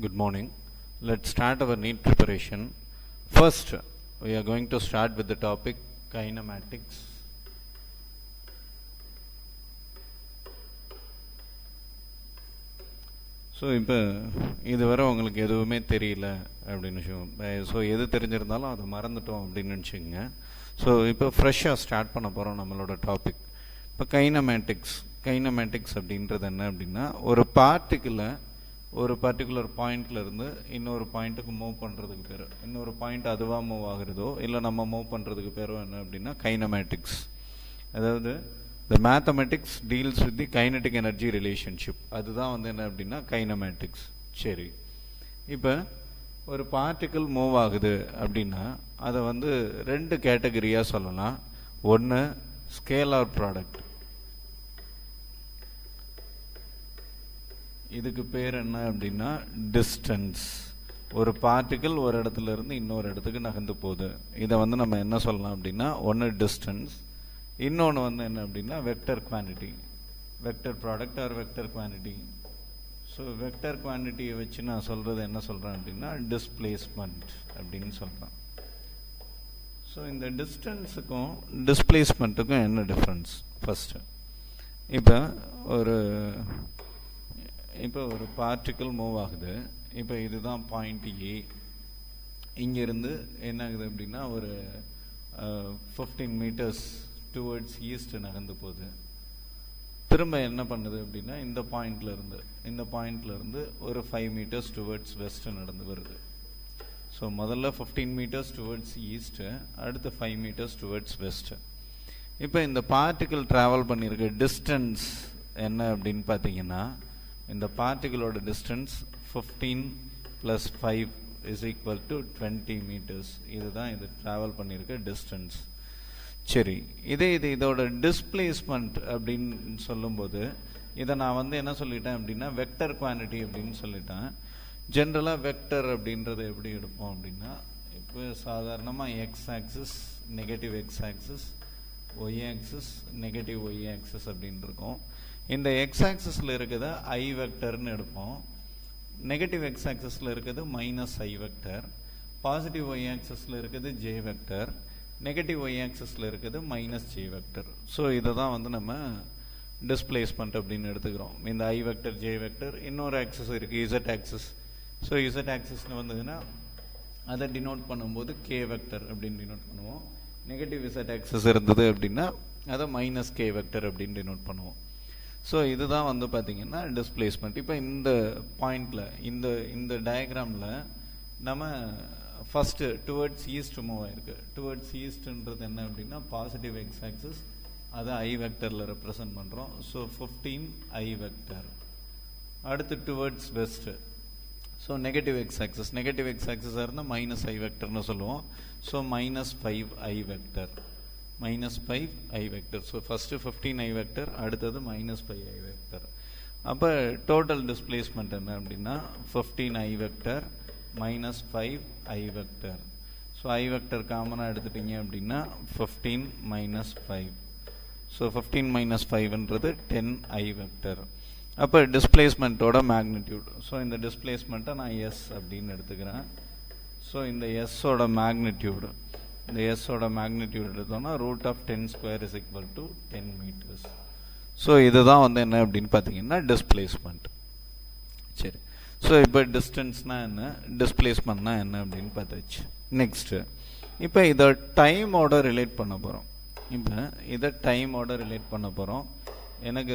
Good morning. Let's start our NEET preparation. First, we are going to start with the topic kinematics. So இப்போ இதுவரை உங்களுக்கு எதுவுமே தெரியல அப்படின்னு வச்சுக்கோங்க. ஸோ எது தெரிஞ்சிருந்தாலும் அதை மறந்துட்டோம் அப்படின்னு நினச்சிக்கோங்க. ஸோ இப்போ ஃப்ரெஷ்ஷாக ஸ்டார்ட் பண்ண போகிறோம் நம்மளோட டாபிக். இப்போ கைனமேட்டிக்ஸ் அப்படின்றது என்ன அப்படின்னா, ஒரு பார்ட்டிக்கிளை ஒரு பர்டிகுலர் பாயிண்ட்லேருந்து இன்னொரு பாயிண்ட்டுக்கு மூவ் பண்ணுறதுக்கு பேர், இன்னொரு பாயிண்ட் அதுவாக மூவ் ஆகுறதோ இல்லை நம்ம மூவ் பண்ணுறதுக்கு பேரோ என்ன அப்படின்னா கைனமேட்டிக்ஸ். அதாவது the mathematics deals with the kinetic energy relationship. அதுதான் வந்து என்ன அப்படின்னா கைனமேட்டிக்ஸ். சரி, இப்போ ஒரு பார்ட்டிக்கிள் மூவ் ஆகுது அப்படின்னா அதை வந்து ரெண்டு கேட்டகரியாக சொல்லலாம். ஒன்று ஸ்கேலார் ப்ராடக்ட், இதுக்கு பேர் என்ன அப்படின்னா டிஸ்டன்ஸ். ஒரு பார்ட்டிக்கிள் ஒரு இடத்துல இருந்து இன்னொரு இடத்துக்கு நகர்ந்து போகுது, இதை வந்து நம்ம என்ன சொல்லலாம் அப்படின்னா ஒன்று டிஸ்டன்ஸ், இன்னொன்று வந்து என்ன அப்படின்னா vector quantity, vector product or vector quantity. So vector குவான்டிட்டியை வச்சு நான் சொல்கிறது என்ன சொல்கிறேன் அப்படின்னா டிஸ்பிளேஸ்மெண்ட் அப்படின்னு சொல்கிறேன். ஸோ இந்த டிஸ்டன்ஸுக்கும் டிஸ்பிளேஸ்மெண்ட்டுக்கும் என்ன டிஃப்ரென்ஸ் ஃபஸ்ட்டு. இப்போ ஒரு பார்ட்டிக்கிள் மூவ் ஆகுது. இப்போ இதுதான் பாயிண்ட் ஏ. இங்கேருந்து என்ன ஆகுது அப்படின்னா ஒரு 15 மீட்டர்ஸ் டுவர்ட்ஸ் ஈஸ்ட் நகர்ந்து போகுது. திரும்ப என்ன பண்ணுது அப்படின்னா இந்த பாயிண்ட்லேருந்து ஒரு 5 மீட்டர்ஸ் டுவர்ட்ஸ் வெஸ்ட் நடந்து வருது. ஸோ முதல்ல 15 மீட்டர்ஸ் டுவர்ட்ஸ் ஈஸ்ட்டு, அடுத்து 5 மீட்டர்ஸ் டுவர்ட்ஸ் வெஸ்ட்டு. இப்போ இந்த பார்ட்டிக்கிள் ட்ராவல் பண்ணியிருக்க டிஸ்டன்ஸ் என்ன அப்படின்னு பார்த்தீங்கன்னா, இந்த பார்ட்டிகளோட டிஸ்டன்ஸ் 15 + 5 = 20 மீட்டர்ஸ். இதுதான் இது ட்ராவல் பண்ணியிருக்க டிஸ்டன்ஸ். சரி, இதோட டிஸ்பிளேஸ்மெண்ட் அப்படின்னு சொல்லும்போது இதை நான் வந்து என்ன சொல்லிட்டேன் அப்படின்னா வெக்டர் குவான்டிட்டி அப்படின்னு சொல்லிட்டேன். ஜென்ரலாக வெக்டர் அப்படின்றது எப்படி எடுப்போம் அப்படின்னா, இப்போ சாதாரணமாக X axis negative X axis, Y axis negative Y axis அப்படின்னு இருக்கும். இந்த எக்ஸ் ஆக்சிஸில் இருக்கிறத ஐ வெக்டர்னு எடுப்போம், நெகட்டிவ் எக்ஸ் ஆக்சிஸில் இருக்கிறது -i வெக்டர், பாசிட்டிவ் ஒய் ஆக்சிஸில் இருக்கிறது ஜே வெக்டர், நெகட்டிவ் ஒய் ஆக்சிஸில் இருக்கிறது -j வெக்டர். ஸோ இதை தான் வந்து நம்ம டிஸ்பிளேஸ்மெண்ட் அப்படின்னு எடுத்துக்கிறோம். இந்த ஐ வெக்டர் ஜே வெக்டர், இன்னொரு ஆக்சிஸ் இருக்குது இசட் ஆக்சிஸ். ஸோ இசட் ஆக்சிஸ்னு வந்ததுன்னா அதை டினோட் பண்ணும்போது கே வெக்டர் அப்படின்னு டினோட் பண்ணுவோம். நெகட்டிவ் இசட் ஆக்சிஸ் இருந்தது அப்படின்னா அதை -k வெக்டர் அப்படின்னு டினோட் பண்ணுவோம். ஸோ இதுதான் வந்து பார்த்திங்கன்னா டிஸ்பிளேஸ்மெண்ட். இப்போ இந்த பாயிண்டில் இந்த டயக்ராமில் நம்ம ஃபஸ்ட்டு டுவர்ட்ஸ் ஈஸ்ட் மூவ் ஆகிருக்கு. டுவர்ட்ஸ் ஈஸ்ட்ன்றது என்ன அப்படின்னா பாசிட்டிவ் எக்ஸ் ஆக்சிஸ், அதை ஐ வெக்டரில் ரெப்ரசன்ட் பண்ணுறோம். So 15 i vector. அடுத்து towards west, so negative x ஆக்சிஸாக இருந்தால் -i வெக்டர்னு சொல்லுவோம். So -5 i vector, -5 i vector. So first 15 i vector, அடுத்தது -5 ஐ வெக்டர். அப்போ டோட்டல் டிஸ்பிளேஸ்மெண்ட் என்ன அப்படின்னா 15 i vector -5 i vector. So i vector காமனாக எடுத்துட்டிங்க அப்படின்னா 15 - 5. ஸோ 15 - 5ன்றது 10 ஐ வெக்டர். அப்போ டிஸ்பிளேஸ்மெண்ட்டோட மேக்னிடியூட். ஸோ இந்த டிஸ்பிளேஸ்மெண்ட்டை நான் எஸ் அப்படின்னு எடுத்துக்கிறேன். ஸோ இந்த எஸ்ஸோட மேக்னிடியூடு, இந்த எஸ்ஸோட மேக்னிடியூட் எடுத்தோம்னா √10² = 10 மீட்டர்ஸ். ஸோ இதுதான் வந்து என்ன அப்படின்னு பார்த்தீங்கன்னா டிஸ்பிளேஸ்மெண்ட். சரி, ஸோ இப்போ டிஸ்டன்ஸ்னால் என்ன, டிஸ்பிளேஸ்மெண்ட்னா என்ன அப்படின்னு பார்த்தாச்சு. நெக்ஸ்ட்டு இப்போ இதை டைமோட ரிலேட் பண்ண போகிறோம். எனக்கு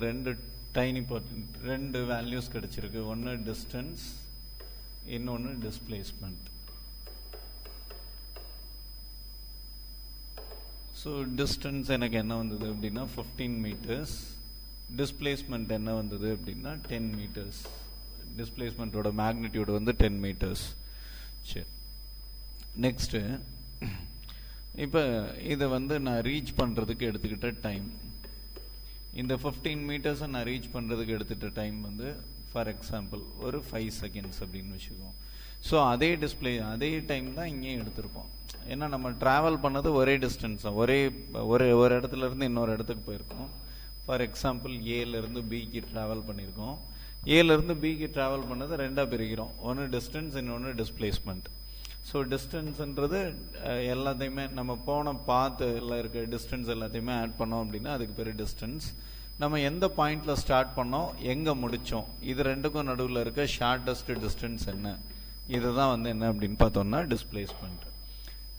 ரெண்டு வேல்யூஸ் கிடச்சிருக்கு. ஒன்று டிஸ்டன்ஸ், இன்னொன்று டிஸ்பிளேஸ்மெண்ட். ஸோ டிஸ்டன்ஸ் எனக்கு என்ன வந்தது அப்படின்னா 15 மீட்டர்ஸ், டிஸ்பிளேஸ்மெண்ட் என்ன வந்தது அப்படின்னா 10 மீட்டர்ஸ். டிஸ்பிளேஸ்மெண்ட்டோட மேக்னிடியூட் வந்து 10 மீட்டர்ஸ். சரி, நெக்ஸ்ட்டு இப்போ இதை வந்து நான் ரீச் பண்ணுறதுக்கு எடுத்துக்கிட்ட டைம், இந்த 15 மீட்டர்ஸை நான் ரீச் பண்ணுறதுக்கு எடுத்துகிட்ட டைம் வந்து ஃபார் எக்ஸாம்பிள் ஒரு 5 செகண்ட்ஸ் அப்படின்னு வச்சுக்குவோம். ஸோ அதே டைம் தான் இங்கேயும் எடுத்திருப்போம். ஏன்னா நம்ம ட்ராவல் பண்ணது ஒரே டிஸ்டன்ஸ் தான், ஒரு இடத்துலேருந்து இன்னொரு இடத்துக்கு போயிருக்கோம். ஃபார் எக்ஸாம்பிள் ஏலேருந்து பிக்கு ட்ராவல் பண்ணியிருக்கோம். ஏலேருந்து பிக்கு ட்ராவல் பண்ணதை ரெண்டாக பிரிக்கிறோம். ஒன்று டிஸ்டன்ஸ், இன்னொன்று டிஸ்பிளேஸ்மெண்ட். ஸோ டிஸ்டன்ஸுன்றது எல்லாத்தையுமே நம்ம போன பாத்தில் இருக்க டிஸ்டன்ஸ் எல்லாத்தையுமே ஆட் பண்ணோம் அப்படின்னா அதுக்கு பேர் டிஸ்டன்ஸ். நம்ம எந்த பாயிண்டில் ஸ்டார்ட் பண்ணோம், எங்கே முடித்தோம், இது ரெண்டுக்கும் நடுவில் இருக்க ஷார்ட்டஸ்ட் டிஸ்டன்ஸ் என்ன, இதுதான் வந்து என்ன அப்படின்னு பார்த்தோம்னா டிஸ்பிளேஸ்மெண்ட்.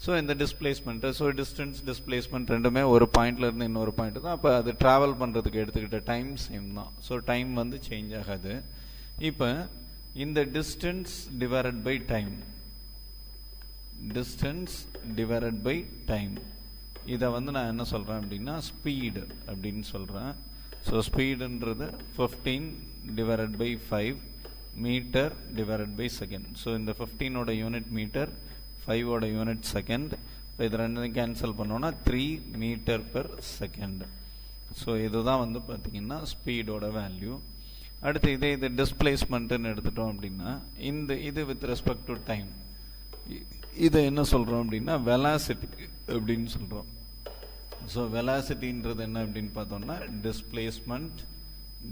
ஸோ இந்த டிஸ்பிளேஸ்மெண்ட்டு, ஸோ டிஸ்டன்ஸ் டிஸ்பிளேஸ்மெண்ட் ரெண்டுமே ஒரு பாயிண்ட்லேருந்து இன்னொரு பாயிண்ட் தான். அப்போ அது ட்ராவல் பண்ணுறதுக்கு எடுத்துக்கிட்ட டைம் சேம் தான். ஸோ டைம் வந்து சேஞ்ச் ஆகாது. இப்போ இந்த distance divided by time, distance divided by time, இதை வந்து நான் என்ன சொல்கிறேன் அப்படின்னா ஸ்பீடு அப்படின்னு சொல்கிறேன். ஸோ ஸ்பீடுன்றது 15 divided by 5 metre divided by second. So இந்த 15ஓட யூனிட் மீட்டர், 5ஓட யூனிட் செகண்ட். இப்போ இது ரெண்டையும் கேன்சல் பண்ணோன்னா 3 மீட்டர் பெர் செகண்ட். ஸோ இதுதான் வந்து பார்த்திங்கன்னா ஸ்பீடோட வேல்யூ. அடுத்து இது டிஸ்பிளேஸ்மெண்ட்டுன்னு எடுத்துட்டோம் அப்படின்னா இது வித் ரெஸ்பெக்ட் டு டைம், இதை என்ன சொல்கிறோம் அப்படின்னா வெலாசிட்டி அப்படின்னு சொல்கிறோம். ஸோ வெலாசிட்டின்றது என்ன அப்படின்னு பார்த்தோம்னா displacement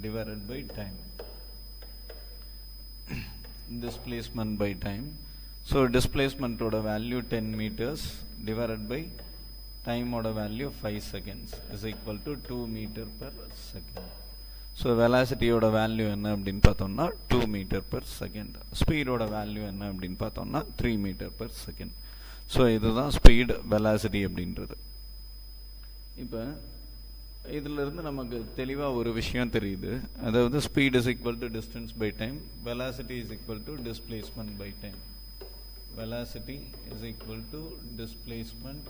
divided by time, displacement by time. So டிஸ்பிளேஸ்மெண்ட்டோட வேல்யூ 10 மீட்டர்ஸ் டிவைடட் பை டைமோட value 5 seconds is equal to 2 metre per second. So வெலாசிட்டியோட வேல்யூ என்ன அப்படின்னு பார்த்தோம்னா 2 மீட்டர் பெர் செகண்ட். ஸ்பீடோட வேல்யூ என்ன அப்படின்னு பார்த்தோம்னா 3 மீட்டர் பெர் செகண்ட். ஸோ இதுதான் ஸ்பீடு வெலாசிட்டி அப்படின்றது. இப்போ இதிலிருந்து நமக்கு தெளிவாக ஒரு விஷயம் தெரியுது. அதாவது speed is equal to distance by time, velocity is equal to displacement by time. Velocity is equal to displacement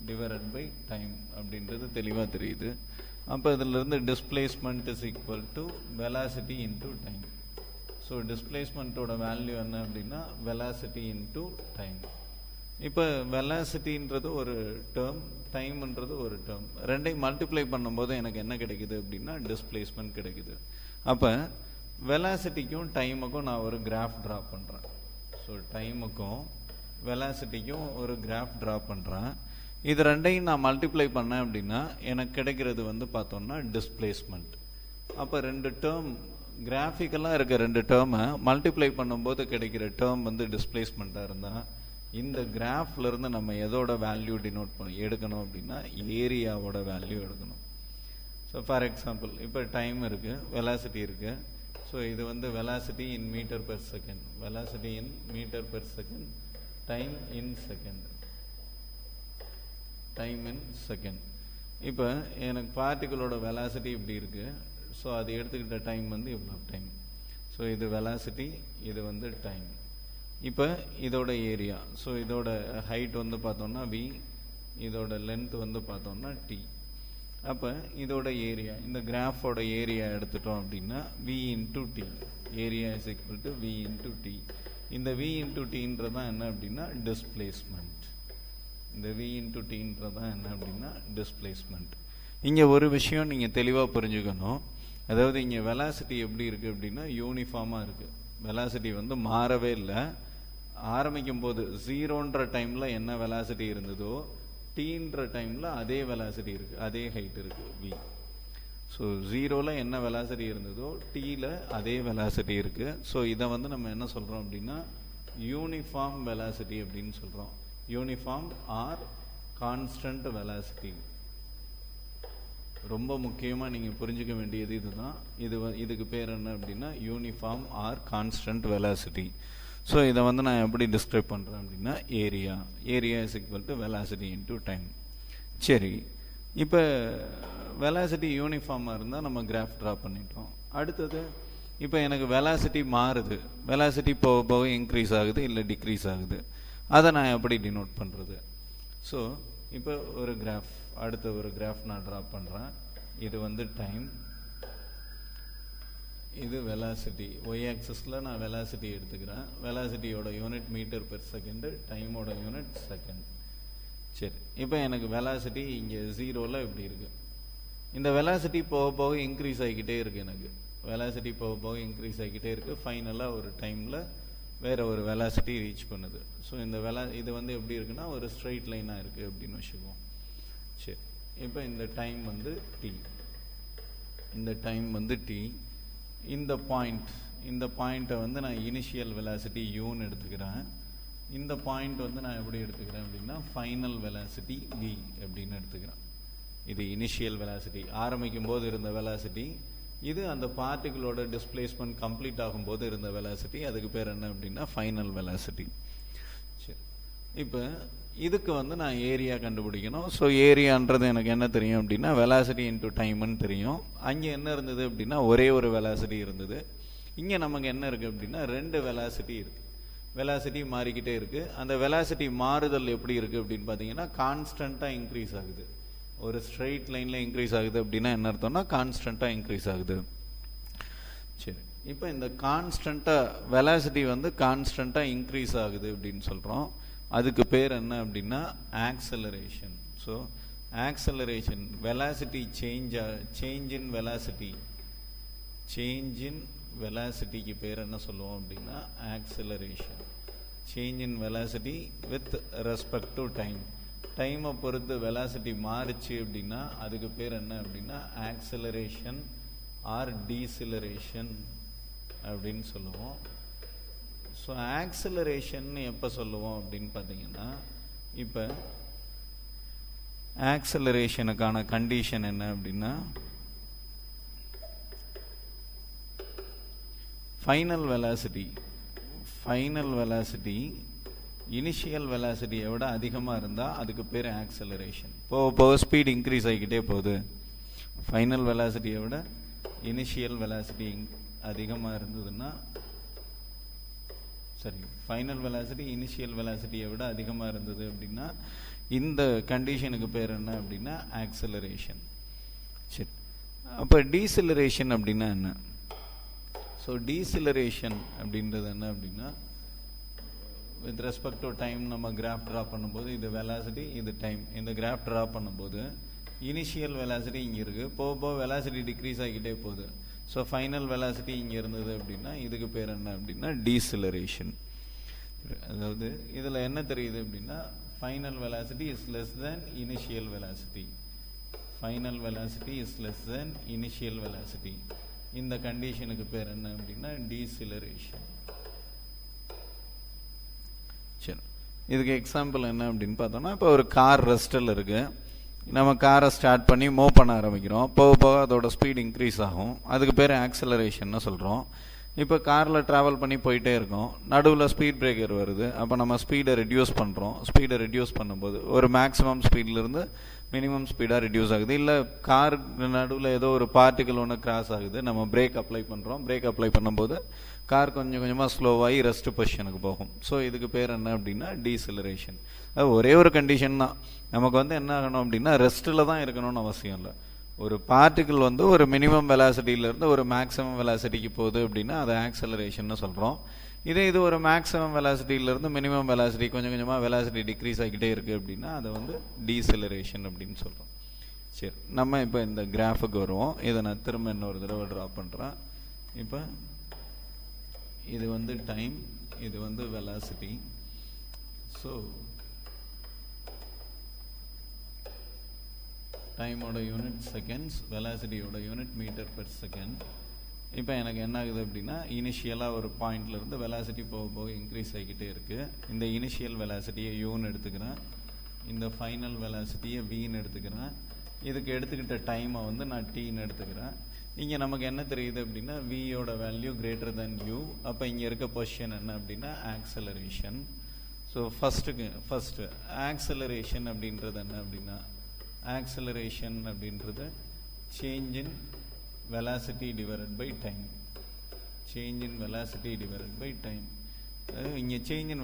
divided by time அப்படின்றது தெளிவாக தெரியுது. அப்போ இதிலிருந்து displacement is equal to velocity into time. So டிஸ்பிளேஸ்மெண்ட்டோட வேல்யூ என்ன அப்படின்னா velocity into time. இப்போ வெலாசிட்டின்றது ஒரு டேர்ம், டைம்ன்றது ஒரு டேர்ம், ரெண்டையும் மல்டிப்ளை பண்ணும்போது எனக்கு என்ன கிடைக்குது அப்படின்னா டிஸ்பிளேஸ்மெண்ட் கிடைக்குது. அப்போ வெலாசிட்டிக்கும் டைமுக்கும் நான் ஒரு கிராஃப் ட்ரா பண்ணுறேன். ஸோ டைமுக்கும் வெலாசிட்டிக்கும் ஒரு கிராஃப் ட்ரா பண்ணுறேன். இது ரெண்டையும் நான் மல்டிப்ளை பண்ணேன் அப்படின்னா எனக்கு கிடைக்கிறது வந்து பார்த்தோம்னா டிஸ்பிளேஸ்மெண்ட். அப்போ ரெண்டு டேர்ம் கிராஃபிக்கலாக இருக்க ரெண்டு டேர்மை மல்டிப்ளை பண்ணும்போது கிடைக்கிற டேர்ம் வந்து டிஸ்பிளேஸ்மெண்ட்டாக இருந்தால் இந்த கிராஃப்லேருந்து நம்ம எதோட வேல்யூ டினோட் எடுக்கணும் அப்படின்னா ஏரியாவோட வேல்யூ எடுக்கணும். ஸோ ஃபார் எக்ஸாம்பிள் இப்போ டைம் இருக்குது, வெலாசிட்டி இருக்குது. ஸோ இது வந்து velocity in metre per second, velocity in metre per second, time in second, time in second. இப்போ எனக்கு பார்ட்டிகளோட வெலாசிட்டி இப்படி இருக்குது. ஸோ அது எடுத்துக்கிட்ட டைம் வந்து இவ்வளோ டைம். ஸோ இது வெலாசிட்டி, இது வந்து டைம். இப்போ இதோட ஏரியா, ஸோ இதோட ஹைட் வந்து பார்த்தோம்னா v, இதோட லென்த் வந்து பார்த்தோம்னா t. அப்போ இதோட ஏரியா, இந்த கிராஃபோட ஏரியா எடுத்துட்டோம் அப்படின்னா v into T, area is equal to v into T. இந்த v இன்டூ டீன்றதான் என்ன அப்படின்னா டிஸ்பிளேஸ்மெண்ட். இந்த v இன்டூ டீன்றதான் என்ன அப்படின்னா டிஸ்பிளேஸ்மெண்ட். இங்கே ஒரு விஷயம் நீங்கள் தெளிவாக புரிஞ்சுக்கணும். அதாவது இங்கே வெலாசிட்டி எப்படி இருக்குது அப்படின்னா யூனிஃபார்மாக இருக்குது. வெலாசிட்டி வந்து மாறவே இல்லை. ஆரம்பிக்கும் போது 0ன்ற டைமில் என்ன வெலாசிட்டி இருந்ததோ டீன்ற டைமில் அதே வெலாசிட்டி இருக்குது, அதே ஹைட் இருக்குது v. ஸோ 0ல் என்ன வெலாசிட்டி இருந்ததோ டீயில் அதே வெலாசிட்டி இருக்குது. ஸோ இதை வந்து நம்ம என்ன சொல்கிறோம் அப்படின்னா யூனிஃபார்ம் வெலாசிட்டி அப்படின்னு சொல்கிறோம். Uniform or constant velocity. ரொம்ப முக்கியமாக நீங்கள் புரிஞ்சுக்க வேண்டியது இதுதான். இதுக்கு பேர் என்ன அப்படின்னா uniform or constant velocity. So இதை வந்து நான் எப்படி டிஸ்கிரைப் பண்ணுறேன் அப்படின்னா area, area is equal to velocity into time. சரி, இப்போ வெலாசிட்டி யூனிஃபார்மாக இருந்தால் நம்ம கிராஃப் ட்ரா பண்ணிட்டோம். அடுத்தது இப்போ எனக்கு வெலாசிட்டி மாறுது, வெலாசிட்டி போக போக இன்க்ரீஸ் ஆகுது இல்லை டிக்ரீஸ் ஆகுது, அதை நான் எப்படி டினோட் பண்ணுறது? ஸோ இப்போ ஒரு கிராஃப், அடுத்த ஒரு கிராஃப் நான் ட்ரா பண்ணுறேன். இது வந்து டைம், இது வெலாசிட்டி. ஒய் ஆக்சஸில் நான் வெலாசிட்டி எடுத்துக்கிறேன். வெலாசிட்டியோட யூனிட் மீட்டர் பெர் செகண்டு, டைமோட யூனிட் செகண்ட். சரி, இப்போ எனக்கு வெலாசிட்டி இங்கே 0ல் இப்படி இருக்குது. இந்த வெலாசிட்டி போக போக இன்க்ரீஸ் ஆகிக்கிட்டே இருக்குது. எனக்கு வெலாசிட்டி போக போக இன்க்ரீஸ் ஆகிக்கிட்டே இருக்குது. ஃபைனலாக ஒரு டைமில் வேறு ஒரு வெலாசிட்டி ரீச் பண்ணுது. ஸோ இந்த இது வந்து எப்படி இருக்குன்னா ஒரு ஸ்ட்ரெயிட் லைனாக இருக்குது அப்படின்னு வச்சுக்குவோம். சரி, இப்போ இந்த டைம் வந்து t, இந்த டைம் வந்து t. இந்த பாயிண்ட்டை வந்து நான் இனிஷியல் வெலாசிட்டி யூன்னு எடுத்துக்கிறேன். இந்த பாயிண்ட் வந்து நான் எப்படி எடுத்துக்கிறேன் அப்படின்னா ஃபைனல் வெலாசிட்டி v அப்படின்னு எடுத்துக்கிறேன். இது இனிஷியல் வெலாசிட்டி, ஆரம்பிக்கும் போது இருந்த வெலாசிட்டி. இது அந்த பார்ட்டிகளோட டிஸ்பிளேஸ்மெண்ட் கம்ப்ளீட் ஆகும்போது இருந்த வெலாசிட்டி. அதுக்கு பேர் என்ன அப்படின்னா ஃபைனல் வெலாசிட்டி. சரி, இப்போ இதுக்கு வந்து நான் ஏரியா கண்டுபிடிக்கணும். ஸோ ஏரியான்றது எனக்கு என்ன தெரியும் அப்படின்னா வெலாசிட்டி இன்ட்டு டைம்னு தெரியும். அங்கே என்ன இருந்தது அப்படின்னா ஒரே ஒரு வெலாசிட்டி இருந்தது. இங்கே நமக்கு என்ன இருக்குது அப்படின்னா 2 வெலாசிட்டி இருக்குது. வெலாசிட்டி மாறிக்கிட்டே இருக்குது. அந்த வெலாசிட்டி மாறுதல் எப்படி இருக்குது அப்படின்னு பார்த்தீங்கன்னா கான்ஸ்டண்ட்டாக இன்க்ரீஸ் ஆகுது. ஒரு ஸ்ட்ரெயிட் லைனில் இன்க்ரீஸ் ஆகுது அப்படின்னா என்ன அர்த்தம்னா கான்ஸ்டண்ட்டாக இன்க்ரீஸ் ஆகுது. சரி, இப்போ இந்த கான்ஸ்டண்ட்டாக வெலாசிட்டி வந்து கான்ஸ்டண்ட்டாக இன்க்ரீஸ் ஆகுது அப்படின்னு சொல்கிறோம். அதுக்கு பேர் என்ன அப்படின்னா acceleration. So acceleration, velocity change in வெலாசிட்டிக்கு பேர் என்ன சொல்லுவோம் அப்படின்னா acceleration. Change in velocity with respect to time. டைமை பொறுத்து வெலாசிட்டி மாறுச்சு அப்படின்னா அதுக்கு பேர் என்ன அப்படின்னா ஆக்சலரேஷன் ஆர் டீசிலரேஷன் அப்படின்னு சொல்லுவோம். ஸோ ஆக்சலரேஷன் எப்போ சொல்லுவோம் அப்படின்னு பார்த்தீங்கன்னா இப்போ ஆக்சலரேஷனுக்கான கண்டிஷன் என்ன அப்படின்னா ஃபைனல் வெலாசிட்டி இனிஷியல் வெலாசிட்டியை விட அதிகமாக இருந்தால் அதுக்கு பேர் ஆக்சலரேஷன். போக ஸ்பீட் இன்க்ரீஸ் ஆகிக்கிட்டே போகுது. ஃபைனல் வெலாசிட்டியை விட இனிஷியல் வெலாசிட்டி அதிகமாக இருந்ததுன்னா ஃபைனல் வெலாசிட்டி இனிஷியல் வெலாசிட்டியை விட அதிகமாக இருந்தது அப்படின்னா இந்த கண்டிஷனுக்கு பேர் என்ன அப்படின்னா ஆக்சலரேஷன். சரி, அப்போ டீசிலரேஷன் அப்படின்னா என்ன? ஸோ டீசிலரேஷன் அப்படின்றது என்ன அப்படின்னா வித் ரெஸ்பெக்ட் டு டைம் நம்ம கிராஃப் ட்ரா பண்ணும்போது இது வெலாசிட்டி, இது டைம். இந்த கிராஃப் ட்ரா பண்ணும்போது இனிஷியல் வெலாசிட்டி இங்கே இருக்குது, போக வெலாசிட்டி டிக்ரீஸ் ஆகிக்கிட்டே போகுது. ஸோ ஃபைனல் வெலாசிட்டி இங்கே இருந்தது அப்படின்னா இதுக்கு பேர் என்ன அப்படின்னா டீசிலரேஷன். அதாவது இதில் என்ன தெரியுது அப்படின்னா final velocity is less than initial velocity. Final velocity is less than initial velocity. இந்த கண்டிஷனுக்கு பேர் என்ன அப்படின்னா டீசிலரேஷன். சரி, இதுக்கு எக்ஸாம்பிள் என்ன அப்படின்னு பார்த்தோம்னா இப்போ ஒரு கார் ரெஸ்ட்டில் இருக்குது. நம்ம காரை ஸ்டார்ட் பண்ணி மூவ் பண்ண ஆரம்பிக்கிறோம். போக அதோட ஸ்பீட் இன்க்ரீஸ் ஆகும். அதுக்கு பேர் ஆக்சலரேஷன்னு சொல்கிறோம். இப்போ காரில் ட்ராவல் பண்ணி போயிட்டே இருக்கோம். நடுவில் ஸ்பீட் பிரேக்கர் வருது. அப்போ நம்ம ஸ்பீடை ரெடியூஸ் பண்ணுறோம். ஸ்பீடை ரெடியூஸ் பண்ணும்போது ஒரு மேக்ஸிமம் ஸ்பீட்லேருந்து மினிமம் ஸ்பீடாக ரெடியூஸ் ஆகுது. இல்லை கார் நடுவில் ஏதோ ஒரு பார்ட்டிக்கல் ஒன்று கிராஸ் ஆகுது, நம்ம பிரேக் அப்ளை பண்ணுறோம். பிரேக் அப்ளை பண்ணும்போது கார் கொஞ்சம் கொஞ்சமாக ஸ்லோவாகி ரெஸ்ட் பொசிஷனுக்கு போகும். ஸோ இதுக்கு பேர் என்ன அப்படின்னா டீசிலரேஷன். அது ஒரே ஒரு கண்டிஷன் தான். நமக்கு வந்து என்ன ஆகணும் அப்படின்னா ரெஸ்ட்டில் தான் இருக்கணும்னு அவசியம் இல்லை. ஒரு பார்ட்டிக்கல் வந்து ஒரு மினிமம் வெலாசிட்டியிலேருந்து ஒரு மேக்ஸிமம் வெலாசிட்டிக்கு போகுது அப்படின்னா அதை ஆக்சலரேஷன்னு சொல்கிறோம். இது ஒரு மேக்ஸிமம் வெலாசிட்டியிலேருந்து மினிமம் வெலாசிட்டி கொஞ்சம் கொஞ்சமாக வெலாசிட்டி டிக்ரீஸ் ஆகிக்கிட்டே இருக்குது அப்படின்னா அதை வந்து டீசிலரேஷன் அப்படின்னு சொல்கிறோம். சரி, நம்ம இப்போ இந்த கிராஃபுக்கு வருவோம். இதை நான் திரும்ப இன்னொரு தடவை ட்ரா பண்ணுறேன். இப்போ இது வந்து டைம், இது வந்து வெலாசிட்டி. ஸோ டைமோட யூனிட் செகண்ட்ஸ், வெலாசிட்டியோட யூனிட் மீட்டர் பெர் செகண்ட். இப்போ எனக்கு என்ன ஆகுது அப்படின்னா இனிஷியலாக ஒரு பாயிண்ட்லேருந்து வெலாசிட்டி போக இன்க்ரீஸ் ஆகிக்கிட்டே இருக்குது. இந்த இனிஷியல் வெலாசிட்டியை யூன்னு எடுத்துக்கிறேன், இந்த ஃபைனல் வெலாசிட்டியை வின்னு எடுத்துக்கிறேன். இதுக்கு எடுத்துக்கிட்ட டைமை வந்து நான் டீன்னு எடுத்துக்கிறேன். இங்கே நமக்கு என்ன தெரியுது அப்படின்னா வியோட வேல்யூ கிரேட்டர் தென் யூ. அப்போ இங்கே இருக்க பொசிஷன் என்ன அப்படின்னா ஆக்சலரேஷன். ஸோ ஃபஸ்ட்டு ஆக்சலரேஷன் அப்படின்றது என்ன அப்படின்னா ஆக்சலரேஷன் அப்படின்றது change in velocity divided by time. Change in velocity divided by time. இங்கே சேஞ்ச் இன்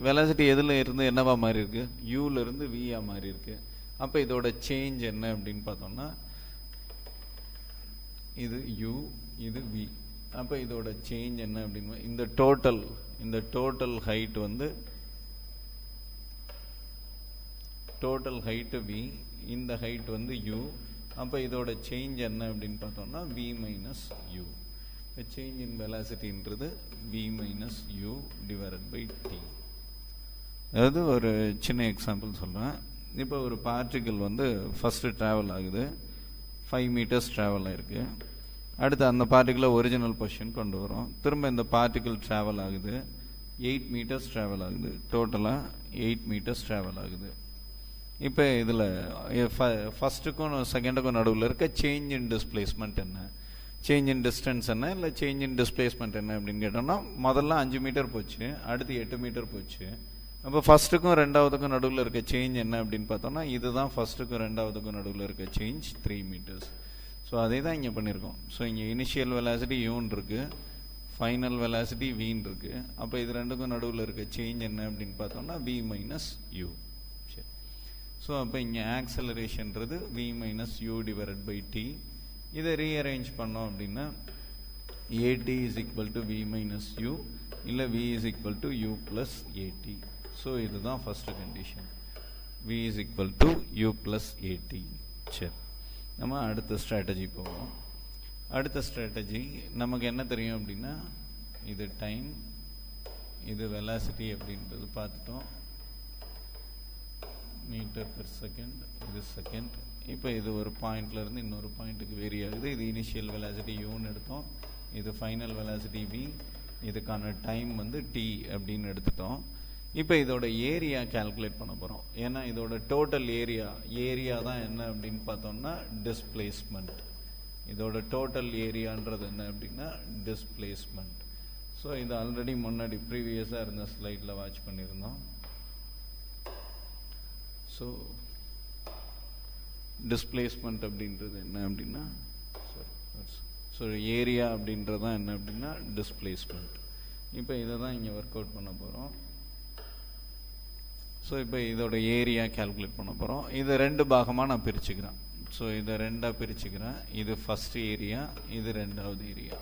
வெலாசிட்டி எதில் இருந்து என்னவா மாறி இருக்கு? யூலேருந்து வியாக மாறி இருக்கு. அப்போ இதோட சேஞ்ச் என்ன அப்படின்னு பார்த்தோம்னா இது யூ, இது வி. அப்போ இதோட சேஞ்ச் என்ன அப்படின்னு இந்த டோட்டல் ஹைட் வந்து டோட்டல் ஹைட்டு வி, இந்த ஹைட் வந்து யூ. அப்போ இதோட சேஞ்ச் என்ன அப்படின்னு பார்த்தோம்னா v minus u. Change in வெலாசிட்டின்றது v minus u divided by t. அதாவது ஒரு சின்ன எக்ஸாம்பிள் சொல்கிறேன். இப்போ ஒரு பார்ட்டிக்கல் வந்து ஃபஸ்ட்டு ட்ராவல் ஆகுது, 5 meters ட்ராவல் ஆகிருக்கு. அடுத்து அந்த பார்ட்டிக்கிளை ஒரிஜினல் பொசிஷன் கொண்டு வரோம். திரும்ப இந்த பார்ட்டிக்கிள் ட்ராவல் ஆகுது, 8 meters ட்ராவல் ஆகுது, டோட்டலாக 8 meters ட்ராவல் ஆகுது. இப்போ இதில் ஃபஸ்ட்டுக்கும் செகண்டுக்கும் நடுவில் இருக்க சேஞ்ச் இன் டிஸ்பிளேஸ்மெண்ட் என்ன, சேஞ்ச் இன் டிஸ்டன்ஸ் என்ன, இல்லை சேஞ்ச் இன் டிஸ்பிளேஸ்மெண்ட் என்ன அப்படின்னு கேட்டோம்னா, முதல்ல 5 meter போச்சு, அடுத்து 8 meter போச்சு. அப்போ ஃபஸ்ட்டுக்கும் ரெண்டாவதுக்கும் நடுவில் இருக்க சேஞ்ச் என்ன அப்படின்னு பார்த்தோம்னா, இதுதான் ஃபஸ்ட்டுக்கும் ரெண்டாவதுக்கும் நடுவில் இருக்க சேஞ்ச் 3 meters. ஸோ அதே தான் இங்கே பண்ணியிருக்கோம். ஸோ இங்கே இனிஷியல் வெலாசிட்டி யூன்னு இருக்குது, ஃபைனல் வெலாசிட்டி வீன் இருக்குது. அப்போ இது ரெண்டுக்கும் நடுவில் இருக்க சேஞ்ச் என்ன அப்படின்னு பார்த்தோம்னா v மைனஸ் யூ. சரி, ஸோ அப்போ இங்கே ஆக்சலரேஷன்றது v minus u divided by t. இதை ரீஅரேஞ்ச் பண்ணோம் அப்படின்னா at is equal to v minus u, இல்லை v is equal to u plus a t. So இதுதான் first condition, v is equal to u plus a t. சரி, நம்ம அடுத்த strategy போவோம். அடுத்த ஸ்ட்ராட்டஜி நமக்கு என்ன தெரியும் அப்படின்னா, இது டைம், இது வெலாசிட்டி அப்படின்றது பார்த்துட்டோம், மீட்டர் பெர் செகண்ட், இது செகண்ட். இப்போ இது ஒரு பாயிண்ட்லேருந்து இன்னொரு பாயிண்ட்டுக்கு வேரி ஆகுது. இது இனிஷியல் வெலாசிட்டி யூன்னு எடுத்தோம், இது ஃபைனல் வெலாசிட்டி வி, இதுக்கான டைம் வந்து டி அப்படின்னு எடுத்துட்டோம். இப்போ இதோட ஏரியா கால்குலேட் பண்ண போகிறோம். ஏன்னா இதோட டோட்டல் ஏரியா தான் என்ன அப்படின்னு பார்த்தோம்னா டிஸ்பிளேஸ்மெண்ட். இதோட டோட்டல் ஏரியான்றது என்ன அப்படின்னா டிஸ்பிளேஸ்மெண்ட். ஸோ இது ஆல்ரெடி முன்னாடி ப்ரீவியஸாக இருந்த ஸ்லைடில் வாட்ச் பண்ணியிருந்தோம். ஸோ டிஸ்பிளேஸ்மெண்ட் அப்படின்றது என்ன அப்படின்னா, ஸோ ஏரியா அப்படின்றது தான் என்ன அப்படின்னா டிஸ்பிளேஸ்மெண்ட். இப்போ இதை தான் இங்கே ஒர்க் அவுட் பண்ண போகிறோம். ஸோ இப்போ இதோட ஏரியா கால்குலேட் பண்ண போகிறோம். இதை ரெண்டு பாகமாக நான் பிரிச்சுக்கிறேன். ஸோ இதை ரெண்டாக பிரிச்சுக்கிறேன். இது ஃபஸ்ட்டு ஏரியா, இது ரெண்டாவது ஏரியா.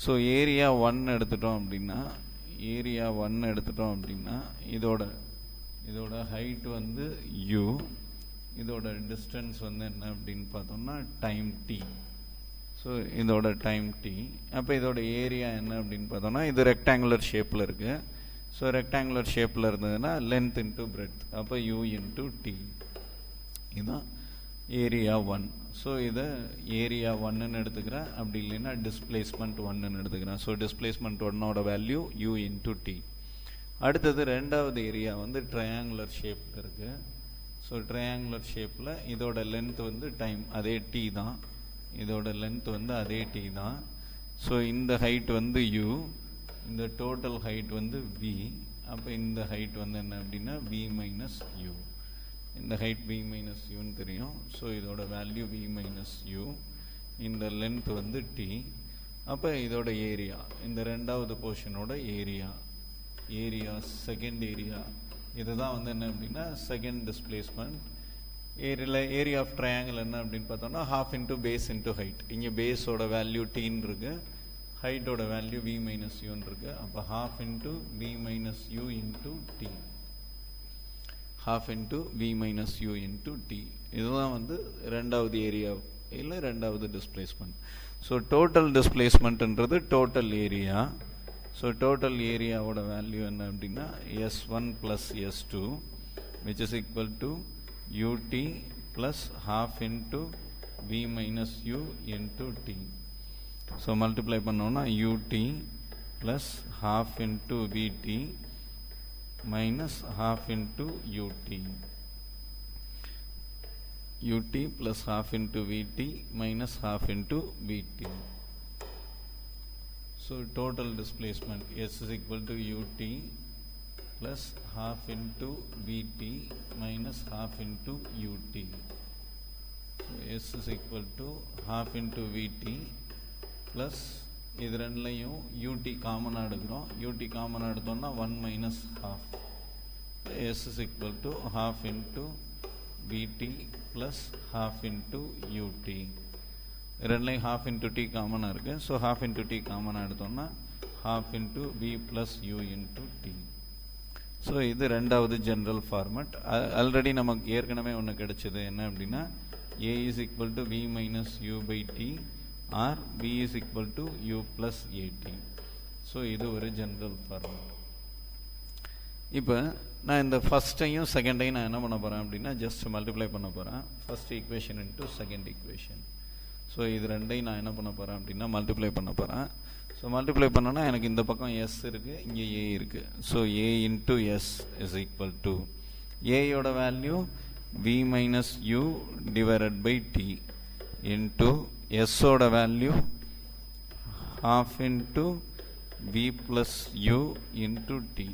ஸோ ஏரியா 1 எடுத்துட்டோம் அப்படின்னா, இதோட ஹைட் வந்து u, இதோட டிஸ்டன்ஸ் வந்து என்ன அப்படின்னு பார்த்தோம்னா டைம் t. ஸோ இதோட டைம் t. அப்போ இதோட ஏரியா என்ன அப்படின்னு பார்த்தோம்னா, இது ரெக்டாங்குலர் ஷேப்பில் இருக்குது. ஸோ ரெக்டாங்குலர் ஷேப்பில் இருந்ததுன்னா லென்த் இன்ட்டு பிரெட்த், அப்போ u இன்ட்டு t. இதுதான் ஏரியா 1. ஸோ இதை ஏரியா 1ன்னு எடுத்துக்கிறேன், அப்படி இல்லைன்னா டிஸ்பிளேஸ்மெண்ட் 1ன்னு எடுத்துக்கிறேன். ஸோ டிஸ்பிளேஸ்மெண்ட் 1ஓட வேல்யூ u இன்ட்டு t. அடுத்தது ரெண்டாவது ஏரியா வந்து ட்ரையாங்குலர் ஷேப்பில் இருக்குது. ஸோ ட்ரையாங்குலர் ஷேப்பில் இதோட லென்த் வந்து டைம் அதே t தான், இதோட லென்த் வந்து அதே t தான். ஸோ இந்த ஹைட் வந்து u, இந்த டோட்டல் ஹைட் வந்து v. அப்போ இந்த ஹைட் வந்து என்ன அப்படின்னா v மைனஸ் யூ. இந்த ஹைட் v மைனஸ் யூன்னு தெரியும். ஸோ இதோட வேல்யூ v மைனஸ் யூ, இந்த லென்த் வந்து t. அப்போ இதோட ஏரியா, இந்த ரெண்டாவது போர்ஷனோட ஏரியா செகண்ட் ஏரியா, இதுதான் வந்து என்ன அப்படின்னா second displacement. Area of triangle என்ன அப்படின்னு பார்த்தோம்னா half into base into height. இங்கே பேஸோட வேல்யூ டீன்னு இருக்கு, ஹைட்டோட வேல்யூ v மைனஸ் யூன்னு இருக்கு. அப்போ half into v minus u into t, half into v minus u into t. இதுதான் வந்து ரெண்டாவது ஏரியா இல்லை ரெண்டாவது டிஸ்பிளேஸ்மெண்ட். ஸோ டோட்டல் டிஸ்பிளேஸ்மெண்ட்ன்றது டோட்டல் ஏரியா. ஸோ டோட்டல் ஏரியாவோட வேல்யூ என்ன அப்படின்னா s1 plus s2 which is equal to ut plus half into v minus u into t. So multiply பண்ணோம்னா ut plus half into vt minus half into ut plus half into vt minus half into vt. So total displacement s is equal to ut plus half into vt minus half into ut. So s is equal to half into vt plus இது ரெண்டுலையும் ut காமனாக எடுக்கிறோம். ut காமனாக எடுத்தோம்னா 1 minus half. s is equal to half into vt plus half into ut. ரெண்டுலையும் half into t காமனாக இருக்குது. So half into t காமனாக எடுத்தோம்னா half into v plus u into t. So இது ரெண்டாவது ஜென்ரல் ஃபார்மட். ஆல்ரெடி நமக்கு ஏற்கனவே ஒன்று கிடைச்சது என்ன அப்படின்னா a is equal to v minus u by t or v is equal to u plus at. So இது ஒரு ஜென்ரல் ஃபார்மட். இப்போ நான் இந்த ஃபஸ்ட்டையும் செகண்டையும் நான் என்ன பண்ண போகிறேன் அப்படின்னா ஜஸ்ட் மல்டிப்ளை பண்ண போகிறேன். First equation into second equation. So இது ரெண்டையும் நான் என்ன பண்ண போகிறேன் அப்படின்னா மல்டிப்ளை பண்ண போகிறேன். ஸோ மல்டிப்ளை பண்ணோன்னா எனக்கு இந்த பக்கம் எஸ் இருக்குது, இங்கே ஏ இருக்குது. So a into S is equal to ஏயோட value v minus u divided by t into எஸ்ஸோட value half into v plus u into t.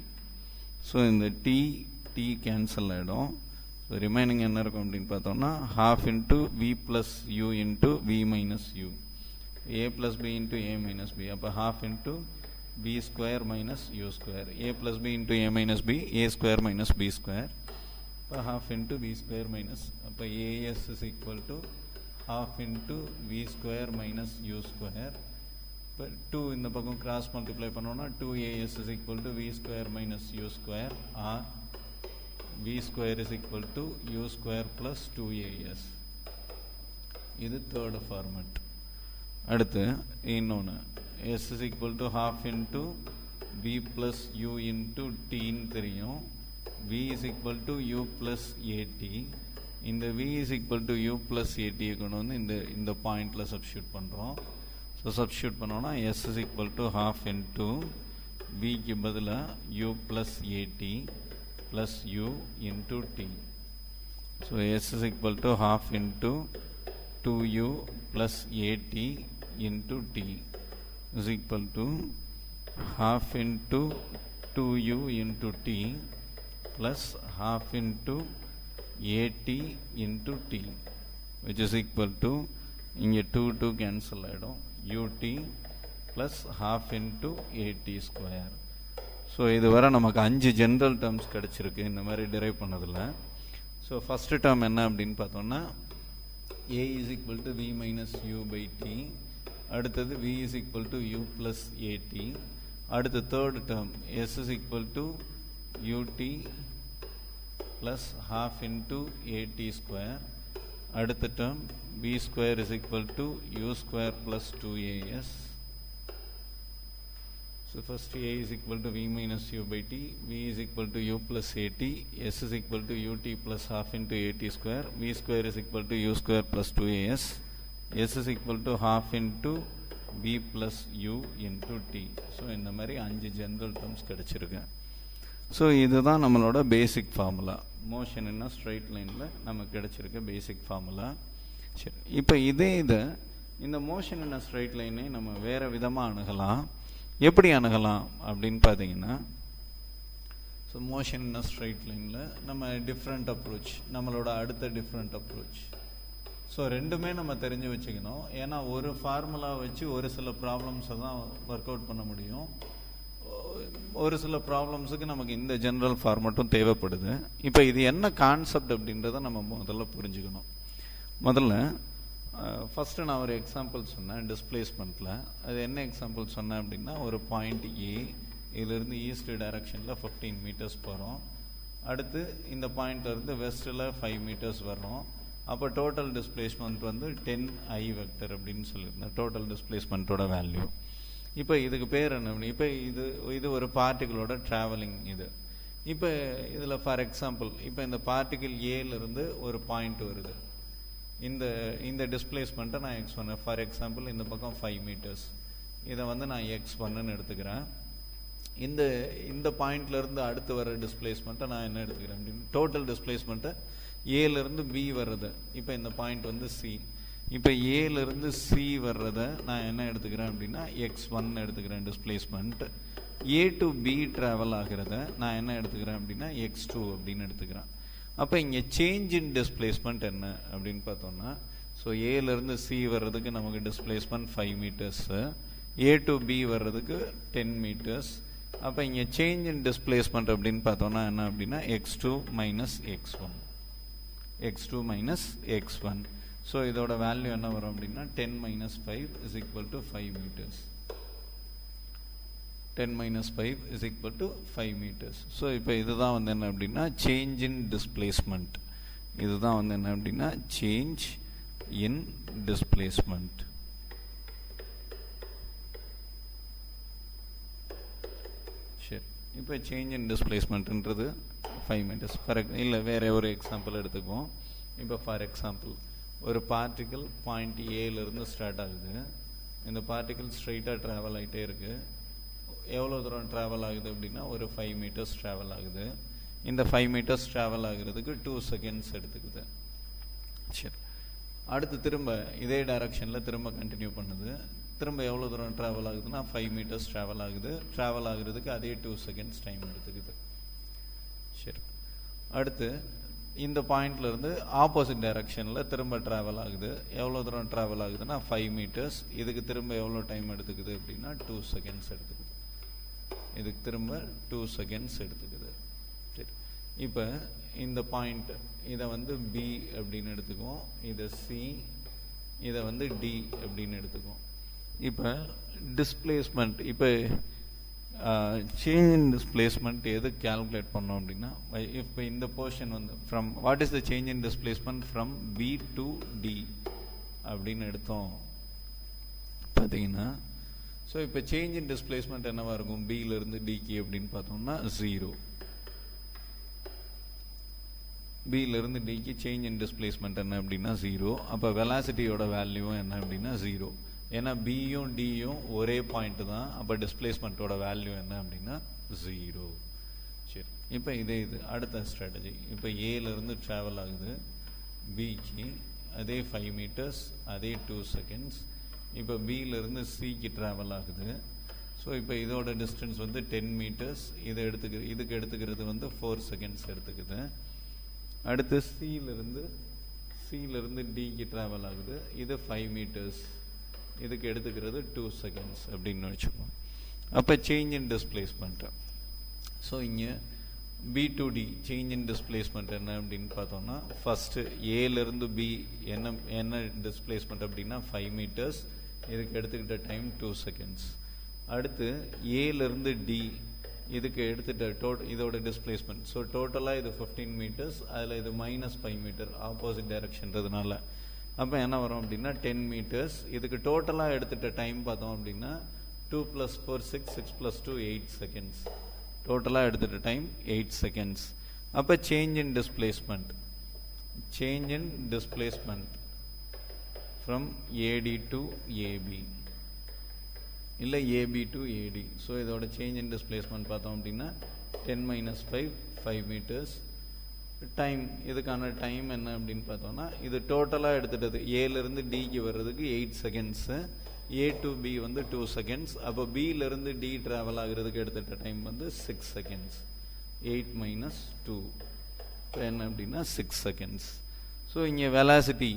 So இந்த t கேன்சல் ஆகிடும். ஸோ ரிமைனிங் என்ன இருக்கும் அப்படின்னு பார்த்தோம்னா half into v plus u into v minus u, a plus b into a minus b. அப்போ half into b square minus u square, a plus b into a minus b, a square minus b square. அப்போ half into b square minus, அப்போ as is equal to half into v square minus u square. இப்போ 2 இந்த பக்கம் cross multiply பண்ணோன்னா 2as is equal to v square minus u square, or v square is equal to u square plus 2as. இது third format. அடுத்து இன்னொன்று s is equal to half into v plus u into t ன்னு தெரியும். v is equal to u plus at. இந்த v is equal to u plus at கொண்டு வந்து இந்த பாயிண்டில் சப்ஸ்டியூட் பண்ணுறோம். ஸோ சப்ஸ்டியூட் பண்ணோன்னா s is equal to half into vக்கு பதிலாக u plus at plus u into t. So s is equal to half into 2u plus at into t is equal to half into 2u into t plus half into at into t, which is equal to இங்கே 2 cancel ஆகிடும், ut plus half into at square. So இதுவரை நமக்கு 5 general terms கிடச்சிருக்கு இந்த மாதிரி drive பண்ணதில். So first term என்ன அப்படின்னு பார்த்தோம்னா a is equal to v minus u by t, அடுத்தது v is equal to u plus at, அடுத்து third term s is equal to ut plus half into at square, அடுத்த term v square is equal to u square plus 2as. So first a is equal to v minus u by t, v is equal to u plus at, s is equal to ut plus half into at square, v square is equal to u square plus 2as, s is equal to half into v plus u into t. So இந்த மாதிரி 5 general terms கிடச்சிருக்கு. So இதுதான் நம்மளோட பேசிக் formula. Motion என்ன straight லைனில் நமக்கு கிடச்சிருக்க பேசிக் formula. சரி, இப்போ இந்த மோஷன் என்ன ஸ்ட்ரைட் லைனை நம்ம வேறு விதமாக அணுகலாம். எப்படி அணுகலாம் அப்படின்னு பார்த்தீங்கன்னா, ஸோ மோஷன் என்ன ஸ்ட்ரைட் லைனில் நம்ம டிஃப்ரெண்ட் அப்ரோச், நம்மளோட அடுத்த டிஃப்ரெண்ட் அப்ரோச். ஸோ ரெண்டுமே நம்ம தெரிஞ்சு வச்சுக்கணும். ஏன்னா ஒரு ஃபார்முலா வச்சு ஒரு சில ப்ராப்ளம்ஸை தான் ஒர்க் அவுட் பண்ண முடியும். ஒரு சில ப்ராப்ளம்ஸுக்கு நமக்கு இந்த ஜென்ரல் ஃபார்மட்டும் தேவைப்படுது. இப்போ இது என்ன கான்செப்ட் அப்படின்றத நம்ம முதல்ல புரிஞ்சுக்கணும். முதல்ல ஃபஸ்ட்டு நான் ஒரு எக்ஸாம்பிள் சொன்னேன் டிஸ்பிளேஸ்மெண்ட்டில். அது என்ன எக்ஸாம்பிள் சொன்னேன் அப்படின்னா, ஒரு பாயிண்ட் ஏ, இதிலிருந்து ஈஸ்ட் டைரக்ஷனில் 15 மீட்டர்ஸ் போகிறோம். அடுத்து இந்த பாயிண்ட்லேருந்து வெஸ்ட்டில் 5 மீட்டர்ஸ் வர்றோம். அப்போ டோட்டல் டிஸ்பிளேஸ்மெண்ட் வந்து 10i வெக்டர் அப்படின்னு சொல்லியிருந்தேன், டோட்டல் டிஸ்பிளேஸ்மெண்ட்டோட வேல்யூ. இப்போ இதுக்கு பேர் என்ன? இப்போ இது ஒரு பார்ட்டிகளோட ட்ராவலிங் இது. இப்போ இதில் ஃபார் எக்ஸாம்பிள், இப்போ இந்த பார்ட்டிகிள் ஏலேருந்து ஒரு பாயிண்ட் வருது. இந்த டிஸ்பிளேஸ்மெண்ட்டை நான் x1, ஃபார் எக்ஸாம்பிள் இந்த பக்கம் 5 மீட்டர்ஸ், இதை வந்து நான் x1ன்னு எடுத்துக்கிறேன். இந்த பாயிண்ட்லேருந்து அடுத்து வர டிஸ்பிளேஸ்மெண்ட்டை நான் என்ன எடுத்துக்கிறேன் அப்படின்னு, டோட்டல் டிஸ்பிளேஸ்மெண்ட்டை ஏலேருந்து பி வர்றது. இப்போ இந்த பாயிண்ட் வந்து சி. இப்போ ஏலேருந்து சி வர்றதை நான் என்ன எடுத்துக்கிறேன் அப்படின்னா x1 எடுத்துக்கிறேன் displacement. A to B travel ஆகிறத நான் என்ன எடுத்துக்கிறேன் அப்படின்னா x2 அப்படின்னு எடுத்துக்கிறேன். அப்போ இங்கே சேஞ்ச் இன் டிஸ்பிளேஸ்மெண்ட் என்ன அப்படின்னு பார்த்தோம்னா, ஸோ ஏலேருந்து சி வர்றதுக்கு நமக்கு displacement 5 metres, A to B வர்றதுக்கு 10 மீட்டர்ஸ். அப்போ இங்கே சேஞ்ச் இன் டிஸ்பிளேஸ்மெண்ட் அப்படின்னு பார்த்தோம்னா என்ன அப்படின்னா x2 minus x1, x2 minus x1. So இதோட வேல்யூ என்ன வரும் அப்படின்னா 10 minus 5 is equal to 5 meters. 10 minus 5 is equal to 5 meters. So இப்போ இதுதான் வந்து என்ன அப்படின்னா சேஞ்ச் இன் டிஸ்பிளேஸ்மெண்ட். இதுதான் வந்து என்ன அப்படின்னா சேஞ்ச் இன் டிஸ்பிளேஸ்மெண்ட். சரி, இப்போ சேஞ்ச் இன் டிஸ்பிளேஸ்மெண்ட்ன்றது 5 meters. இல்லை வேறு ஒரு எக்ஸாம்பிள் எடுத்துக்குவோம். இப்போ ஃபார் எக்ஸாம்பிள் ஒரு பார்ட்டிக்கல் பாயிண்ட் ஏலேருந்து ஸ்டார்ட் ஆகுது. இந்த பார்ட்டிக்கல் ஸ்ட்ரைட்டாக ட்ராவல் ஆகிட்டே இருக்குது. எவ்வளோ தூரம் ட்ராவல் ஆகுது அப்படின்னா ஒரு 5 மீட்டர்ஸ் ட்ராவல் ஆகுது. இந்த 5 மீட்டர்ஸ் ட்ராவல் ஆகுறதுக்கு 2 செகண்ட்ஸ் எடுத்துக்குது. சரி, அடுத்து திரும்ப இதே டைரக்ஷனில் திரும்ப கண்டினியூ பண்ணுது. திரும்ப எவ்வளோ தூரம் ட்ராவல் ஆகுதுன்னா 5 மீட்டர்ஸ் ட்ராவல் ஆகுது. ட்ராவல் ஆகுறதுக்கு அதே 2 செகண்ட்ஸ் டைம் எடுத்துக்குது. சரி, அடுத்து இந்த பாயிண்ட்லேருந்து ஆப்போசிட் டைரக்ஷனில் திரும்ப ட்ராவல் ஆகுது. எவ்வளோ தூரம் ட்ராவல் ஆகுதுன்னா 5 மீட்டர்ஸ். இதுக்கு திரும்ப எவ்வளோ டைம் எடுத்துக்குது அப்படின்னா 2 செகண்ட்ஸ் எடுத்துக்குது. இதுக்கு திரும்ப 2 செகண்ட்ஸ் எடுத்துக்குது. சரி, இப்போ இந்த பாயிண்ட் இதை வந்து பி அப்படின்னு எடுத்துக்குவோம், இதை சி, இதை வந்து டி அப்படின்னு எடுத்துக்குவோம். இப்போ டிஸ்பிளேஸ்மெண்ட், இப்போ சேஞ்ச் இன் டிஸ்பிளேஸ்மெண்ட் எது கால்குலேட் பண்ணோம் அப்படின்னா, இப்போ இந்த போர்ஷன் வந்து from what is the change in displacement from B to D அப்படின்னு எடுத்தோம் பார்த்தீங்கன்னா, ஸோ இப்போ சேஞ்ச் இன் டிஸ்பிளேஸ்மெண்ட் என்னவா இருக்கும், பியிலிருந்து டிக்கு அப்படின்னு பார்த்தோம்னா 0. பியிலிருந்து டிக்கு சேஞ்ச் இன் டிஸ்பிளேஸ்மெண்ட் என்ன அப்படின்னா 0. அப்போ வெலாசிட்டியோட வேல்யூவும் என்ன அப்படின்னா 0. ஏன்னா பியும் டியும் ஒரே பாயிண்ட் தான். அப்போ டிஸ்பிளேஸ்மெண்ட்டோட வேல்யூ என்ன அப்படின்னா 0. சரி, இப்போ இது அடுத்த ஸ்ட்ராட்டஜி. இப்போ ஏலேருந்து ட்ராவல் ஆகுது பிக்கு, அதே 5 மீட்டர்ஸ், அதே 2 செகண்ட்ஸ். இப்போ பியிலிருந்து சிக்கு ட்ராவல் ஆகுது. ஸோ இப்போ இதோட டிஸ்டன்ஸ் வந்து 10 மீட்டர்ஸ். இதுக்கு எடுத்துக்கிறது வந்து 4 செகண்ட்ஸ் எடுத்துக்குது. அடுத்து சியிலிருந்து டிக்கு ட்ராவல் ஆகுது. இது 5 மீட்டர்ஸ். இதுக்கு எடுத்துக்கிறது 2 செகண்ட்ஸ் அப்படின்னு வச்சுக்கோம். அப்போ சேஞ்ச் இன் டிஸ்பிளேஸ்மெண்ட். ஸோ இங்கே B to D change in displacement என்ன அப்படின்னு பார்த்தோம்னா, ஃபஸ்ட்டு ஏலேருந்து பி என்ன டிஸ்பிளேஸ்மெண்ட் அப்படின்னா 5 மீட்டர்ஸ். இதுக்கு எடுத்துக்கிட்ட டைம் 2 செகண்ட்ஸ். அடுத்து ஏலேருந்து டி இதுக்கு எடுத்துகிட்ட இதோட டிஸ்பிளேஸ்மெண்ட். ஸோ டோட்டலாக இது 15 மீட்டர்ஸ். அதில் இது -5 மீட்டர் ஆப்போசிட் டைரக்ஷன்றதுனால. அப்போ என்ன வரும் அப்படின்னா 10 மீட்டர்ஸ். இதுக்கு டோட்டலாக எடுத்துகிட்ட டைம் பார்த்தோம் அப்படின்னா 2 + 4 6, 6 + 2 8 செகண்ட்ஸ். டோட்டலாக எடுத்துகிட்ட டைம் 8 செகண்ட்ஸ். அப்போ change in displacement from AD to AB இல்லை ஏபி டு ஏடி. ஸோ இதோட சேஞ்ச் இன் டிஸ்பிளேஸ்மெண்ட் பார்த்தோம் அப்படின்னா 10 - 5 மீட்டர்ஸ். டைம், இதுக்கான டைம் என்ன அப்படின்னு பார்த்தோம்னா, இது டோட்டலாக எடுத்துட்டது ஏலேருந்து டிக்கு வர்றதுக்கு 8 செகண்ட்ஸு, ஏ டு பி வந்து 2 செகண்ட்ஸ். அப்போ பியிலிருந்து டி ட்ராவல் ஆகுறதுக்கு எடுத்துகிட்ட டைம் வந்து 6 செகண்ட்ஸ். 8 - 2 இப்போ என்ன அப்படின்னா 6 செகண்ட்ஸ். ஸோ இங்கே வெலாசிட்டி,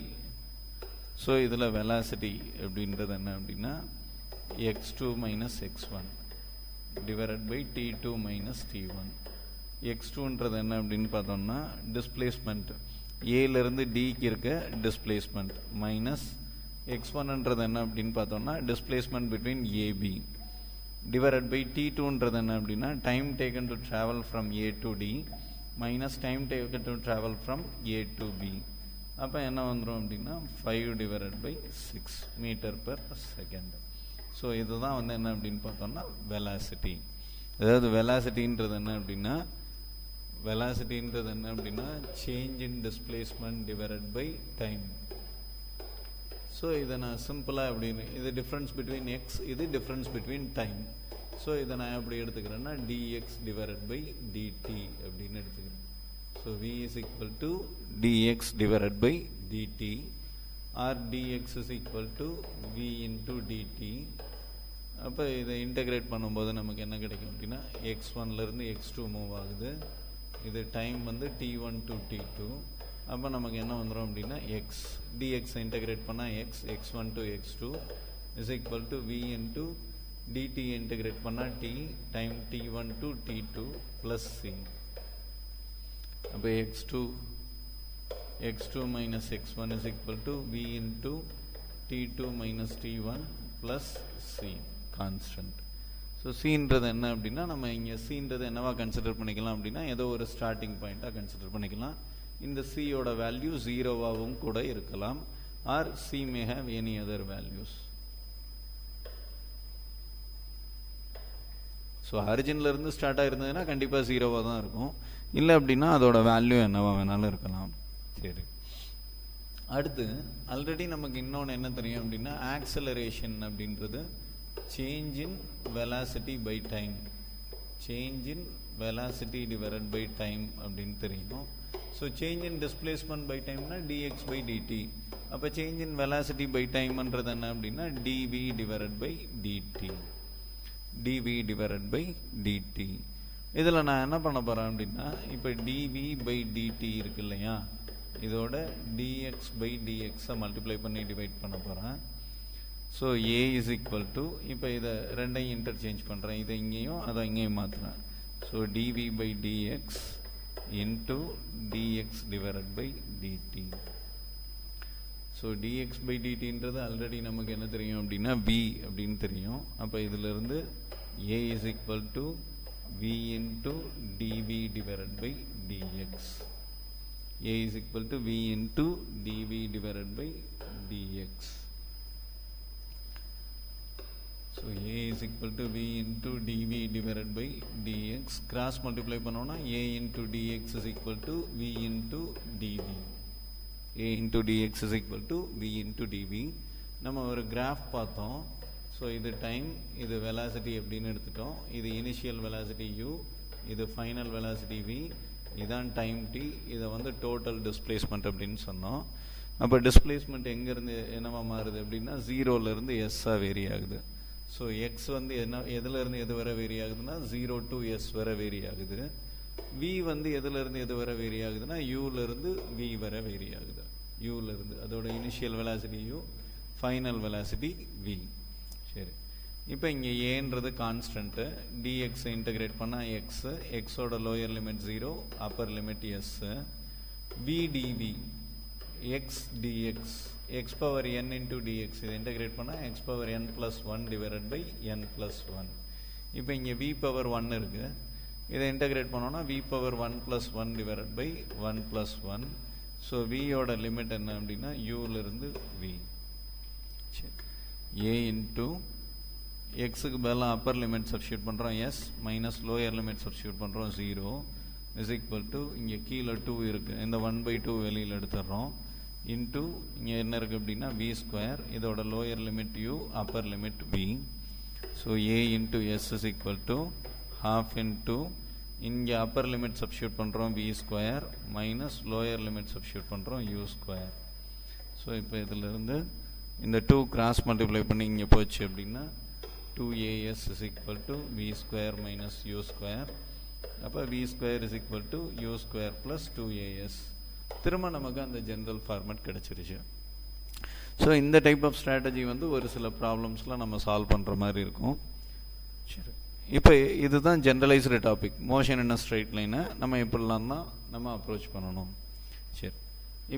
ஸோ இதில் வெலாசிட்டி அப்படின்றது என்ன அப்படின்னா x2 - x1 divided by t2 - t1. x2ன்றது என்ன அப்படின்னு பார்த்தோம்னா டிஸ்பிளேஸ்மெண்ட், ஏலேருந்து டிக்கு இருக்க டிஸ்பிளேஸ்மெண்ட், மைனஸ் x1ன்றது என்ன அப்படின்னு பார்த்தோம்னா displacement between AB, divided by t2ன்றது என்ன அப்படின்னா time taken to travel from A to D minus time taken to travel from A to B. அப்போ என்ன வந்துடும் அப்படின்னா 5/6 மீட்டர்/செகண்ட். ஸோ இதுதான் வந்து என்ன அப்படின்னு பார்த்தோம்னா வெலாசிட்டி. அதாவது வெலாசிட்டின்றது என்ன அப்படின்னா change in displacement divided by time. So இதை நான் சிம்பிளாக அப்படின்னு, இது டிஃப்ரென்ஸ் பிட்வீன் எக்ஸ், இது டிஃப்ரென்ஸ் பிட்வீன் டைம். ஸோ இதை நான் எப்படி எடுத்துக்கிறேன்னா dx டிவைடட் பை dt அப்படின்னு எடுத்துக்கிறேன். So v is equal to dx divided by dt or dx is equal to v into dt. அப்போ இதை இன்டகிரேட் பண்ணும்போது நமக்கு என்ன கிடைக்கும் அப்படின்னா x1லேருந்து x2 மூவ் ஆகுது. இது டைம் வந்து t1 to t2. அப்போ நமக்கு என்ன வந்துடும் அப்படின்னா x dx இன்டகிரேட் பண்ணால் x1 to x2 is equal to v into dt integrate பண்ணால் t time t1 to t2 plus c. அப்போ x2 minus x1 is equal to v into t2 minus t1 plus c constant. So சீன்றது என்ன அப்படின்னா நம்ம இங்கே சீன்றது என்னவா consider பண்ணிக்கலாம் அப்படின்னா ஏதோ ஒரு ஸ்டார்டிங் பாயிண்ட்டாக கன்சிடர் பண்ணிக்கலாம். இந்த சியோட வேல்யூ 0வாகவும் கூட இருக்கலாம், or c may have any other values. So ஆரிஜின்லேருந்து ஸ்டார்ட் ஆகிருந்ததுன்னா கண்டிப்பாக 0வாக தான் இருக்கும். இல்லை அப்படின்னா அதோட வேல்யூ என்னவா வேணாலும் இருக்கலாம். சரி, அடுத்து ஆல்ரெடி நமக்கு இன்னொன்று என்ன தெரியும் அப்படின்னா ஆக்சலரேஷன் அப்படின்றது change in velocity by time, change in velocity divided by time அப்படின்னு தெரியும். So change in displacement by டைம்னா dx பை dt. அப்போ சேஞ்ச் இன் வெலாசிட்டி பை டைம்ன்றது என்ன அப்படின்னா dv divided by dt, dv divided by dt. இதில் நான் என்ன பண்ண போகிறேன் அப்படின்னா இப்போ dv பை dt இருக்கு இல்லையா, இதோட dx பை dx மல்டிப்ளை பண்ணி டிவைட் பண்ண போகிறேன். So a is equal to, இப்போ இதை ரெண்டையும் இன்டர்சேஞ்ச் பண்ணுறேன், இதை இங்கேயும் அதை இங்கேயும் மாற்றுறேன். ஸோ dv பை dx into dx divided by dt. So dx பை dtன்றது ஆல்ரெடி நமக்கு என்ன தெரியும் அப்படின்னா v அப்படின்னு தெரியும். அப்போ இதிலிருந்து a is equal to v into dv divided by dx. a is equal to v into dv divided by dx. So a is equal to v into dv divided by dx. Cross multiply பண்ணோம்னா a into dx is equal to v into dv. a into dx is equal to v into dv. நம்ம ஒரு graph பார்த்தோம். So இது time, இது velocity அப்படின்னு எடுத்துட்டோம். இது initial velocity u, இது ஃபைனல் வெலாசிட்டி v, இதான் டைம் t. இதை வந்து டோட்டல் டிஸ்பிளேஸ்மெண்ட் அப்படின்னு சொன்னோம். அப்போ டிஸ்பிளேஸ்மெண்ட் எங்கேருந்து என்னவா மாறுது அப்படின்னா ஜீரோலேருந்து எஸ்ஸாக வேரி ஆகுது. ஸோ எக்ஸ் வந்து என்ன எதுலேருந்து எது வரை வேரி ஆகுதுன்னா 0 to s வரை வேரி ஆகுது. v வந்து எதுலேருந்து எது வரை வேரி ஆகுதுன்னா யூலேருந்து v வரை வேரி ஆகுது. யூலேருந்து அதோட initial velocity u, final velocity v. சரி, இப்போ இங்கே ஏன்றது கான்ஸ்டன்ட்டு, dx இன்டகிரேட் பண்ணால் எக்ஸு, எக்ஸோட lower limit 0, upper limit S. v dv X dx, X power n into dx, இதை இன்டகிரேட் பண்ணால் X power n + 1 divided by n + 1. இப்போ இங்கே v பவர் 1 இருக்குது, இதை இன்டகிரேட் பண்ணோன்னா v power 1 + 1 divided by 1 + 1. So வியோட லிமிட் என்ன அப்படின்னா யூலேருந்து v. சரி, a இன்டூ எக்ஸுக்கு பதிலாக அப்பர் லிமிட் சப்ஸ்டியூட் பண்ணுறோம் s, minus lower limit substitute பண்ணுறோம் 0 இஸ் ஈக்குவல் டு, இங்கே கீழே 2 இருக்குது, இந்த 1/2 வெளியில் எடுத்துடுறோம், இன்ட்டு இங்கே என்ன இருக்குது அப்படின்னா v ஸ்கொயர், இதோட lower limit u, upper limit v. ஸோ a into S is equal to ½ into இங்கே அப்பர் லிமிட் சப்ஸ்டியூட் பண்ணுறோம் v square, minus lower limit substitute பண்ணுறோம் u ஸ்கொயர். ஸோ இப்போ இதிலிருந்து இந்த 2 கிராஸ் மல்டிப்ளை பண்ணி இங்கே போச்சு அப்படின்னா 2as is equal to v square minus u square. அப்போ v square is equal to u square plus 2as. திரும்ப நமக்கு அந்த ஜென்ரல் ஃபார்மேட் கிடச்சிருச்சு. ஸோ இந்த டைப் ஆஃப் ஸ்ட்ராட்டஜி வந்து ஒரு சில ப்ராப்ளம்ஸ்லாம் நம்ம சால்வ் பண்ணுற மாதிரி இருக்கும். சரி, இப்போ இதுதான் ஜென்ரலைஸ்டு டாபிக். மோஷன் இன் ஸ்ட்ரைட் லைனை நம்ம எப்படிலாம் தான் நம்ம அப்ரோச் பண்ணணும். சரி,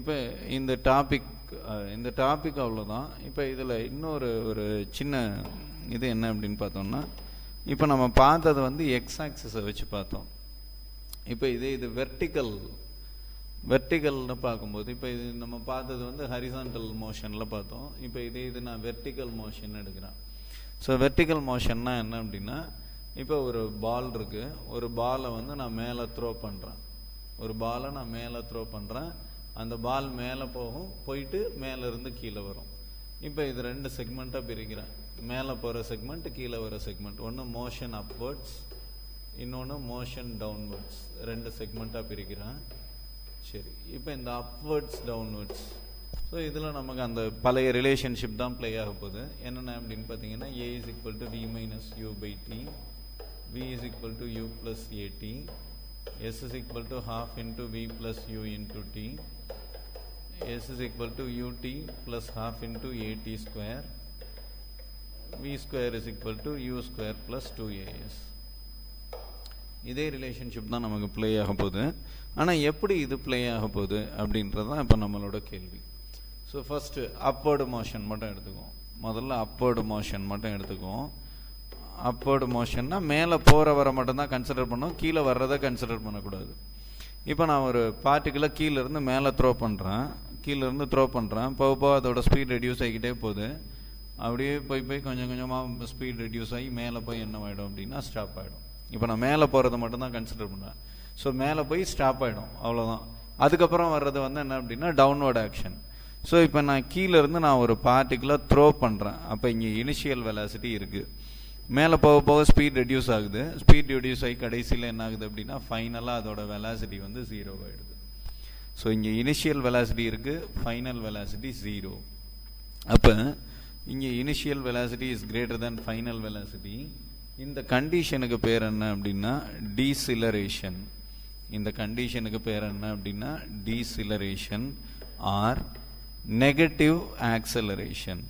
இப்போ இந்த டாபிக் அவ்வளோதான். இப்போ இதில் இன்னொரு ஒரு சின்ன இது என்ன அப்படின்னு பார்த்தோம்னா, இப்போ நம்ம பார்த்தது வந்து எக்ஸ் ஆக்சிஸை வச்சு பார்த்தோம். இப்போ இது வெர்டிக்கல்னு பார்க்கும்போது, இப்போ இது நம்ம பார்த்தது வந்து ஹரிசான்டல் மோஷனில் பார்த்தோம். இப்போ இது நான் வெர்டிக்கல் மோஷன் எடுக்கிறேன். ஸோ வெர்டிக்கல் மோஷன்னா என்ன அப்படின்னா, இப்போ ஒரு பால் இருக்குது, ஒரு பாலை வந்து நான் மேலே த்ரோ பண்ணுறேன், அந்த பால் மேலே போயிட்டு மேலேருந்து கீழே வரும். இப்போ இது 2 செக்மெண்ட்டாக பிரிக்கிறேன். மேலே போகிற செக்மெண்ட், கீழே வர செக்மெண்ட். ஒன்று மோஷன் அப்வர்ட்ஸ், இன்னொன்று மோஷன் டவுன்வர்ட்ஸ். 2 செக்மெண்ட்டாக பிரிக்கிறேன். சரி, இப்போ இந்த அப்வர்ட்ஸ் டவுன்வர்ட்ஸ், ஸோ இதில் நமக்கு அந்த பழைய ரிலேஷன்ஷிப் தான் ப்ளே ஆக போகுது. என்னென்ன அப்படின்னு பார்த்தீங்கன்னா, a is equal to v minus u by t, v is equal to u plus at, s is equal to ½ into v plus u into t, s is equal to ut plus ½ into at square, v square is equal to u square plus 2as. இதே relationship தான் நமக்கு play ஆக போகுது. ஆனால் எப்படி இது play ஆக போகுது அப்படின்றது தான் இப்போ நம்மளோட கேள்வி. ஸோ ஃபஸ்ட்டு அப்வர்டு மோஷன் மட்டும் எடுத்துக்குவோம். முதல்ல அப்வர்டு மோஷன் மட்டும் எடுத்துக்குவோம். அப்வர்டு மோஷன்னா மேலே போகிற வர மட்டும்தான் கன்சிடர் பண்ணோம், கீழே வர்றதை கன்சிடர் பண்ணக்கூடாது. இப்போ நான் ஒரு பார்ட்டிகுலர் கீழேருந்து மேலே த்ரோ பண்ணுறேன், போக அதோட ஸ்பீட் ரெடியூஸ் ஆகிக்கிட்டே போகுது. அப்படியே போய் கொஞ்சம் கொஞ்சமாக ஸ்பீட் ரெடியூஸ் ஆகி மேலே போய் என்ன ஆகிடும் அப்படின்னா ஸ்டாப் ஆகிடும். இப்போ நான் மேலே போகிறத மட்டும்தான் கன்சிடர் பண்ணுறேன். ஸோ மேலே போய் ஸ்டாப் ஆகிடும், அவ்வளோதான். அதுக்கப்புறம் வர்றது வந்து என்ன அப்படின்னா டவுன்வர்ட் ஆக்ஷன். ஸோ இப்போ நான் கீழேருந்து நான் ஒரு பார்ட்டிகுலை த்ரோ பண்ணுறேன். அப்போ இங்கே இனிஷியல் வெலாசிட்டி இருக்குது. மேலே போக போக ஸ்பீட் ரெடியூஸ் ஆகுது. ஸ்பீட் ரெடியூஸ் ஆகி கடைசியில் என்ன ஆகுது அப்படின்னா ஃபைனலாக அதோட வெலாசிட்டி வந்து 0 ஆகிடுது. ஸோ இங்கே இனிஷியல் வெலாசிட்டி இருக்குது, ஃபைனல் வெலாசிட்டி 0. அப்போ இங்கே initial velocity is greater than final velocity. இந்த கண்டிஷனுக்கு பேர் என்ன அப்படின்னா டீசிலரேஷன். இந்த கண்டிஷனுக்கு பேர் என்ன அப்படின்னா டீசிலரேஷன் ஆர் நெகட்டிவ் ஆக்சலரேஷன்.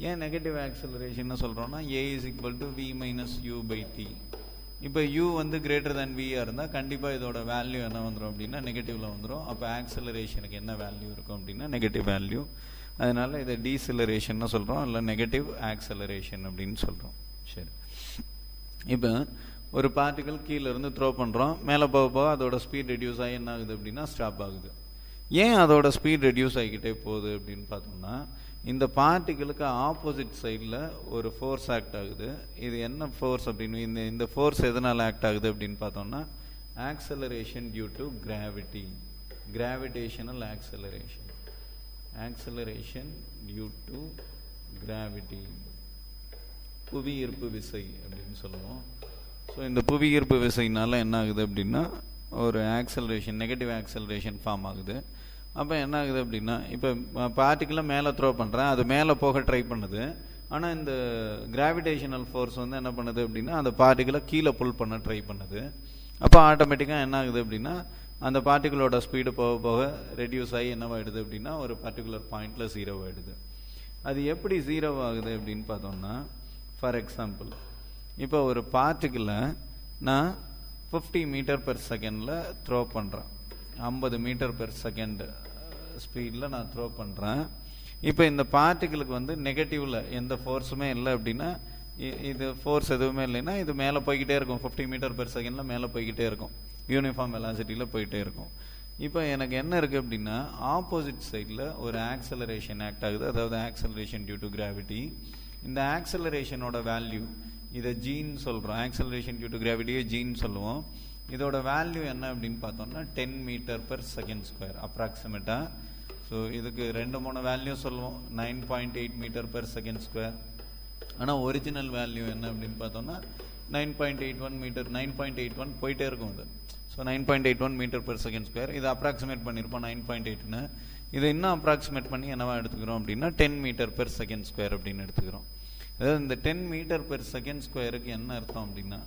ஏன் நெகட்டிவ் ஆக்சலரேஷன் சொல்கிறோம்னா a is equal to v minus u by t. இப்போ u வந்து கிரேட்டர் தேன் v இருந்தால் கண்டிப்பாக இதோட வேல்யூ என்ன வந்துடும் அப்படின்னா நெகட்டிவில் வந்துடும். அப்போ ஆக்சலரேஷனுக்கு என்ன வேல்யூ இருக்கும் அப்படின்னா நெகட்டிவ் வேல்யூ. அதனால இதை டீசிலரேஷன் சொல்கிறோம், இல்லை நெகட்டிவ் ஆக்சலரேஷன் அப்படின்னு சொல்கிறோம். சரி, இப்போ ஒரு பார்ட்டிகல் கீழே இருந்து த்ரோ பண்ணுறோம். மேலே போக போக அதோட ஸ்பீட் ரெடியூஸ் ஆகி என்ன ஆகுது அப்படின்னா ஸ்டாப் ஆகுது. ஏன் அதோட ஸ்பீட் ரெடியூஸ் ஆகிக்கிட்டே போகுது அப்படின்னு பார்த்தோம்னா இந்த பார்ட்டிகளுக்கு ஆப்போசிட் சைடில் ஒரு ஃபோர்ஸ் ஆக்ட் ஆகுது. இது என்ன ஃபோர்ஸ் அப்படின்னு இந்த ஃபோர்ஸ் எதனால் ஆக்ட் ஆகுது அப்படின்னு பார்த்தோம்னா acceleration due to gravity. Gravitational acceleration due to gravity, புவியீர்ப்பு விசை அப்படின்னு சொல்லுவோம். ஸோ இந்த புவியீர்ப்பு விசைனால என்ன ஆகுது அப்படின்னா ஒரு ஆக்சலரேஷன், நெகட்டிவ் ஆக்சலரேஷன் ஃபார்ம் ஆகுது. அப்போ என்ன ஆகுது அப்படின்னா இப்போ பார்ட்டிகுலை மேலே த்ரோ பண்ணுறேன், அது மேலே போக ட்ரை பண்ணுது. ஆனால் இந்த கிராவிடேஷனல் ஃபோர்ஸ் வந்து என்ன பண்ணுது அப்படின்னா அந்த பார்ட்டிகுலை கீழே புல் பண்ண ட்ரை பண்ணுது. அப்போ ஆட்டோமேட்டிக்காக என்ன ஆகுது அப்படின்னா அந்த பார்ட்டிகுலோட ஸ்பீடு போக போக ரெடியூஸ் ஆகி என்னவாயிடுது அப்படின்னா ஒரு பர்டிகுலர் பாயிண்டில் 0 ஆகிடுது. அது எப்படி 0 ஆகுது அப்படின்னு பார்த்தோம்னா ஃபார் எக்ஸாம்பிள் இப்போ ஒரு பார்ட்டிகுலை நான் 50 மீட்டர் பெர் செகண்டில் த்ரோ பண்ணுறேன். 50 மீட்டர் பெர் செகண்ட் ஸ்பீடில் நான் த்ரோ பண்ணுறேன். இப்போ இந்த பார்ட்டிகளுக்கு வந்து நெகட்டிவில் எந்த ஃபோர்ஸுமே இல்லை அப்படின்னா இது ஃபோர்ஸ் எதுவுமே இல்லைன்னா இது மேலே போய்கிட்டே இருக்கும். 50 மீட்டர் பெர் செகண்டில் மேலே போய்கிட்டே இருக்கும், யூனிஃபார்ம் வெலாசிட்டியில் போயிட்டே இருக்கும். இப்போ எனக்கு என்ன இருக்குது அப்படின்னா ஆப்போசிட் சைடில் ஒரு ஆக்சலரேஷன் ஆக்ட் ஆகுது, அதாவது ஆக்சலரேஷன் டியூ டு கிராவிட்டி. இந்த ஆக்சலரேஷனோட வேல்யூ இதை ஜீன்னு சொல்கிறோம். ஆக்சலரேஷன் டியூ டு கிராவிட்டியை ஜீன்னு சொல்லுவோம். இதோட வேல்யூ என்ன அப்படின்னு பார்த்தோம்னா 10 மீட்டர் பெர் செகண்ட் ஸ்கொயர் அப்ராக்சிமேட்டாக. ஸோ இதுக்கு 2-3 வேல்யூ சொல்லுவோம். 9.8 மீட்டர் பெர் செகண்ட் ஸ்கொயர். ஆனால் ஒரிஜினல் வேல்யூ என்ன அப்படின்னு பார்த்தோம்னா 9.81 மீட்டர், 9.81 போயிட்டே இருக்கும் அது. So 9.81 metre per second square. இதை அப்ராக்சிமேட் பண்ணியிருப்போம் 9.8ன்னு. இதை இன்னும் அப்ராக்சிமேட் பண்ணி என்னவா எடுத்துக்கிறோம் அப்படின்னா 10 மீட்டர் பெர் செகண்ட் ஸ்கொயர் அப்படின்னு எடுத்துக்கிறோம். அதாவது இந்த 10 மீட்டர் பெர் செகண்ட் ஸ்கொயருக்கு என்ன அர்த்தம் அப்படின்னா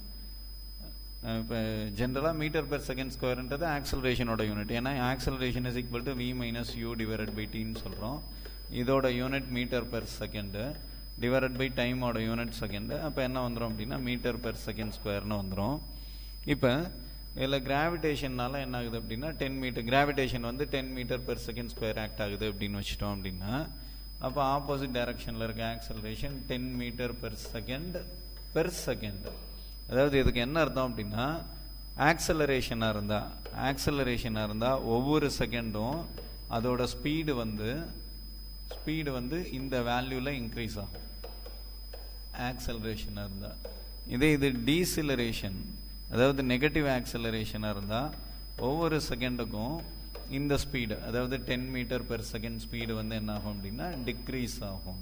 இப்போ ஜென்ரலாக மீட்டர் பெர் செகண்ட் ஸ்கொயர்ன்றது ஆக்சலரேஷனோட யூனிட். ஏன்னா acceleration is equal to v minus u divided by டின்னு சொல்கிறோம். இதோட unit metre per second divided by டைமோட யூனிட் செகண்டு. அப்போ என்ன வந்துடும் அப்படின்னா மீட்டர் பெர் செகண்ட் ஸ்கொயர்னு வந்துடும். இப்போ இதில் கிராவிடேஷன்னால என்ன ஆகுது அப்படின்னா 10 மீட்டர் கிராவிடேஷன் வந்து 10 metre per second square act ஆகுது அப்படின்னு வச்சுட்டோம் அப்படின்னா அப்போ ஆப்போசிட் டைரக்ஷனில் இருக்க ஆக்சலரேஷன் 10 மீட்டர் பெர் செகண்ட். அதாவது இதுக்கு என்ன அர்த்தம் அப்படின்னா ஆக்சலரேஷனாக இருந்தால் ஒவ்வொரு செகண்டும் அதோட ஸ்பீடு வந்து இந்த வேல்யூவில் இன்க்ரீஸ் ஆகும் ஆக்சலரேஷனாக இருந்தால். இது டீசிலரேஷன், அதாவது நெகட்டிவ் ஆக்சலரேஷனாக இருந்தால் ஒவ்வொரு செகண்டுக்கும் இந்த ஸ்பீடு, அதாவது 10 மீட்டர் பெர் செகண்ட் ஸ்பீடு வந்து என்ன ஆகும் அப்படின்னா டிக்ரீஸ் ஆகும்.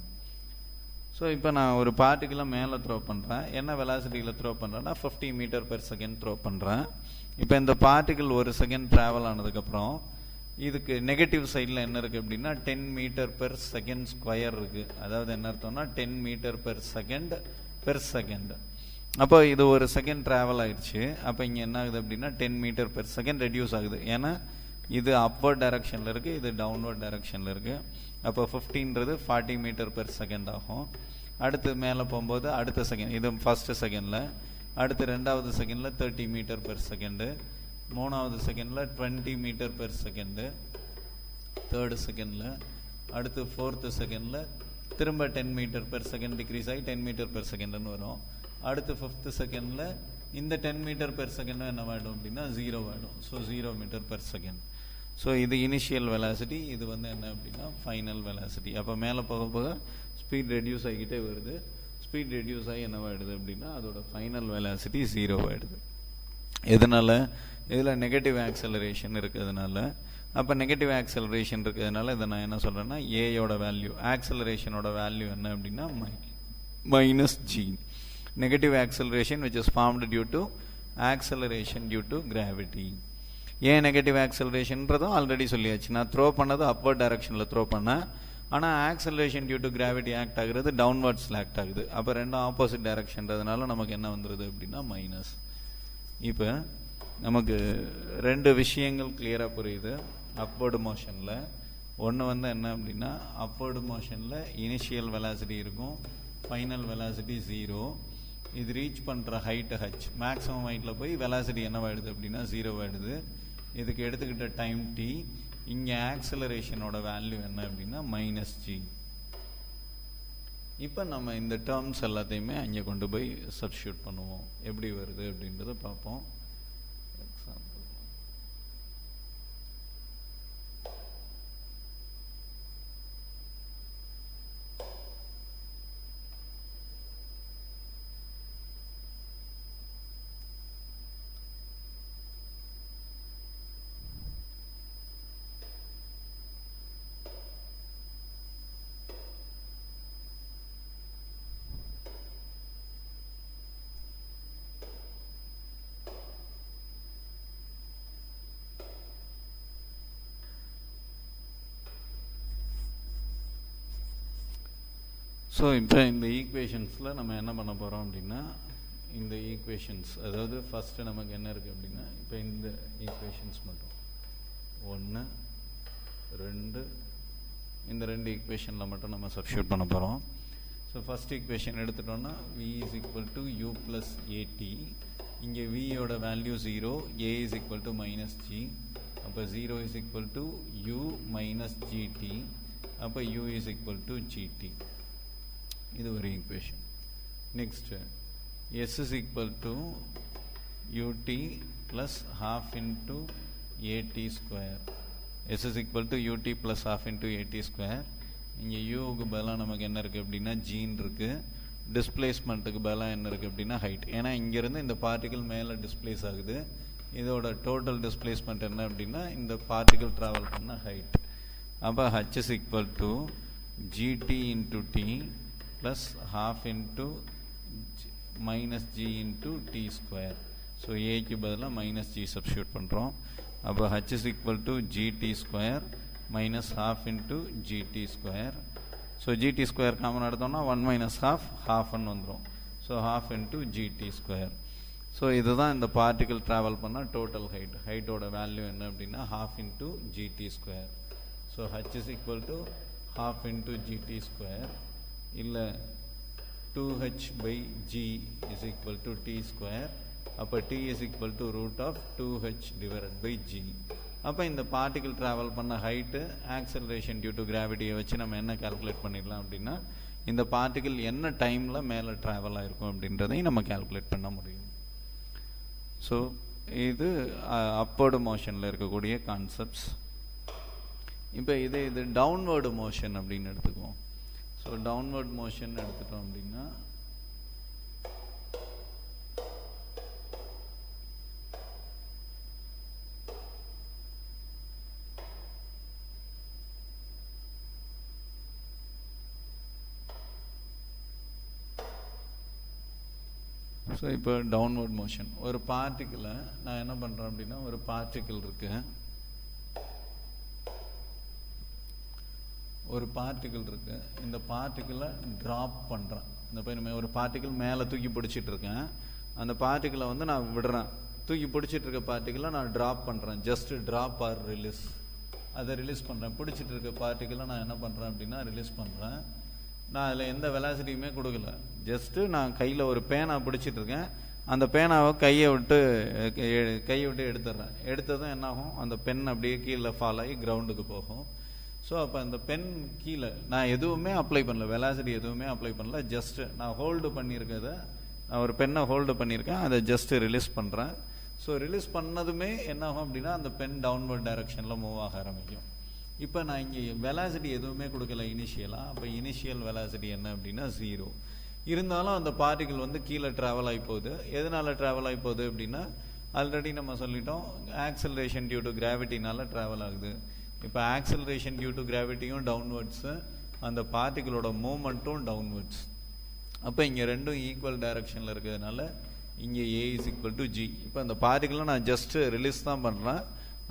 ஸோ இப்போ நான் ஒரு பார்ட்டிகுலை மேலே த்ரோ பண்ணுறேன். என்ன வெலாசிட்டியில் த்ரோ பண்ணுறேன்னா 50 மீட்டர் பெர் செகண்ட் த்ரோ பண்ணுறேன். இப்போ இந்த பார்ட்டிகிள் ஒரு செகண்ட் ட்ராவல் ஆனதுக்கப்புறம் இதுக்கு நெகட்டிவ் சைடில் என்ன இருக்குது அப்படின்னா 10 மீட்டர் பெர் செகண்ட் ஸ்கொயர் இருக்குது. அதாவது என்ன அர்த்தம்னா 10 மீட்டர் பெர் செகண்ட். அப்போ இது ஒரு செகண்ட் ட்ராவல் ஆயிடுச்சு. அப்போ இங்கே என்ன ஆகுது அப்படின்னா 10 மீட்டர் பெர் செகண்ட் ரெடியூஸ் ஆகுது. ஏன்னா இது அப்வர்ட் டைரக்ஷனில் இருக்குது, இது டவுன்வர்ட் டைரக்ஷனில் இருக்குது. அப்போ 15ன்றது 40 மீட்டர் பெர் செகண்ட் ஆகும். அடுத்து மேலே போகும்போது அடுத்த செகண்ட், இது ஃபஸ்ட்டு செகண்டில், அடுத்து 2வது செகண்டில் 30 மீட்டர் பெர் செகண்டு, 3வது செகண்டில் 20 மீட்டர் பெர் செகண்டு, 3rd செகண்டில், அடுத்து 4th செகண்டில் திரும்ப 10 மீட்டர் பெர் செகண்ட் டிக்ரீஸ் ஆகி 10 மீட்டர் பெர் செகண்டுன்னு வரும். அடுத்து 5th செகண்டில் இந்த 10 மீட்டர் பெர் செகண்டும் என்ன ஆகிடும் அப்படின்னா 0 ஆகிடும். So 0 metre per second. So இது இனிஷியல் வெலாசிட்டி, இது வந்து என்ன அப்படின்னா ஃபைனல் வெலாசிட்டி. அப்போ மேலே போக போக ஸ்பீட் ரெடியூஸ் ஆகிக்கிட்டே வருது. ஸ்பீட் ரெடியூஸ் ஆகி என்னவாயிடுது அப்படின்னா அதோட ஃபைனல் வெலாசிட்டி 0 ஆகிடுது. எதனால்? இதில் நெகட்டிவ் ஆக்சலரேஷன் இருக்கிறதுனால. அப்போ நெகட்டிவ் ஆக்சலரேஷன் இருக்கிறதுனால இதை நான் என்ன சொல்கிறேன்னா ஏயோட வேல்யூ, ஆக்சலரேஷனோட வேல்யூ என்ன அப்படின்னா minus G. Negative acceleration which is formed due to acceleration due to gravity. ஏன் நெகட்டிவ் ஆக்சலரேஷன்றதும் ஆல்ரெடி சொல்லியாச்சு. நான் த்ரோ பண்ணது அப்வர்ட் டைரக்ஷனில் த்ரோ பண்ணேன், ஆனால் acceleration due to gravity act ஆகுறது டவுன்வர்ட்ஸில் ஆக்ட் ஆகுது. அப்போ ரெண்டும் ஆப்போசிட் டைரக்ஷன்றதுனால நமக்கு என்ன வந்துடுது அப்படின்னா மைனஸ். இப்போ நமக்கு ரெண்டு விஷயங்கள் கிளியராக புரியுது. அப்வர்டு மோஷனில் ஒன்று வந்து என்ன அப்படின்னா அப்வர்டு மோஷனில் இனிஷியல் வெலாசிட்டி இருக்கும், ஃபைனல் வெலாசிட்டி 0. இது ரீச் பண்ணுற ஹைட்டு ஹச், மேக்ஸிமம் ஹைட்டில் போய் வெலாசிட்டி என்னவாயிடுது அப்படின்னா 0 ஆகிடுது. இதுக்கு எடுத்துக்கிட்ட டைம் டி. இங்கே ஆக்சலரேஷனோட வேல்யூ என்ன அப்படின்னா மைனஸ் ஜி. இப்போ நம்ம இந்த டேர்ம்ஸ் எல்லாத்தையுமே அங்கே கொண்டு போய் சப்ஸ்டியூட் பண்ணுவோம். எப்படி வருது அப்படின்றத பார்ப்போம். ஸோ இப்போ இந்த ஈக்குவேஷன்ஸில் நம்ம என்ன பண்ண போகிறோம் அப்படின்னா இந்த ஈக்குவேஷன்ஸ், அதாவது ஃபஸ்ட்டு நமக்கு என்ன இருக்குது அப்படின்னா இப்போ இந்த ஈக்குவேஷன்ஸ் மட்டும் 1 2 இந்த ரெண்டு ஈக்குவேஷனில் மட்டும் நம்ம சப்ஸ்டியூட் பண்ண போகிறோம். ஸோ ஃபஸ்ட் ஈக்குவேஷன் எடுத்துட்டோம்னா v is equal to u plus at. இங்கே vயோட value 0, a is equal to minus g. அப்போ 0 is equal to u minus gt. அப்போ u is equal to gt. இது ஒரு equation. Next s is equal to ut plus half into at square. s is equal to ut plus half into at square. இங்கே யூக்கு பதிலாக நமக்கு என்ன இருக்குது அப்படின்னா gene இருக்குது. டிஸ்பிளேஸ்மெண்ட்டுக்கு பதிலாக என்ன இருக்குது அப்படின்னா ஹைட். ஏன்னா இங்கேருந்து இந்த பார்ட்டிகிள் மேலே டிஸ்பிளேஸ் ஆகுது. இதோட டோட்டல் டிஸ்பிளேஸ்மெண்ட் என்ன அப்படின்னா இந்த பார்ட்டிகிள் ட்ராவல் பண்ண ஹைட். அப்போ h is equal to gt into t plus half into minus g into t square. So a க்கு பதிலாக minus g substitute பண்ணுறோம். அப்போ h is equal to gt square minus half into gt square. So gt square common எடுத்தோம்னா 1 minus half ன்னு வந்துடும். So half into gt square. So இதுதான் இந்த particle travel பண்ணால் டோட்டல் ஹைட். ஹைட்டோட வேல்யூ என்ன அப்படின்னா half into gt square. So h is equal to half into gt square இல்லை 2h by g is equal to t square. அப்போ t is equal to root of 2h divided by g. அப்போ இந்த particle travel பண்ண height acceleration due to கிராவிட்டியை வச்சு நம்ம என்ன calculate பண்ணிடலாம் அப்படின்னா இந்த பார்ட்டிகிள் என்ன டைமில் மேலே ட்ராவல் ஆகிருக்கும் அப்படின்றதையும் நம்ம கால்குலேட் பண்ண முடியும். ஸோ இது அப்போர்டு மோஷனில் இருக்கக்கூடிய கான்செப்ட்ஸ். இப்போ இது டவுன்வர்டு மோஷன் அப்படின்னு எடுத்துக்குவோம். ஸோ டவுன்வர்ட் மோஷன் எடுத்துட்டோம் அப்படின்னா ஸோ இப்போ டவுன்வர்ட் மோஷன் ஒரு பார்ட்டிக்கிளை நான் என்ன பண்ணுறேன் அப்படின்னா ஒரு பார்ட்டிக்கிள் இருக்கு, ஒரு பார்ட்டிக்கிள் இருக்கு. இந்த பார்ட்டிக்கிளை ட்ராப் பண்ணுறேன். இந்த பையன் ஒரு பார்ட்டிக்கிள் மேலே தூக்கி பிடிச்சிட்டு இருக்கேன். அந்த பார்ட்டிக்கிளை வந்து நான் விடுறேன். தூக்கி பிடிச்சிட்டு இருக்க பார்ட்டிக்கிளை நான் ட்ராப் பண்ணுறேன். ஜஸ்ட் ட்ராப் ஆர் ரிலீஸ், அதை ரிலீஸ் பண்ணுறேன். பிடிச்சிட்டு இருக்க பார்ட்டிக்கிளை நான் என்ன பண்ணுறேன் அப்படின்னா ரிலீஸ் பண்ணுறேன். நான் அதில் எந்த வெலாசிட்டியுமே கொடுக்கல. ஜஸ்ட்டு நான் கையில் ஒரு பேனா பிடிச்சிட்டு இருக்கேன். அந்த பேனாவை கையை விட்டு எடுத்துடுறேன். எடுத்ததும் என்னாகும், அந்த பென் அப்படியே கீழே ஃபால் ஆகி கிரவுண்டுக்கு போகும். ஸோ அப்போ அந்த பென் கீழே நான் எதுவுமே அப்ளை பண்ணல, வெலாசிட்டி எதுவுமே அப்ளை பண்ணல. ஜஸ்ட்டு நான் ஹோல்டு பண்ணியிருக்கதை, நான் ஒரு பென்னை ஹோல்டு பண்ணியிருக்கேன், அதை ஜஸ்ட்டு ரிலீஸ் பண்ணுறேன். ஸோ ரிலீஸ் பண்ணதுமே என்னாகும் அப்படின்னா அந்த பென் டவுன்வர்ட் டைரக்ஷனில் மூவ் ஆக ஆரம்பிக்கும். இப்போ நான் இங்கே வெலாசிட்டி எதுவுமே கொடுக்கல இனிஷியலாக. அப்போ இனிஷியல் வெலாசிட்டி என்ன அப்படின்னா 0. இருந்தாலும் அந்த பார்ட்டிகிள் வந்து கீழே ட்ராவல் ஆகி போகுது. எதனால் ட்ராவல் ஆகி போகுது அப்படின்னா ஆல்ரெடி நம்ம சொல்லிட்டோம் ஆக்சலரேஷன் டியூ டு கிராவிட்டினால ட்ராவல் ஆகுது. இப்போ ஆக்சலரேஷன் டியூ டு கிராவிட்டியும் டவுன்வர்ட்ஸு, அந்த பார்ட்டிகளோட மூமெண்ட்டும் டவுன்வர்ட்ஸ். அப்போ இங்கே ரெண்டும் ஈக்குவல் டைரக்ஷனில் இருக்கிறதுனால இங்கே A is equal to G. இப்போ அந்த பார்ட்டிகளை நான் ஜஸ்ட்டு ரிலீஸ் தான் பண்ணுறேன்,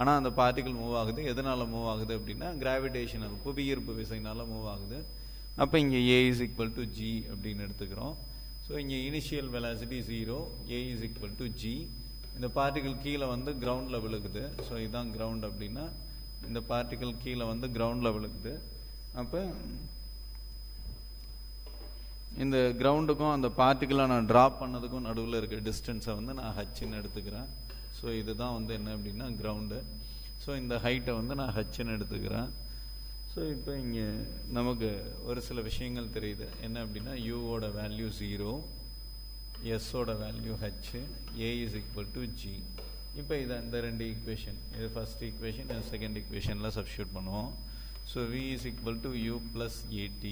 ஆனால் அந்த பார்ட்டிகள் மூவ் ஆகுது. எதனால் மூவ் ஆகுது அப்படின்னா கிராவிடேஷனல் புவியீர்ப்பு விசைனால மூவ் ஆகுது. அப்போ இங்கே A is equal to G அப்படின்னு எடுத்துக்கிறோம். ஸோ இங்கே initial velocity 0, A is equal to G. இந்த பார்ட்டிகள் கீழே வந்து கிரவுண்டில் விழுகுது. ஸோ இதுதான் கிரவுண்ட் அப்படின்னா இந்த பார்ட்டிகள் கீழே வந்து கிரவுண்டில் விழுகுது. அப்போ இந்த கிரவுண்டுக்கும் அந்த பார்ட்டிகளை நான் ட்ராப் பண்ணதுக்கும் நடுவில் இருக்க டிஸ்டன்ஸை வந்து நான் ஹச்ன்னு எடுத்துக்கிறேன். ஸோ இதுதான் வந்து என்ன அப்படின்னா கிரவுண்டு. ஸோ இந்த ஹைட்டை வந்து நான் ஹச்ன்னு எடுத்துக்கிறேன். ஸோ இப்போ இங்கே நமக்கு ஒரு சில விஷயங்கள் தெரியுது. என்ன அப்படின்னா யூவோட வேல்யூ 0, எஸ்ஸோட value h, A is equal to G. இப்போ இதை இந்த ரெண்டு ஈக்குவேஷன், இது ஃபர்ஸ்ட் ஈக்குவேஷன், இது செகண்ட் ஈக்குவேஷனில் சப்ஸ்டியூட் பண்ணுவோம். So V is equal to U plus AT.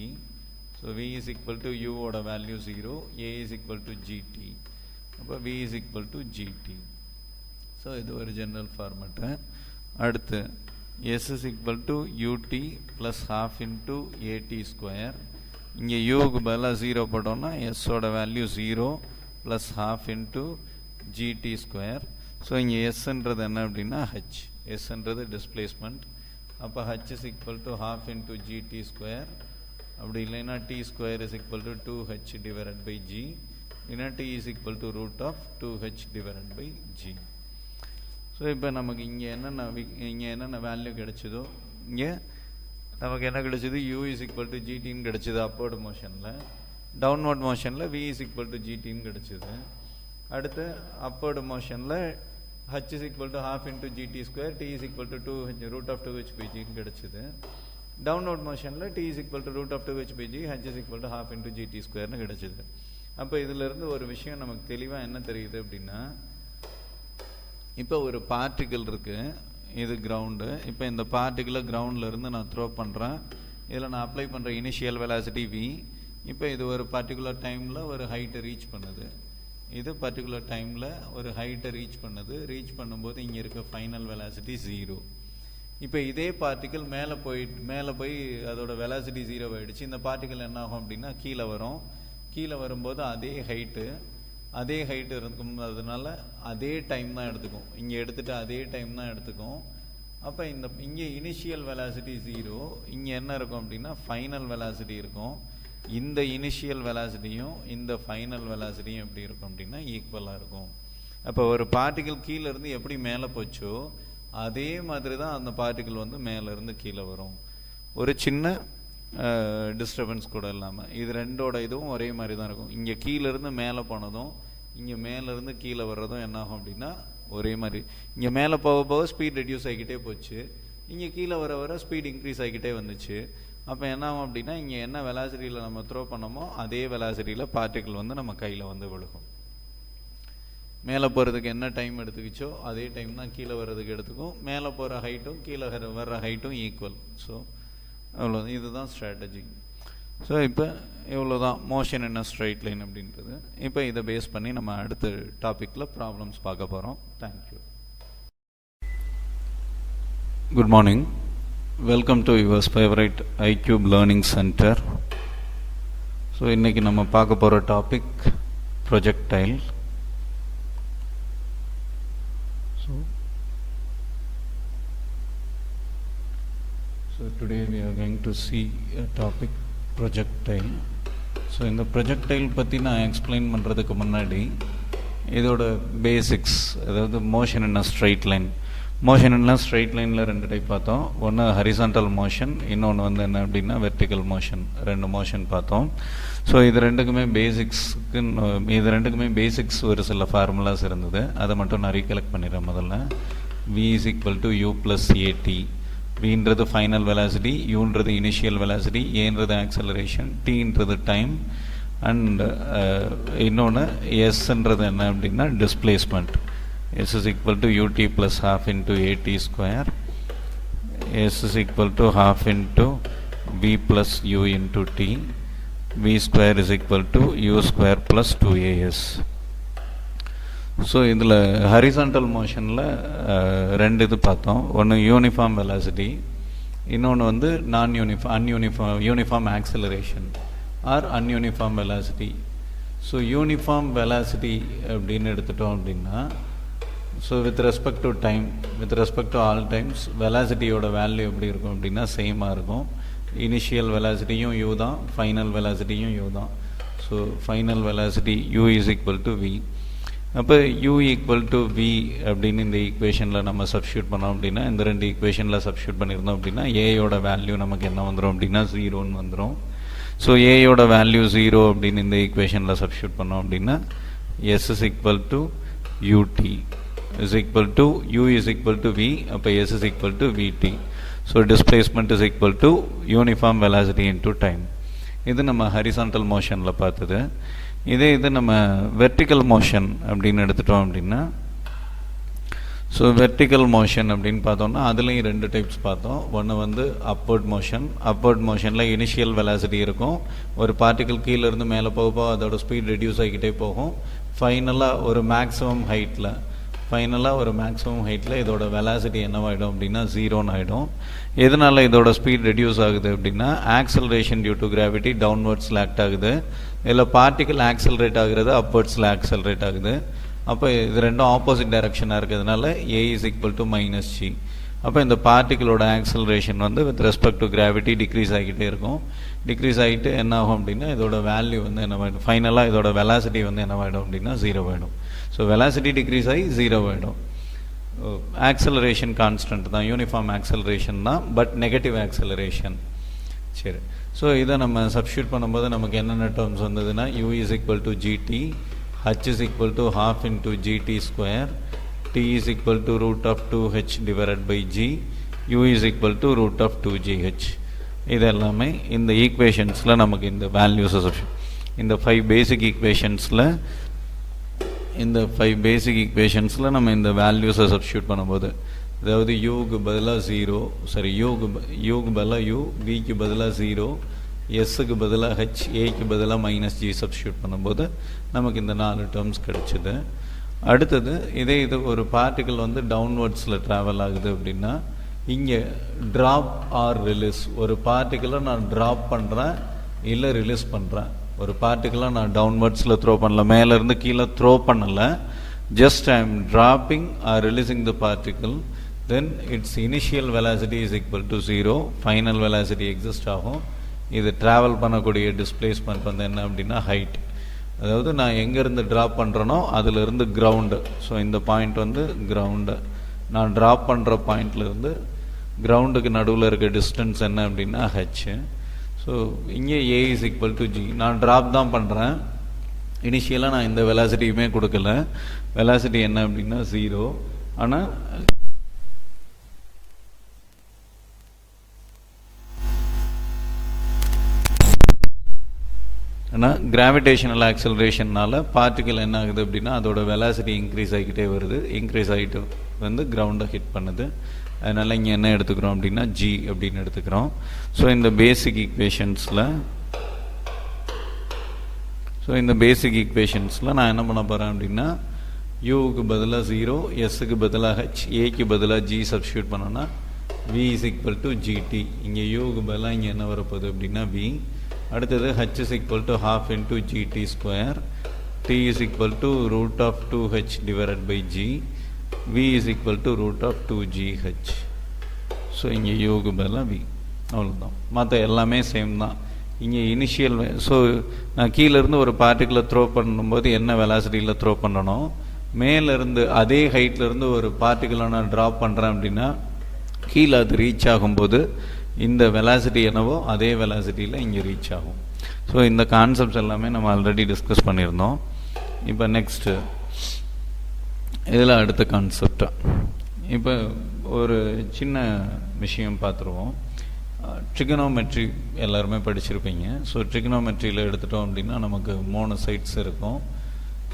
So V is equal to U ஓட value 0, A is equal to GT. அப்போ V is equal to GT. So இது ஒரு general format. அடுத்து S is equal to UT plus half into AT square. இங்கே Uக்கு பதிலாக 0 போட்டோம்னா S ஓட value 0 plus half into GT square. So இங்கே Sன்றது என்ன அப்படின்னா H. Sன்றது டிஸ்பிளேஸ்மெண்ட். அப்போ H is equal to half into GT square. அப்படி இல்லைன்னா T square is equal to 2H divided by G. இல்லைன்னா T is equal to root of 2H divided by G. So இப்போ நமக்கு இங்கே என்னென்ன வேல்யூ கிடைச்சதோ இங்கே நமக்கு என்ன கிடைச்சது, U is equal to GTன்னு கிடைச்சது அப்வர்டு மோஷனில். டவுன்வர்ட் மோஷனில் V is equal to GTன்னு கிடைச்சது. அடுத்து அப்வர்டு மோஷனில் H is equal to half into GT square, T is equal to 2H root of 2H by Gன்னு கிடைச்சது. டவுன்வர்ட் மோஷனில் T is equal to root of 2H by G, H is equal to half into GT squareன்னு கிடைச்சது. அப்போ இதிலிருந்து ஒரு விஷயம் நமக்கு தெளிவாக என்ன தெரியுது அப்படின்னா, இப்போ ஒரு பார்ட்டிகிள் இருக்குது, இது கிரவுண்டு. இப்போ இந்த பார்ட்டிகிளை கிரவுண்ட்லேருந்து நான் த்ரோ பண்ணுறேன். இதில் நான் அப்ளை பண்ணுற இனிஷியல் வெலாசிட்டி V. இப்போ இது ஒரு பர்டிகுலர் டைமில் ஒரு ஹைட்டை ரீச் பண்ணுது. இது பர்டிகுலர் டைமில் ஒரு ஹைட்டை ரீச் பண்ணுது. ரீச் பண்ணும்போது இங்கே இருக்க ஃபைனல் வெலாசிட்டி 0. இப்போ இதே பார்ட்டிகிள் மேலே போய் அதோட வெலாசிட்டி 0 ஆகிடுச்சு. இந்த பார்ட்டிகிள் என்ன ஆகும் அப்படின்னா கீழே வரும். கீழே வரும்போது அதே ஹைட்டு இருக்கும். அதனால அதே டைம் தான் எடுத்துக்கும். இங்கே எடுத்துகிட்டு அதே டைம் தான் எடுத்துக்கும். அப்போ இங்கே இனிஷியல் வெலாசிட்டி 0, இங்கே என்ன இருக்கும் அப்படின்னா ஃபைனல் வெலாசிட்டி இருக்கும். இந்த இனிஷியல் வெலாசிட்டியும் இந்த ஃபைனல் வெலாசிட்டியும் எப்படி இருக்கும் அப்படின்னா ஈக்குவலாக இருக்கும். அப்போ ஒரு பார்ட்டிகிள் கீழேருந்து எப்படி மேலே போச்சோ அதே மாதிரி தான் அந்த பார்ட்டிகிள் வந்து மேலேருந்து கீழே வரும். ஒரு சின்ன டிஸ்டர்பன்ஸ் கூட இல்லாமல் இது ரெண்டோட இதுவும் ஒரே மாதிரி தான் இருக்கும். இங்கே கீழேருந்து மேலே போனதும் இங்கே மேலேருந்து கீழே வர்றதும் என்ன ஆகும் அப்படின்னா ஒரே மாதிரி. இங்கே மேலே போக போக ஸ்பீட் ரெடியூஸ் ஆகிக்கிட்டே போச்சு, இங்கே கீழே வர ஸ்பீட் இன்க்ரீஸ் ஆகிக்கிட்டே வந்துச்சு. அப்போ என்ன ஆகும் அப்படின்னா இங்கே என்ன வெலாசிட்டியில் நம்ம த்ரோ பண்ணோமோ அதே வெலாசிட்டியில் பார்ட்டிகிள் வந்து நம்ம கையில் வந்து விழுகும். மேலே போகிறதுக்கு என்ன டைம் எடுத்துக்கிச்சோ அதே டைம் தான் கீழே வர்றதுக்கு எடுத்துக்கும். மேலே போகிற ஹைட்டும் கீழே வர்ற ஹைட்டும் ஈக்குவல். ஸோ அவ்வளோ, இதுதான் ஸ்ட்ராட்டஜி. ஸோ இப்போ இவ்வளோ தான் மோஷன் என்ன ஸ்ட்ரைட் லைன் அப்படின்றது. இப்போ இதை பேஸ் பண்ணி நம்ம அடுத்த டாப்பிக்கில் ப்ராப்ளம்ஸ் பார்க்க போகிறோம். Thank you. Good morning. Welcome to yours favourite iQube learning centre. So இன்றைக்கி நம்ம பார்க்க போகிற topic projectile. So today we are going to see a topic projectile. So இந்த projectile பற்றி நான் எக்ஸ்பிளைன் பண்ணுறதுக்கு முன்னாடி இதோட பேசிக்ஸ், அதாவது மோஷன் என்ன ஸ்ட்ரைட் லைன். மோஷன் என்ன ஸ்ட்ரைட் லைனில் ரெண்டு டைப் பார்த்தோம். ஒன்று ஹரிசாண்டல் மோஷன், இன்னொன்று வந்து என்ன அப்படின்னா வெர்டிக்கல் மோஷன். ரெண்டு மோஷன் பார்த்தோம். ஸோ இது ரெண்டுக்குமே பேசிக்ஸ் ஒரு சில ஃபார்முலாஸ் இருந்தது. அதை மட்டும் நான் ரீகலெக்ட் பண்ணிடுறேன். முதல்ல V is equal to U plus AT. Vன்றது ஃபைனல் வெலாசிட்டி, யூன்றது இனிஷியல் வெலாசிட்டி, ஏன்றது ஆக்சலரேஷன், டீன்றது டைம், அண்ட் இன்னொன்று எஸ்ன்றது என்ன அப்படின்னா displacement. S is equal to UT plus half into AT square. S is equal to half into V plus U into T. V square is equal to U square plus 2AS. So இதில் horizontal மோஷனில் ரெண்டு இது பார்த்தோம். ஒன்று uniform velocity, இன்னொன்று வந்து uniform acceleration or ununiform velocity. So uniform velocity அப்படின்னு எடுத்துட்டோம் அப்படின்னா, so with respect to time, with respect to all times வெலாசிட்டியோட வேல்யூ எப்படி இருக்கும் அப்படின்னா சேமாக இருக்கும். இனிஷியல் வெலாசிட்டியும் யூ தான், ஃபைனல் வெலாசிட்டியும் யூ தான். So final velocity u is equal to v. அப்போ u ஈக்குவல் டு v அப்படின்னு இந்த ஈக்குவேஷனில் நம்ம சப்ஸ்டியூட் பண்ணோம் அப்படின்னா, இந்த ரெண்டு ஈக்குவேஷனில் சப்ஸ்டியூட் பண்ணியிருந்தோம் அப்படின்னா ஏயோட வேல்யூ நமக்கு என்ன வந்துடும் அப்படின்னா 0ன்னு வந்துடும். ஸோ ஏயோட வேல்யூ 0 அப்படின்னு இந்த ஈக்குவேஷனில் சப்ஸ்டியூட் பண்ணோம் அப்படின்னா s is equal to ut is equal to u is equal to v. அப்போ s is equal to vt. So displacement is equal to uniform velocity into time. இது நம்ம ஹரிசாண்டல் மோஷனில் பார்த்தது. இது நம்ம வெர்டிக்கல் மோஷன் அப்படின்னு எடுத்துட்டோம் அப்படின்னா, ஸோ வெர்டிக்கல் மோஷன் அப்படின்னு பார்த்தோம்னா அதுலேயும் ரெண்டு டைப்ஸ் பார்த்தோம். ஒன்று வந்து அப்வர்ட் மோஷன். அப்வர்ட் மோஷனில் இனிஷியல் வெலாசிட்டி இருக்கும். ஒரு பார்ட்டிக்கல் கீழேருந்து மேலே போக அதோட ஸ்பீட் ரெடியூஸ் ஆகிக்கிட்டே போகும். ஃபைனலாக ஒரு மேக்ஸிமம் ஹைட்டில் இதோட வெலாசிட்டி என்னவாயிடும் அப்படின்னா 0ன்னு ஆகிடும். எதனால் இதோட ஸ்பீட் ரெடியூஸ் ஆகுது அப்படின்னா ஆக்சலரேஷன் டியூ டு கிராவிட்டி டவுன்வர்ட்ஸில் ஆக்ட் ஆகுது. இதில் பார்ட்டிக்கல் ஆக்சலரேட் ஆகுறது அப்வர்ட்ஸில் ஆக்சலரேட் ஆகுது. அப்போ இது ரெண்டும் ஆப்போசிட் டைரக்ஷனாக இருக்கிறதுனால a is equal to minus g. அப்போ இந்த பார்ட்டிகளோட ஆக்சலரேஷன் வந்து with respect to gravity decrease ஆகிக்கிட்டே இருக்கும். டிக்ரீஸ் ஆகிட்டு என்ன ஆகும் அப்படின்னா இதோட வேல்யூ வந்து என்னவாயிடும், ஃபைனலாக இதோட வெலாசிட்டி வந்து என்னவாயிடும் அப்படின்னா 0 ஆகிடும். ஸோ வெலாசிட்டி டிக்ரீஸ் ஆகி 0 ஆகிடும். ஆக்சலரேஷன் கான்ஸ்டன்ட் தான், யூனிஃபார்ம் ஆக்சலரேஷன் தான், பட் நெகட்டிவ் ஆக்சலரேஷன். சரி, ஸோ இதை நம்ம சப்ஸ்டியூட் பண்ணும்போது நமக்கு என்னென்ன டேர்ம்ஸ் வந்ததுன்னா u is equal to gt, h is equal to half into gt square, t is equal to root of 2h divided by g, u is equal to root of 2gh. இது எல்லாமே இந்த ஈக்குவேஷன்ஸில் நமக்கு இந்த வேல்யூஸை இந்த 5 பேசிக் ஈக்குவேஷன்ஸில் நம்ம இந்த வேல்யூஸை சப்ஸ்டியூட் பண்ணும்போது, அதாவது யூக்கு பதிலாக 0, சரி யூக்கு பதிலாக u, விக்கு பதிலாக 0, எஸ்ஸுக்கு பதிலாக h, ஏக்கு பதிலாக மைனஸ் g சப்ஸ்டியூட் பண்ணும்போது நமக்கு இந்த 4 டேர்ம்ஸ் கிடச்சிது. அடுத்தது இது ஒரு பார்ட்டிக்கல் வந்து டவுன்வர்ட்ஸில் ட்ராவல் ஆகுது அப்படின்னா, இங்கே ட்ராப் ஆர் ரிலீஸ், ஒரு பார்ட்டிக்கலை நான் ட்ராப் பண்ணுறேன் இல்லை ரிலீஸ் பண்ணுறேன். ஒரு பார்ட்டிக்கலை நான் டவுன்வர்ட்ஸில் த்ரோ பண்ணல, மேலேருந்து கீழே த்ரோ பண்ணலை, just I am dropping or releasing the particle, then its initial velocity is equal to 0, final velocity exist ஆகும். இது ட்ராவல் பண்ணக்கூடிய டிஸ்பிளேஸ்மெண்ட் வந்து என்ன அப்படின்னா ஹைட். அதாவது நான் எங்கேருந்து ட்ராப் பண்ணுறேனோ அதிலிருந்து கிரவுண்டு. ஸோ இந்த பாயிண்ட் வந்து கிரவுண்டு. நான் ட்ராப் பண்ணுற பாயிண்ட்லேருந்து கிரவுண்டுக்கு நடுவில் இருக்க டிஸ்டன்ஸ் என்ன அப்படின்னா h. ஸோ இங்கே a is equal to g. நான் ட்ராப் தான் பண்ணுறேன், இனிஷியலாக நான் இந்த வெலாசிட்டியுமே கொடுக்கல. வெலாசிட்டி என்ன அப்படின்னா 0. ஆனால் ஆனால் கிராவிடேஷனல் ஆக்சலரேஷனால் பார்ட்டிக்கல் என்ன ஆகுது அப்படின்னா அதோட வெலாசிட்டி இன்க்ரீஸ் ஆகிக்கிட்டே வருது. இன்க்ரீஸ் ஆகிட்டு வந்து கிரவுண்டை ஹிட் பண்ணுது. அதனால் இங்கே என்ன எடுத்துக்கிறோம் அப்படின்னா g அப்படின்னு எடுத்துக்கிறோம். ஸோ இந்த பேசிக் ஈக்குவேஷன்ஸில் நான் என்ன பண்ண போகிறேன் அப்படின்னா யூக்கு பதிலாக 0, எஸ்ஸுக்கு பதிலாக h, ஏக்கு பதிலாக g சப்ஸ்டியூட் பண்ணோன்னா v is equal to gt. இங்கே யூக்கு பதிலாக இங்கே என்ன வரப்போகுது அப்படின்னா v. அடுத்தது h is equal to half into gt square, t is equal to root of 2h divided by g, v is equal to root of 2gh. So இங்கே யூக்கு பதிலாக v, அவ்வளோதான். மற்ற எல்லாமே சேம் தான். இங்கே இனிஷியல், ஸோ நான் கீழேருந்து ஒரு பார்ட்டிக்கலை த்ரோ பண்ணும்போது என்ன வெலாசிட்டியில் த்ரோ பண்ணணும், மேலேருந்து அதே ஹைட்லேருந்து ஒரு பார்ட்டிக்கலை நான் ட்ராப் பண்ணுறேன் அப்படின்னா கீழே அது ரீச் ஆகும்போது இந்த வெலாசிட்டி என்னவோ அதே வெலாசிட்டியில் இங்கே ரீச் ஆகும். ஸோ இந்த கான்செப்ட்ஸ் எல்லாமே நம்ம ஆல்ரெடி டிஸ்கஸ் பண்ணியிருந்தோம். இப்போ நெக்ஸ்ட்டு இதில் அடுத்த கான்செப்ட், இப்போ ஒரு சின்ன விஷயம் பார்த்துருவோம். ட்ரிகனோமெட்ரி எல்லாருமே படிச்சிருப்பீங்க. ஸோ ட்ரிகனோமெட்ரியில் எடுத்துட்டோம் அப்படின்னா நமக்கு 3 சைட்ஸ் இருக்கும்.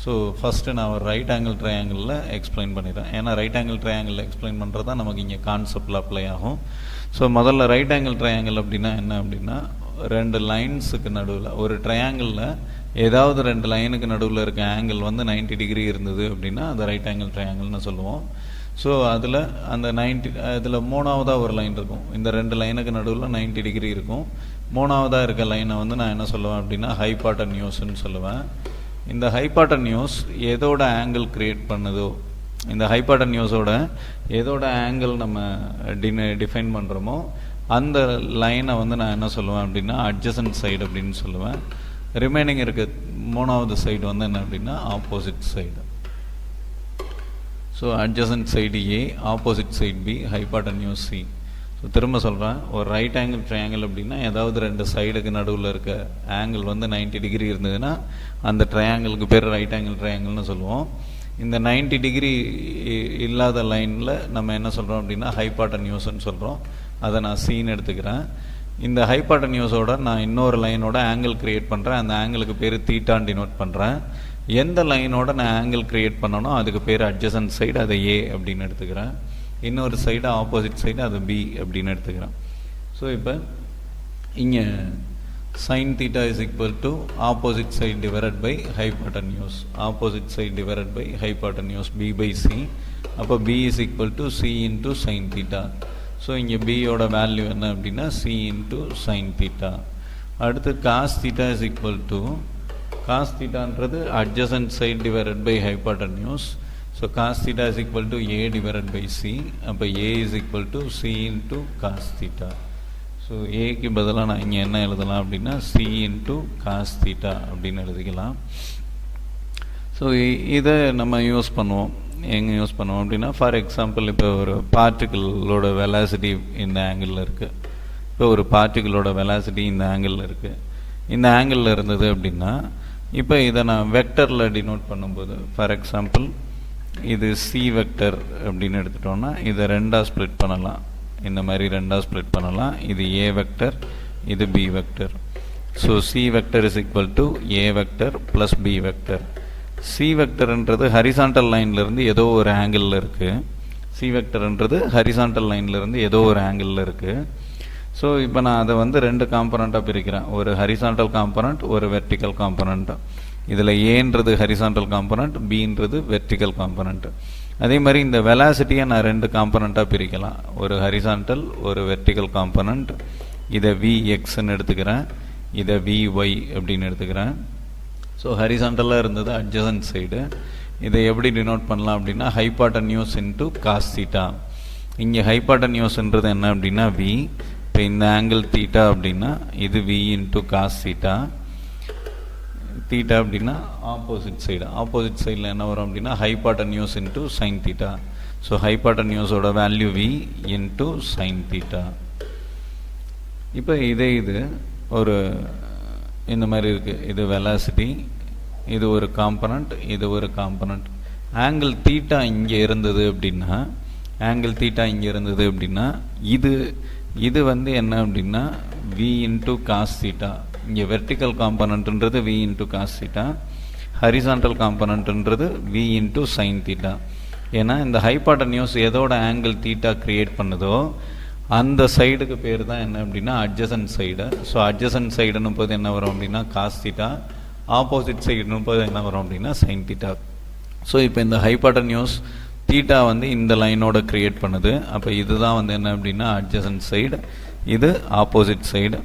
ஸோ ஃபஸ்ட்டு நான் ஒரு ரைட் ஆங்கிள் ட்ரையாங்கிளில் எக்ஸ்பிளைன் பண்ணிடுறேன். ஏன்னா ரைட் ஆங்கிள் ட்ரையாங்கிளில் எக்ஸ்பிளைன் பண்ணுறது தான் நமக்கு இங்கே கான்செப்டில் அப்ளை ஆகும். ஸோ முதல்ல ரைட் ஆங்கிள் ட்ரையாங்கிள் அப்படின்னா என்ன அப்படின்னா, ரெண்டு லைன்ஸுக்கு நடுவில் ஒரு ட்ரையாங்கிளில் ஏதாவது ரெண்டு லைனுக்கு நடுவில் இருக்க ஆங்கிள் வந்து 90 டிகிரி இருந்தது அப்படின்னா அது ரைட் ஆங்கிள் ட்ரையாங்கிள்னு சொல்லுவோம். ஸோ அதில் அந்த 90 இதில் மூணாவதாக ஒரு லைன் இருக்கும். இந்த ரெண்டு லைனுக்கு நடுவில் 90 டிகிரி இருக்கும். மூணாவதாக இருக்க லைனை வந்து நான் என்ன சொல்லுவேன் அப்படின்னா ஹைபாட்டன்யூஸ்ன்னு சொல்லுவேன். இந்த ஹைபாட்டன்யூஸ் எதோட ஆங்கிள் கிரியேட் பண்ணுதோ, இந்த ஹைபாட்டன்யூஸோட எதோட ஆங்கிள் நம்ம டிஃபைன் பண்ணுறோமோ அந்த லைனை வந்து நான் என்ன சொல்லுவேன் அப்படின்னா அட்ஜசன்ட் சைடு அப்படின்னு சொல்லுவேன். ரிமைனிங் இருக்க மூணாவது சைடு வந்து என்ன அப்படின்னா opposite side. So adjacent side a, opposite side b, hypotenuse c. So திரும்ப சொல்கிறேன், ஒரு ரைட் ஆங்கிள் ட்ரையாங்கிள் அப்படின்னா ஏதாவது ரெண்டு சைடுக்கு நடுவில் இருக்க ஆங்கிள் வந்து 90 டிகிரி இருந்ததுன்னா அந்த ட்ரையாங்கிளுக்கு பேர் ரைட் ஆங்கிள் ட்ரையாங்கிள்னு சொல்லுவோம். இந்த 90 டிகிரி இல்லாத லைனில் நம்ம என்ன சொல்கிறோம் அப்படின்னா ஹைபாட்டன்யூஸ்ன்னு சொல்கிறோம். அதை நான் சீன்னு எடுத்துக்கிறேன். இந்த ஹைபாட்டன்யூஸோட நான் இன்னொரு லைனோட ஆங்கிள் கிரியேட் பண்ணுறேன். அந்த ஆங்கிளுக்கு பேர் தீட்டான்னு டினோட் பண்ணுறேன். எந்த லைனோட நான் ஆங்கிள் கிரியேட் பண்ணனோ அதுக்கு பேர் அட்ஜசன்ட் சைடு, அதை ஏ அப்படின்னு எடுத்துக்கிறேன். இன்னொரு சைடு ஆப்போசிட் சைடு அது பி அப்படின்னு எடுத்துக்கிறேன். ஸோ இப்போ இங்கே sin theta is equal to opposite side divided by hypotenuse, opposite side divided by hypotenuse b by c. அப்போ b is equal to c into sin theta. So இங்கே b யோட value என்ன அப்படின்னா c into sin theta. அடுத்து cos theta is equal to, cos thetaன்றது adjacent side divided by hypotenuse. So cos theta is equal to a divided by c. அப்போ a is equal to c into cos theta. So ஏக்கு பதிலாக நான் இங்கே என்ன எழுதலாம் அப்படின்னா c into cos theta அப்படின்னு எழுதிக்கலாம். ஸோ இதை நம்ம யூஸ் பண்ணுவோம். எங்கே யூஸ் பண்ணுவோம் அப்படின்னா, ஃபார் எக்ஸாம்பிள் இப்போ ஒரு பார்ட்டிக்கிளோட வெலாசிட்டி இந்த ஆங்கிளில் இருக்குது. இப்போ ஒரு பார்ட்டிக்கிளோட வெலாசிட்டி இந்த ஆங்கிளில் இருக்குது. இந்த ஆங்கிளில் இருந்தது அப்படின்னா இப்போ இதை நான் வெக்டரில் டினோட் பண்ணும்போது, ஃபார் எக்ஸாம்பிள் இது சி வெக்டர் அப்படின்னு எடுத்துட்டோன்னா இதை ரெண்டாக ஸ்ப்ளிட் பண்ணலாம். இந்த மாதிரி ரெண்டாக ஸ்ப்ளிட் பண்ணலாம். இது ஏ வெக்டர், இது b vector. So c vector is equal to a vector plus b vector. C வெக்டர்ன்றது ஹரிசாண்டல் லைன்லேருந்து ஏதோ ஒரு ஆங்கிளில் இருக்குது. சி வெக்டர்ன்றது ஹரிசாண்டல் லைன்லேருந்து ஏதோ ஒரு ஆங்கிளில் இருக்குது. ஸோ இப்போ நான் அதை வந்து ரெண்டு காம்பனண்ட்டாக பிரிக்கிறேன். ஒரு ஹரிசாண்டல் காம்பனண்ட், ஒரு வெர்டிக்கல் காம்பனண்ட். இதில் ஏன்றது ஹரிசாண்டல் காம்பனண்ட், பின்றது வெர்டிக்கல் காம்பனண்ட். அதே மாதிரி இந்த வெலாசிட்டியை நான் ரெண்டு காம்பனண்ட்டாக பிரிக்கலாம். ஒரு ஹரிசாண்டல், ஒரு வெர்டிக்கல் காம்பனண்ட். இதை விஎக்ஸ்ன்னு எடுத்துக்கிறேன், இதை விஒய் அப்படின்னு எடுத்துக்கிறேன். ஸோ ஹரிசாண்டலாக இருந்தது அட்ஜசன்ட் சைடு. இதை எப்படி டினோட் பண்ணலாம் அப்படின்னா ஹைபாட்டன்யூஸ் இன்ட்டு காஸ் தீட்டா. இங்கே ஹைபாட்டன்யூஸ்ன்றது என்ன அப்படின்னா வி. இப்போ இந்த ஆங்கிள் தீட்டா அப்படின்னா இது v into cos theta. Theta அப்படின்னா ஆப்போசிட் சைடு. ஆப்போசிட் சைடில் என்ன வரும் அப்படின்னா hypotenuse into sine theta. So ஹைபாட்டன்யூஸோட value v into sine theta. இப்போ இதே இது ஒரு இந்த மாதிரி இருக்குது. இது வெலாசிட்டி, இது ஒரு காம்பனண்ட், இது ஒரு காம்பனண்ட். ஆங்கிள் தீட்டா இங்கே இருந்தது அப்படின்னா, ஆங்கிள் தீட்டா இங்கே இருந்தது அப்படின்னா இது வந்து என்ன அப்படின்னா வி இன்ட்டு காஸ் தீட்டா. இங்கே வெர்டிக்கல் காம்பனண்ட்ன்றது v into cos theta, horizontal காம்பனண்ட்ன்றது வி இன்ட்டு சைன் தீட்டா. ஏன்னா இந்த ஹைபாட்டன்யூஸ் எதோட ஆங்கிள் தீட்டா கிரியேட் பண்ணுதோ அந்த சைடுக்கு பேர் தான் என்ன அப்படின்னா அட்ஜசன்ட் சைடு. ஸோ அட்ஜசன்ட் சைடுன்னும் போது என்ன வரும் அப்படின்னா காஸ் தீட்டா, ஆப்போசிட் சைடுன்னும் போது என்ன வரும் அப்படின்னா சைன் தீட்டா. ஸோ இப்போ இந்த ஹைபாட்டன்யூஸ் தீட்டா வந்து இந்த லைனோட கிரியேட் பண்ணுது. அப்போ இதுதான் வந்து என்ன அப்படின்னா அட்ஜசன்ட் சைடு, இது ஆப்போசிட் சைடு.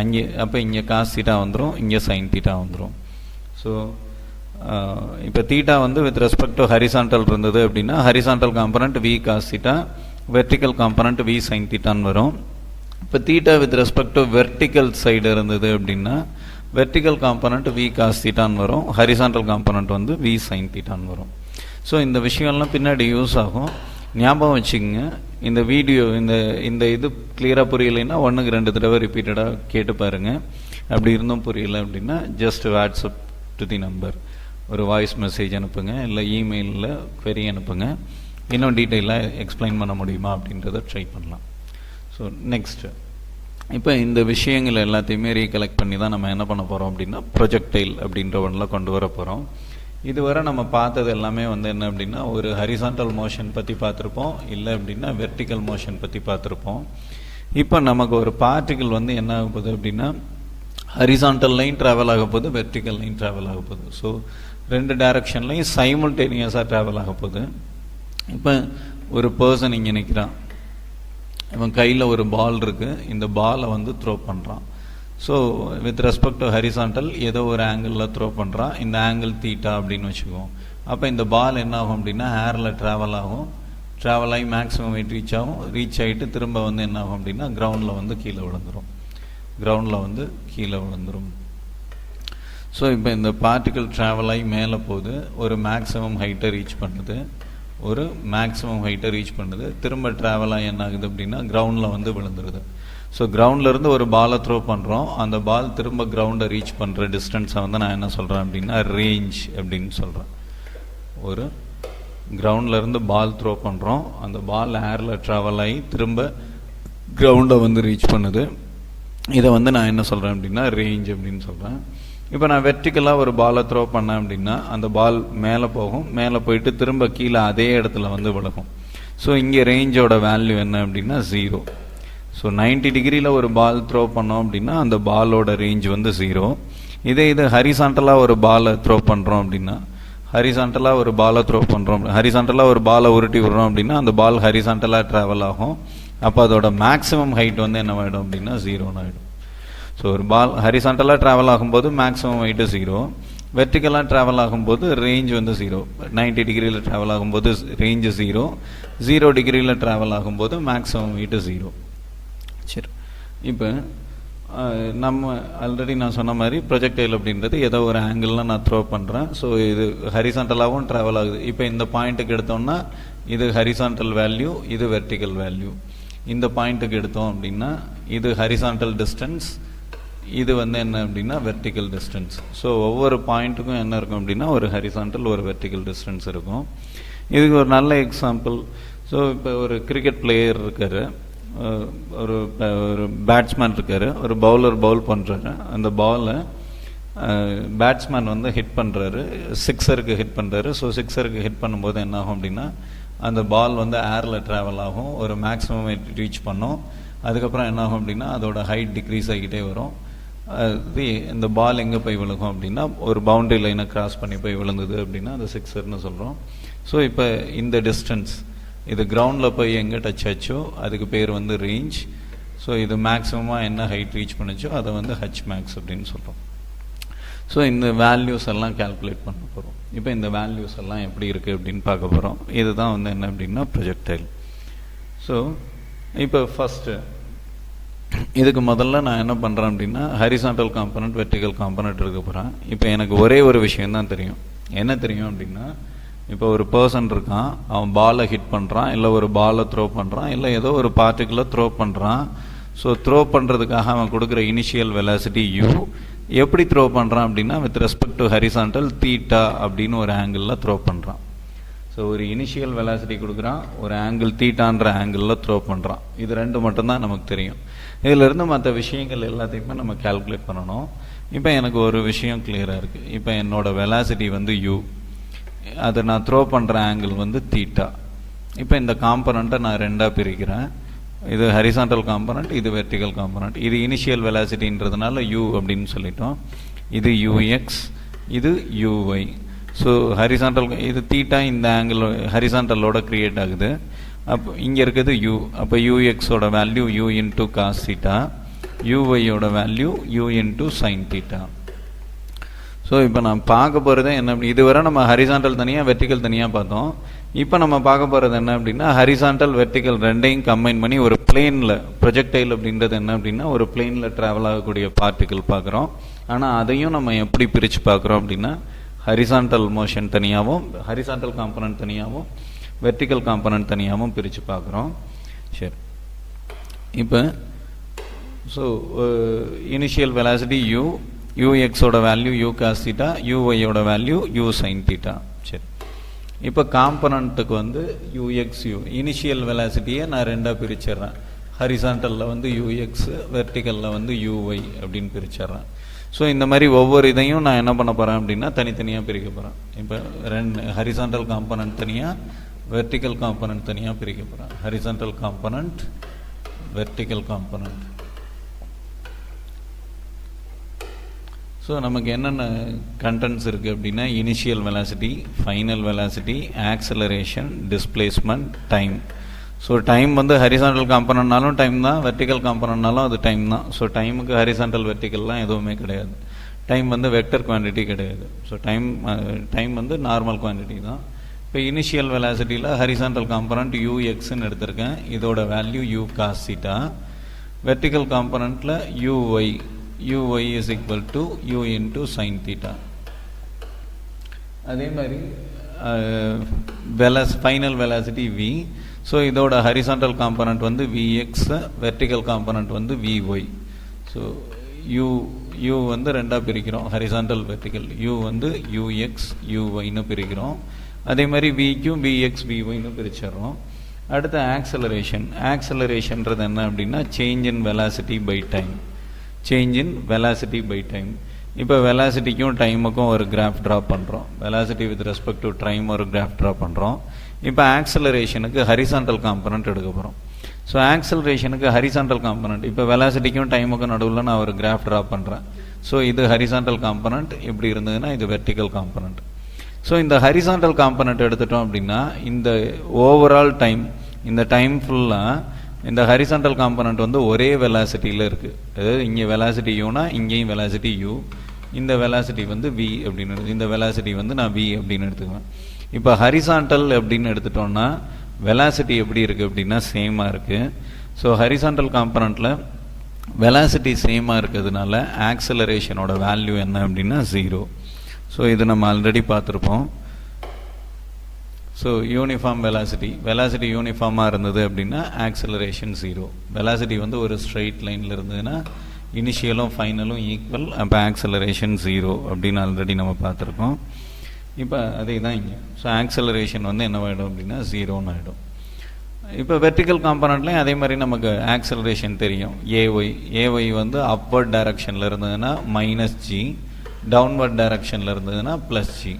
அங்கே அப்போ இங்கே காஸ் தீட்டா வந்துடும், இங்கே சைன் தீட்டா வந்துடும். ஸோ இப்போ தீட்டா வந்து வித் ரெஸ்பெக்ட் டு ஹரிசாண்டல் இருந்தது அப்படின்னா horizontal component v cos theta, vertical component v sine தீட்டான்னு வரும். இப்போ theta with respect to vertical side இருந்தது அப்படின்னா வெர்டிக்கல் காம்பனண்ட் வி காஸ் தீட்டான்னு வரும், ஹரிசாண்டல் காம்பனண்ட் வந்து வி சைன் தீட்டான்னு வரும். ஸோ இந்த விஷயம்லாம் பின்னாடி யூஸ் ஆகும், ஞாபகம் வச்சுக்கோங்க. இந்த வீடியோ இந்த இது கிளியராக புரியலைன்னா 1-2 தடவை ரிப்பீட்டடாக கேட்டு பாருங்கள். அப்படி இருந்தும் புரியல அப்படின்னா just WhatsApp to the number ஒரு வாய்ஸ் மெசேஜ் அனுப்புங்க, இல்லை இமெயிலில் query அனுப்புங்க. இன்னும் டீட்டெயிலாக எக்ஸ்பிளைன் பண்ண முடியுமா அப்படின்றத ட்ரை பண்ணலாம். ஸோ நெக்ஸ்ட்டு இப்போ இந்த விஷயங்கள் எல்லாத்தையுமே ரீகலெக்ட் பண்ணி தான் நம்ம என்ன பண்ண போகிறோம் அப்படின்னா ப்ரொஜெக்டைல் அப்படின்ற ஒன்றில் கொண்டு வர போகிறோம். இதுவரை நம்ம பார்த்தது எல்லாமே வந்து என்ன அப்படின்னா ஒரு ஹரிசாண்டல் மோஷன் பற்றி பார்த்துருப்போம், இல்லை அப்படின்னா வெர்டிக்கல் மோஷன் பற்றி பார்த்துருப்போம். இப்போ நமக்கு ஒரு பார்ட்டிகிள் வந்து என்ன ஆகுது அப்படின்னா ஹரிசாண்டல் லைன் ட்ராவல் ஆக போகுது, வெர்டிக்கல் லைன் ட்ராவல் ஆக போகுது. ஸோ ரெண்டு டைரக்ஷன்லையும் சைமல்டேனியஸாக ட்ராவல் ஆக போகுது. இப்போ ஒரு பர்சன் இங்கே நிற்கிறான், இவன் கையில் ஒரு பால் இருக்குது, இந்த பாலை வந்து த்ரோ பண்ணுறான். So with respect to horizontal ஏதோ ஒரு ஆங்கிளில் த்ரோ பண்ணுறான், இந்த ஆங்கிள் தீட்டா அப்படின்னு வச்சுக்குவோம். அப்போ இந்த பால் என்ன ஆகும் அப்படின்னா ஏரில் ட்ராவல் ஆகும், ட்ராவல் ஆகி மேக்ஸிமம் வெயிட் ரீச் ஆகும், ரீச் ஆகிட்டு திரும்ப வந்து என்ன ஆகும் அப்படின்னா கிரவுண்டில் வந்து கீழே விழுந்துடும், கீழே விழுந்துடும். ஸோ இப்போ இந்த பார்ட்டிக்கல் ட்ராவல் ஆகி மேலே போகுது, ஒரு மேக்ஸிமம் ஹைட்டை ரீச் பண்ணுது, திரும்ப ட்ராவல் ஆகி என்ன ஆகுது அப்படின்னா கிரவுண்டில் வந்து விழுந்துருது. ஸோ கிரவுண்ட்லேருந்து ஒரு பாலை த்ரோ பண்ணுறோம், அந்த பால் திரும்ப கிரவுண்டை ரீச் பண்ணுற டிஸ்டன்ஸை வந்து நான் என்ன சொல்கிறேன் அப்படின்னா ரேஞ்ச் அப்படின்னு சொல்கிறேன். ஒரு கிரவுண்ட்லேருந்து பால் த்ரோ பண்ணுறோம், அந்த பால் ஏரில் ட்ராவல் ஆகி திரும்ப கிரவுண்டை வந்து ரீச் பண்ணுது, இதை வந்து நான் என்ன சொல்கிறேன் அப்படின்னா ரேஞ்ச் அப்படின்னு சொல்கிறேன். இப்போ நான் வெர்டிக்கலாக ஒரு பாலை த்ரோ பண்ணேன் அப்படின்னா அந்த பால் மேலே போகும், மேலே போயிட்டு திரும்ப கீழே அதே இடத்துல வந்து விலகும். ஸோ இங்கே ரேஞ்சோட வேல்யூ என்ன அப்படின்னா 0. ஸோ 90 டிகிரியில் ஒரு பால் த்ரோ பண்ணோம் அப்படின்னா அந்த பாலோட ரேஞ்ச் வந்து 0. இது ஹரிசாண்டலாக ஒரு பாலை த்ரோ பண்ணுறோம் அப்படின்னா, ஹரிசாண்டலாக ஒரு பாலை உருட்டி விடுறோம் அப்படின்னா அந்த பால் ஹரிசாண்டலாக ட்ராவல் ஆகும். அப்போ அதோட மேக்ஸிமம் ஹைட் வந்து என்னவாயிடும் அப்படின்னா 0 ஆகிடும். ஸோ ஒரு பால் ஹரிசாண்டலாக ட்ராவல் ஆகும்போது மேக்ஸிமம் ஹைட்டு 0, வெர்டிக்கலாக ட்ராவல் ஆகும்போது ரேஞ்ச் வந்து 0. 90 டிகிரியில் ட்ராவல் ஆகும்போது ரேஞ்சு 0, 0 டிகிரியில் ட்ராவல் ஆகும்போது மேக்ஸிமம் ஹைட்டு 0. சரி, இப்போ நம்ம ஆல்ரெடி நான் சொன்ன மாதிரி ப்ரொஜெக்டைல் அப்படின்றது ஏதோ ஒரு ஆங்கிளில் நான் த்ரோ பண்ணுறேன். ஸோ இது ஹரிசாண்டலாகவும் ட்ராவல் ஆகுது. இப்போ இந்த பாயிண்ட்டுக்கு எடுத்தோம்னா இது ஹரிசாண்டல் வேல்யூ, இது வெர்டிக்கல் வேல்யூ. இந்த பாயிண்ட்டுக்கு எடுத்தோம் அப்படின்னா இது ஹரிசாண்டல் டிஸ்டன்ஸ், இது வந்து என்ன அப்படின்னா வெர்டிக்கல் டிஸ்டன்ஸ். ஸோ ஒவ்வொரு பாயிண்ட்டுக்கும் என்ன இருக்கும் அப்படின்னா ஒரு ஹரிசாண்டல் ஒரு வெர்டிக்கல் டிஸ்டன்ஸ் இருக்கும். இதுக்கு ஒரு நல்ல எக்ஸாம்பிள். ஸோ இப்போ ஒரு கிரிக்கெட் பிளேயர் இருக்கார், ஒரு பேட்ஸ்மேன் இருக்கார், ஒரு பவுலர் பவுல் பண்ணுறாரு, அந்த பாலை பேட்ஸ்மேன் வந்து ஹிட் பண்ணுறாரு, சிக்ஸருக்கு ஹிட் பண்ணுறாரு. ஸோ சிக்ஸருக்கு ஹிட் பண்ணும்போது என்ன ஆகும் அப்படின்னா அந்த பால் வந்து ஏரில் ட்ராவல் ஆகும், ஒரு மேக்ஸிமம் ரீச் பண்ணும். அதுக்கப்புறம் என்ன ஆகும் அப்படின்னா அதோட ஹைட் டிக்ரீஸ் ஆகிக்கிட்டே வரும். அது இந்த பால் எங்கே போய் விழுகும் அப்படின்னா ஒரு பவுண்டரி லைனை கிராஸ் பண்ணி போய் விழுந்தது அப்படின்னா அது சிக்ஸர்னு சொல்கிறோம். ஸோ இப்போ இந்த டிஸ்டன்ஸ் இது கிரவுண்டில் போய் எங்கே டச் ஆச்சோ அதுக்கு பேர் வந்து ரேஞ்ச். ஸோ இது மேக்ஸிமமாக என்ன ஹைட் ரீச் பண்ணிச்சோ அதை வந்து ஹச் மேக்ஸ் அப்படின்னு சொல்கிறோம். ஸோ இந்த வேல்யூஸ் எல்லாம் கால்குலேட் பண்ண போகிறோம். இப்போ இந்த வேல்யூஸ் எல்லாம் எப்படி இருக்குது அப்படின்னு பார்க்க போகிறோம். இதுதான் வந்து என்ன அப்படின்னா ப்ரொஜெக்டைல். ஸோ இப்போ ஃபஸ்ட்டு இதுக்கு முதல்ல நான் என்ன பண்ணுறேன் அப்படின்னா ஹரிசாண்டல் காம்பனண்ட் வெர்டிக்கல் காம்பனண்ட் இருக்க போகிறேன். இப்போ எனக்கு ஒரே ஒரு விஷயந்தான் தெரியும். என்ன தெரியும் அப்படின்னா இப்போ ஒரு பர்சன் இருக்கான், அவன் பாலை ஹிட் பண்ணுறான், இல்லை ஒரு பாலை த்ரோ பண்ணுறான், இல்லை ஏதோ ஒரு பார்ட்டிகுலர் த்ரோ பண்ணுறான். ஸோ த்ரோ பண்ணுறதுக்காக அவன் கொடுக்குற இனிஷியல் வெலாசிட்டி u. எப்படி த்ரோ பண்ணுறான் அப்படின்னா with respect to horizontal theta அப்படின்னு ஒரு ஆங்கிளில் த்ரோ பண்ணுறான். ஸோ ஒரு இனிஷியல் வெலாசிட்டி கொடுக்குறான், ஒரு ஆங்கிள் தீட்டான்ற ஆங்கிளில் த்ரோ பண்ணுறான். இது ரெண்டு மட்டும்தான் நமக்கு தெரியும். இதிலிருந்து மற்ற விஷயங்கள் எல்லாத்தையுமே நம்ம கால்குலேட் பண்ணணும். இப்போ எனக்கு ஒரு விஷயம் கிளியராக இருக்குது. இப்போ என்னோடய வெலாசிட்டி வந்து u, அதை நான் த்ரோ பண்ணுற ஆங்கிள் வந்து தீட்டா. இப்போ இந்த காம்பனண்ட்டை நான் ரெண்டாக பிரிக்கிறேன். இது ஹரிசாண்டல் காம்பனண்ட், இது வெர்டிக்கல் காம்பனண்ட். இது இனிஷியல் வெலாசிட்டின்றதுனால u அப்படின்னு சொல்லிட்டோம். இது ux, இது uy. ஸோ ஹரிசாண்டல் இது தீட்டா, இந்த ஆங்கிள் ஹரிசாண்டலோட க்ரியேட் ஆகுது. அப்போ இங்கே இருக்குது u. அப்போ ux-ஓட value u into cos theta, uy-ஓட value u into sine theta. So இப்போ நான் பார்க்க போகிறது என்ன, இதுவரை நம்ம ஹரிசாண்டல் தனியாக வெர்டிக்கல் தனியாக பார்த்தோம். இப்போ நம்ம பார்க்க போகிறது என்ன அப்படின்னா ஹரிசாண்டல் வெர்டிக்கல் ரெண்டையும் கம்பைன் பண்ணி ஒரு பிளேனில் ப்ரொஜெக்டைல் அப்படின்றது என்ன அப்படின்னா ஒரு பிளேனில் ட்ராவல் ஆகக்கூடிய பார்ட்டிக்கல் பார்க்குறோம். ஆனால் அதையும் நம்ம எப்படி பிரித்து பார்க்குறோம் அப்படின்னா ஹரிசாண்டல் மோஷன் தனியாகவும் ஹரிசாண்டல் காம்பனண்ட் தனியாகவும் வெர்டிக்கல் காம்பனண்ட் தனியாகவும் பிரித்து பார்க்குறோம். சரி, இப்போ ஸோ இனிஷியல் வெலாசிட்டி u, ux-ஓட வேல்யூ u cos தீட்டா, uy-ஓட வேல்யூ u sin தீட்டா. சரி, இப்போ காம்பனண்ட்டுக்கு வந்து ux இனிஷியல் வெலாசிட்டியை நான் ரெண்டாக பிரிச்சிடுறேன். ஹரிசாண்டலில் வந்து ux, வெர்டிக்கலில் வந்து uy அப்படின்னு பிரிச்சிடுறேன். ஸோ இந்த மாதிரி ஒவ்வொரு இதையும் நான் என்ன பண்ண போகிறேன் அப்படின்னா தனித்தனியாக பிரிக்க போகிறேன். இப்போ ஹரிசாண்டல் காம்பனண்ட் தனியாக, வெர்டிக்கல் காம்பனண்ட் தனியாக பிரிக்க போகிறேன். Horizontal component, vertical component. So நமக்கு என்னென்ன கண்டென்ட்ஸ் இருக்குது அப்படின்னா initial velocity, final velocity, acceleration, displacement, time. So time வந்து ஹரிசாண்டல் காம்பனன்ட்னாலும் டைம் தான், வெர்டிக்கல் காம்பனன்ட்னாலும் அது டைம் தான். ஸோ டைமுக்கு ஹரிசாண்டல் வெர்டிக்கல்லாம் எதுவுமே கிடையாது. டைம் வந்து வெக்டர் குவான்டிட்டி கிடையாது. ஸோ டைம் வந்து நார்மல் குவான்டிட்டி தான். இப்போ இனிஷியல் வெலாசிட்டியில் ஹரிசாண்டல் காம்பனன்ட் யூஎக்ஸ்ன்னு எடுத்திருக்கேன், இதோட value u cos theta. Vertical காம்பனண்ட்டில் uy is equal to u into sin theta. அதே மாதிரி ஃபைனல் வெலாசிட்டி v. ஸோ இதோட ஹரிசாண்டல் காம்பனண்ட் வந்து vx, வெர்டிக்கல் காம்பனண்ட் வந்து vy. ஸோ u வந்து ரெண்டாக பிரிக்கிறோம், ஹரிசாண்டல் வெர்டிக்கல். u வந்து ux uyன்னு பிரிக்கிறோம். அதே மாதிரி vக்கும் vx vyன்னு பிரிச்சிடறோம். அடுத்து ஆக்சலரேஷன்றது என்ன அப்படின்னா change in velocity by time. Change in velocity by time. இப்போ வெலாசிட்டிக்கும் டைமுக்கும் ஒரு கிராஃப் ட்ரா பண்ணுறோம். Velocity with respect to time ஒரு கிராஃப் ட்ரா பண்ணுறோம். இப்போ ஆக்சலரேஷனுக்கு ஹரிசாண்டல் காம்பனண்ட் எடுக்க போகிறோம். ஸோ ஆக்சலரேஷனுக்கு ஹரிசாண்டல் காம்பனண்ட், இப்போ வெலாசிட்டிக்கும் டைமுக்கும் நடுவில் நான் ஒரு கிராஃப் ட்ரா பண்ணுறேன். ஸோ இது ஹரிசாண்டல் காம்பனண்ட், இப்படி இருந்ததுன்னா இது வெர்டிக்கல் காம்பனண்ட். ஸோ இந்த ஹரிசாண்டல் காம்பனண்ட் எடுத்துட்டோம் அப்படின்னா இந்த ஓவரால் டைம், இந்த டைம் ஃபுல்லாக இந்த ஹரிசாண்டல் காம்பனண்ட் வந்து ஒரே வெலாசிட்டியில் இருக்குது. அதாவது இங்கே வெலாசிட்டி யூனா இங்கேயும் வெலாசிட்டி யூ, இந்த வெலாசிட்டி வந்து வி அப்படின்னு, இந்த வெலாசிட்டி வந்து நான் வி அப்படின்னு எடுத்துக்குவேன். இப்போ ஹரிசாண்டல் அப்படின்னு எடுத்துட்டோம்னா வெலாசிட்டி எப்படி இருக்குது அப்படின்னா சேமாக இருக்குது. ஸோ ஹரிசாண்டல் காம்பனண்ட்டில் வெலாசிட்டி சேமாக இருக்கிறதுனால ஆக்சலரேஷனோட வேல்யூ என்ன அப்படின்னா 0. ஸோ இது நம்ம ஆல்ரெடி பார்த்துருப்போம். ஸோ யூனிஃபார்ம் வெலாசிட்டி யூனிஃபார்மாக இருந்தது அப்படின்னா ஆக்சலரேஷன் 0. வெலாசிட்டி வந்து ஒரு ஸ்ட்ரெயிட் லைனில் இருந்ததுன்னா இனிஷியலும் ஃபைனலும் ஈக்குவல், அப்போ ஆக்சலரேஷன் 0 அப்படின்னு ஆல்ரெடி நம்ம பார்த்துருக்கோம். இப்போ அதே தான் இங்கே. ஸோ ஆக்சலரேஷன் வந்து என்னவாயிடும் அப்படின்னா 0ன்னு ஆகிடும். இப்போ வெர்டிக்கல் காம்பனண்ட்லேயும் அதே மாதிரி நமக்கு ஆக்சலரேஷன் தெரியும். ஏஒய் வந்து அப்வர்ட் டைரக்ஷனில் இருந்ததுன்னா -g, டவுன்வர்ட் டைரக்ஷனில் இருந்ததுன்னா +g.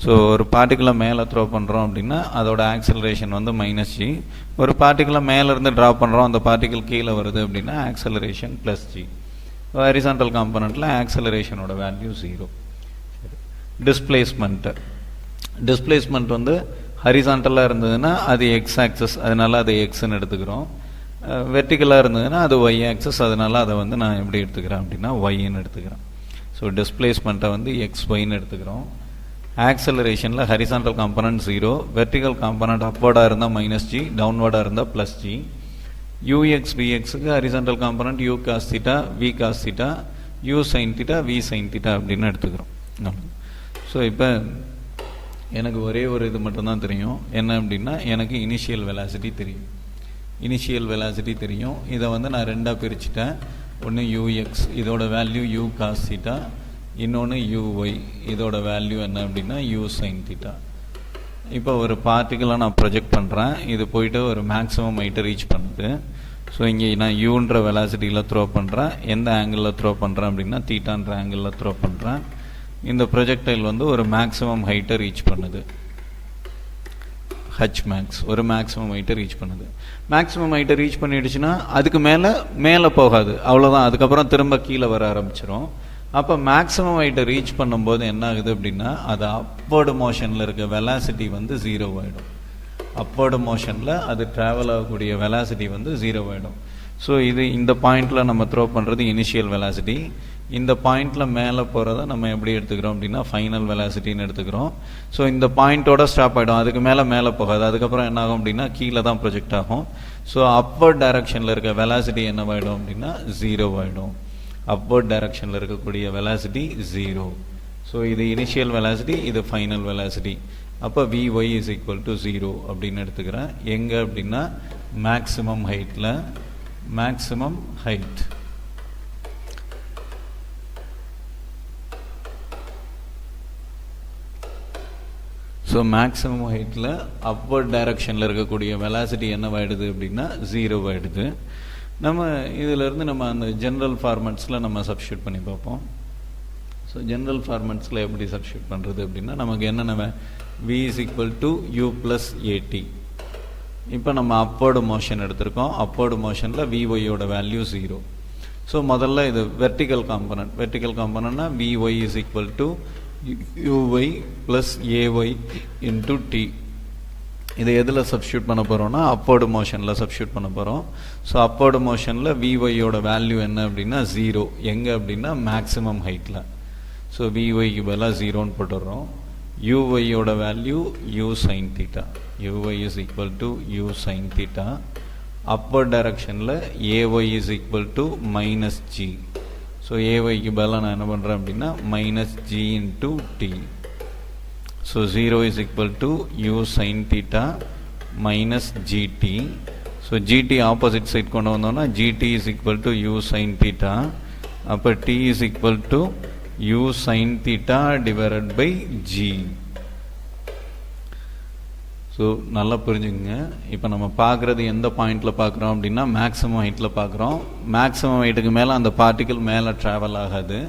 ஸோ ஒரு பார்ட்டிகுலர் மேலே த்ரோ பண்ணுறோம் அப்படின்னா அதோட ஆக்சலரேஷன் வந்து -g. ஒரு பார்ட்டிகுலர் மேலேருந்து ட்ரா பண்ணுறோம், அந்த பார்ட்டிகல் கீழே வருது அப்படின்னா ஆக்சலரேஷன் +g. ஹரிசாண்டல் காம்பனண்ட்டில் ஆக்சலரேஷனோட வேல்யூ 0. டிஸ்பிளேஸ்மெண்ட் வந்து ஹரிசாண்டலாக இருந்ததுன்னா அது எக்ஸ் ஆக்சஸ், அதனால அதை எக்ஸ்ன்னு எடுத்துக்கிறோம். வெர்டிக்கலாக இருந்ததுன்னா அது ஒய் ஆக்சஸ், அதனால அதை வந்து நான் எப்படி எடுத்துக்கிறேன் அப்படின்னா ஒய்ன்னு எடுத்துக்கிறேன். ஸோ டிஸ்பிளேஸ்மெண்ட்டை வந்து xyன்னு எடுத்துக்கிறோம். ஆக்சலரேஷனில் ஹரிசாண்டல் காம்பனண்ட் 0, வெர்டிக்கல் காம்பனண்ட் அப்வர்டாக இருந்தால் -g, டவுன்வர்டாக இருந்தால் +g. ux vxக்கு horizontal component u cos theta, v cos theta, u sin theta, v sin theta அப்படின்னு எடுத்துக்கிறோம். ஸோ இப்போ எனக்கு ஒரே ஒரு இது மட்டும்தான் தெரியும், என்ன அப்படின்னா எனக்கு இனிஷியல் வெலாசிட்டி தெரியும். இதை வந்து நான் ரெண்டாக பிரிச்சுட்டேன். ஒன்று ux, இதோட வேல்யூ u cos theta, இன்னொன்று uy, இதோட வேல்யூ என்ன அப்படின்னா u sin theta. இப்போ ஒரு பார்ட்டிக்கலாக நான் ப்ரொஜெக்ட் பண்ணுறேன், இது போயிட்டு ஒரு மேக்ஸிமம் ஹைட்டை ரீச் பண்ணுது. ஸோ இங்கே நான் யூன்ற வெலாசிட்டியில் த்ரோ பண்ணுறேன். எந்த ஆங்கிளில் த்ரோ பண்ணுறேன் அப்படின்னா தீட்டான்ற ஆங்கிளில் த்ரோ பண்ணுறேன். இந்த ப்ரொஜெக்டைல் வந்து ஒரு மேக்ஸிமம் ஹைட்டை ரீச் பண்ணுது, hmax, ஒரு மேக்ஸிமம் ஹைட்டை ரீச் பண்ணுது. மேக்ஸிமம் ஹைட்டை ரீச் பண்ணிடுச்சுன்னா அதுக்கு மேலே போகாது, அவ்வளோதான். அதுக்கப்புறம் திரும்ப கீழே வர ஆரம்பிச்சிடும். அப்போ மேக்ஸிமம் ஹைட்டை ரீச் பண்ணும்போது என்ன ஆகுது அப்படின்னா அது அப்வர்டு மோஷனில் இருக்க வெலாசிட்டி வந்து 0 ஆகிடும். அப்வர்டு மோஷனில் அது ட்ராவல் ஆகக்கூடிய வெலாசிட்டி வந்து 0 ஆகிடும். ஸோ இது இந்த பாயிண்டில் நம்ம த்ரோ பண்ணுறது இனிஷியல் வெலாசிட்டி. இந்த பாயிண்டில் மேலே போகிறத நம்ம எப்படி எடுத்துக்கிறோம் அப்படின்னா ஃபைனல் வெலாசிட்டின்னு எடுத்துக்கிறோம். ஸோ இந்த பாயிண்ட்டோட ஸ்டாப் ஆகிடும், அதுக்கு மேலே போகாது. அதுக்கப்புறம் என்ன ஆகும் அப்படின்னா கீழே தான் ப்ரொஜெக்ட் ஆகும். ஸோ அப்வர்ட் டைரக்ஷனில் இருக்க வெலாசிட்டி என்னவாயிடும் அப்படின்னா 0 ஆகிடும். அப்வர்ட் டைரக்ஷனில் இருக்கக்கூடிய வெலாசிட்டி 0. ஸோ இது இனிஷியல் வெலாசிட்டி, இது ஃபைனல் வெலாசிட்டி. அப்போ vy is equal to 0 அப்படின்னு எடுத்துக்கிறேன். எங்கே அப்படின்னா மேக்ஸிமம் ஹைட். ஸோ மேக்ஸிமம் ஹைட்டில் அப்வர்ட் டைரக்ஷனில் இருக்கக்கூடிய வெலாசிட்டி என்னவாயிடுது அப்படின்னா 0 ஆகிடுது. நம்ம இதிலேருந்து நம்ம அந்த ஜென்ரல் ஃபார்மெட்ஸில் நம்ம சப்ஸ்டியூட் பண்ணி பார்ப்போம். ஸோ ஜென்ரல் ஃபார்மெட்ஸில் எப்படி சப்ஸ்டியூட் பண்ணுறது அப்படின்னா நமக்கு என்னென்ன v is equal to u plus at. இப்போ நம்ம அப்வர்டு மோஷன் எடுத்திருக்கோம். அப்வர்டு மோஷனில் vyயோட வேல்யூ 0. ஸோ முதல்ல இது vertical காம்பனண்ட்னா Vy is equal to uy plus ay into t. இதை எதில் சப்ஸ்டியூட் பண்ண போகிறோம்னா அப்போர்டு மோஷனில் சப்ஸ்டியூட் பண்ண போகிறோம். ஸோ அப்போர்டு மோஷனில் Vyயோட வேல்யூ என்ன அப்படின்னா 0. எங்கே அப்படின்னா மேக்ஸிமம் ஹைட்டில். ஸோ Vyக்கு பதிலாக 0ன்னு போட்டுடுறோம். Uyயோட value u sin theta. Uy is equal to u sin theta. Upper டைரக்ஷனில் ay is equal to minus g. So ayக்கு பதிலாக நான் என்ன பண்ணுறேன் அப்படின்னா minus g into t. So 0 is equal to u sin theta minus gt. So gt opposite side கொண்டு வந்தோம்னா gt is equal to u sin theta. அப்போ t is equal to u sin theta divided by g. So நல்லா புரிஞ்சுங்க. இப்போ நம்ம பார்க்குறது எந்த பாயிண்டில் பார்க்குறோம் அப்படின்னா மேக்ஸிமம் ஹைட்டில் பார்க்குறோம். மேக்ஸிமம் ஹைட்டுக்கு மேலே அந்த பார்ட்டிக்கிள் மேலே ட்ராவல் ஆகாது.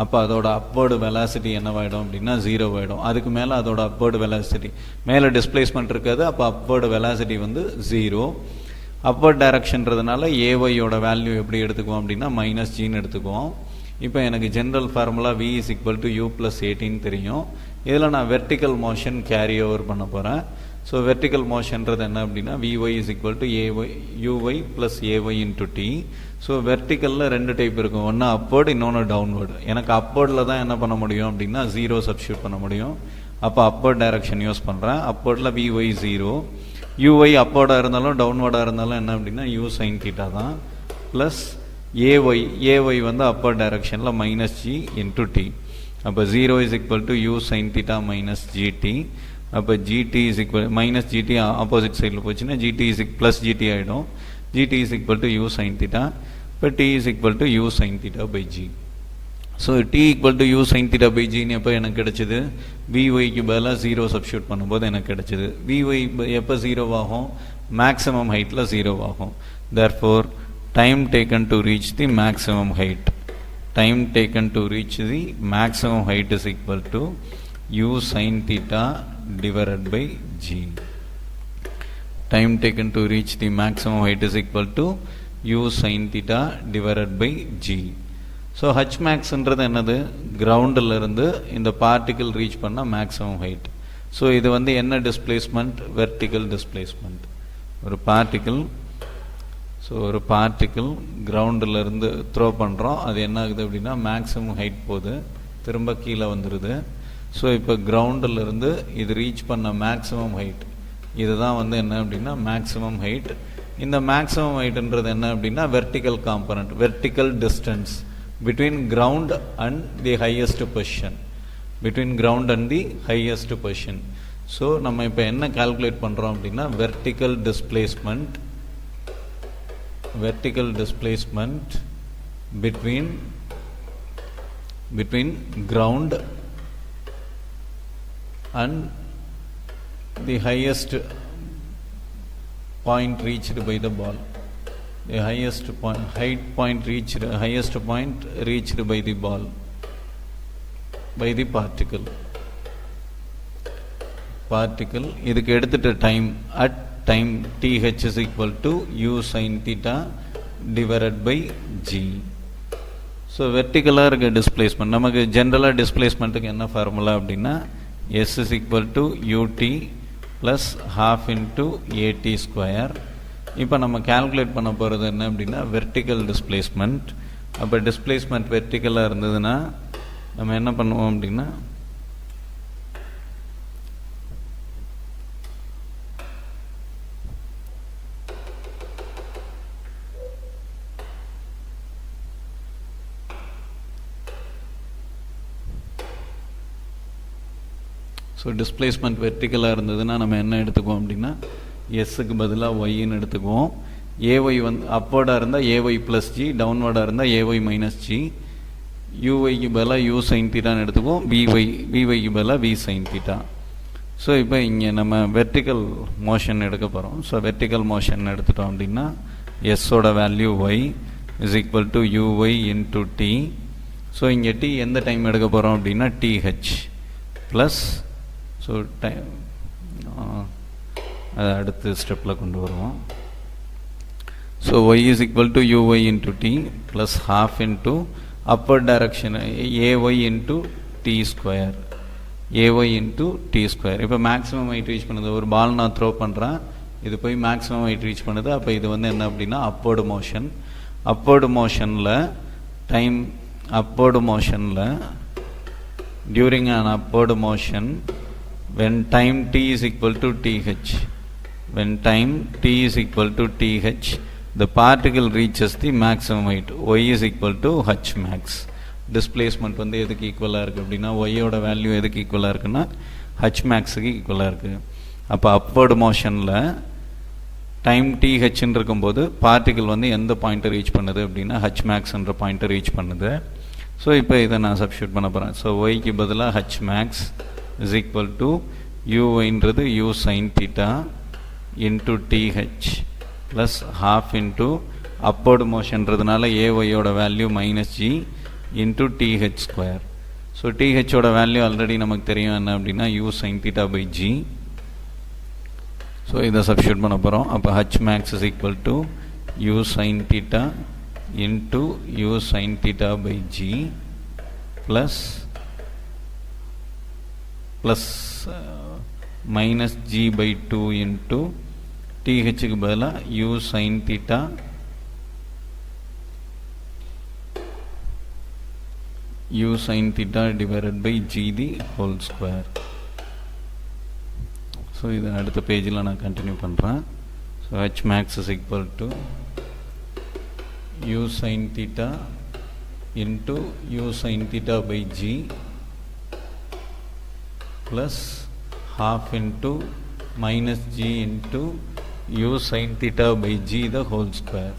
அப்போ அதோட அப்போர்டு வெலாசிட்டி என்னவாயிடும் அப்படின்னா 0 ஆகிடும். அதுக்கு மேலே அதோட அப்போர்டு வெலாசிட்டி மேலே டிஸ்பிளேஸ்மெண்ட் இருக்காது. அப்போ அப்போர்டு வெலாசிட்டி வந்து 0. அப்போர்ட் டைரக்ஷன்றதுனால ஏஒயோட வேல்யூ எப்படி எடுத்துக்குவோம் அப்படின்னா மைனஸ் ஜின்னு எடுத்துக்குவோம். இப்போ எனக்கு general formula v is equal to u plus 18 தெரியும். இதில் நான் வெர்டிக்கல் மோஷன் கேரி ஓவர் பண்ண போகிறேன். ஸோ வெர்டிக்கல் மோஷன்றது என்ன அப்படின்னா Vy is equal to uy plus ay into t. So வெர்டிக்கலில் 2 டைப் இருக்கும். ஒன்று அப்போர்டு, இன்னொன்று டவுன்வர்டு. எனக்கு அப்போர்டில் தான் என்ன பண்ண முடியும் அப்படின்னா 0 சப்ஸ்டியூட் பண்ண முடியும். அப்போ அப்போர்ட் டைரக்ஷன் யூஸ் பண்ணுறேன். அப்போர்டில் Vy 0, uy அப்போர்டாக இருந்தாலும் டவுன்வர்டாக இருந்தாலும் என்ன அப்படின்னா u sin theta தான், ப்ளஸ் ay வந்து அப்போர்ட் டைரக்ஷனில் மைனஸ் g into t. அப்போ 0 is equal to u sin theta minus gt. அப்போ gt is equal minus gt opposite சைடில் போச்சுன்னா gt is ப்ளஸ் gt ஆகிடும். gt is equal to u sin theta. இப்போ t is equal to u sin theta by g. So t equal to u sin theta by g எப்போ எனக்கு கிடைச்சிது? Vyக்கு பதிலாக 0 substitute பண்ணும்போது எனக்கு கிடைச்சிது. Vy எப்போ 0 ஆகும்? மேக்ஸிமம் ஹைட்டில் 0 ஆகும். Therefore time taken to reach the maximum height is equal to u sin theta divided by g. Time taken to reach the maximum height is equal to u sin theta divided by g. So h max என்றது என்னது? கிரவுண்டில் இருந்து இந்த particle reach பண்ண maximum height. So இது வந்து என்ன displacement? Vertical displacement. ஒரு பார்ட்டிக்கிள் கிரவுண்டில் இருந்து த்ரோ பண்ணுறோம். அது என்ன ஆகுது அப்படின்னா மேக்ஸிமம் ஹைட் போகுது, திரும்ப கீழே வந்துடுது. ஸோ இப்போ கிரவுண்டில் இருந்து இது ரீச் பண்ண மேக்ஸிமம் ஹைட், இதுதான் வந்து என்ன அப்படின்னா மேக்ஸிமம் ஹைட். இந்த மேக்ஸிமம் ஹைட்ன்றது என்ன அப்படின்னா vertical component, vertical distance between ground and the highest position, so நம்ம இப்போ என்ன கால்குலேட் பண்ணுறோம் அப்படின்னா vertical displacement between ground and the highest point reached by the ball, the highest point reached by the ball, by the particle. இதுக்கு எடுத்துட்ட time at time th is equal to u sin theta divided by g. So வெர்டிக்கலாக இருக்க displacement, நமக்கு ஜென்ரலாக டிஸ்பிளேஸ்மெண்ட்டுக்கு என்ன formula அப்படின்னா s is equal to ut plus half into at square. இப்போ நம்ம கால்குலேட் பண்ண போகிறது என்ன அப்படின்னா வெர்டிக்கல் டிஸ்பிளேஸ்மெண்ட். அப்போ டிஸ்பிளேஸ்மெண்ட் வெர்டிக்கலாக இருந்ததுன்னா நம்ம என்ன பண்ணுவோம் அப்படின்னா ஸோ டிஸ்பிளேஸ்மெண்ட் வெர்டிக்கலாக இருந்ததுன்னா நம்ம என்ன எடுத்துக்குவோம் அப்படின்னா எஸ்ஸுக்கு பதிலாக ஒய்ன்னு எடுத்துக்குவோம். ஏஒய் வந்து அப்போர்டாக இருந்தால் ஏஒய் ப்ளஸ் ஜி, டவுன்வர்டாக இருந்தால் ஏஒய் மைனஸ் ஜி. யூஒய்க்கு பதிலாக யூ சைன் தீட்டான்னு எடுத்துக்குவோம். விஒய்க்கு பதிலாக வி சைன் தீட்டா. ஸோ இப்போ இங்கே நம்ம வெர்டிக்கல் மோஷன் எடுக்க போகிறோம். ஸோ வெர்டிக்கல் மோஷன் எடுத்துட்டோம் அப்படின்னா எஸ்ஸோட value y is equal to uy into t. So இங்கே டி எந்த டைம் எடுக்க போகிறோம் அப்படின்னா டிஹெச் ப்ளஸ், ஸோ டைம் அதை அடுத்த ஸ்டெப்பில் கொண்டு வருவோம். So y is equal to uy into t plus half into upward direction ay into t square. ay into t square. இப்போ மேக்ஸிமம் ஹைட் ரீச் பண்ணுது. ஒரு பால் நான் த்ரோ பண்ணுறேன், இது போய் மேக்ஸிமம் ஹைட் ரீச் பண்ணுது. அப்போ இது வந்து என்ன அப்படின்னா upward motion. upward motionல டைம் upward motionல during an upward motion when time t is equal to th, when time t is equal to th, the particle reaches the maximum height. y is equal to h max. displacement வந்து எதுக்கு ஈக்குவலாக இருக்குது அப்படின்னா y ஓட value எதுக்கு ஈக்குவலாக இருக்குன்னா h maxக்கு ஈக்குவலாக இருக்குது. அப்போ upward motionல டைம் tஹன்னு இருக்கும்போது பார்ட்டிகிள் வந்து எந்த பாயிண்ட்டை ரீச் பண்ணுது அப்படின்னா h maxன்ற பாயிண்ட்டை ரீச் பண்ணுது. ஸோ இப்போ இதை நான் சப்ஸ்டியூட் பண்ண போகிறேன். ஸோ ஒய்க்கு பதிலாக h max is equal to uன்றது u sin theta into th plus half into upward motionன்றதுனால ay ஓட value minus g into th square. So th ஓட வேல்யூ ஆல்ரெடி நமக்கு தெரியும் என்ன அப்படின்னா u sin theta by g. So இதை substitute பண்ண போகிறோம். அப்போ h max is equal to u sin theta into u sin theta by g plus minus g by 2 into th பதிலாக u sin theta divided by g the whole square. So இது அடுத்த பேஜில் நான் continue பண்ணுறேன். So h max is equal to u sin theta into u sin theta by g plus half into minus g into u sin theta by g the whole square.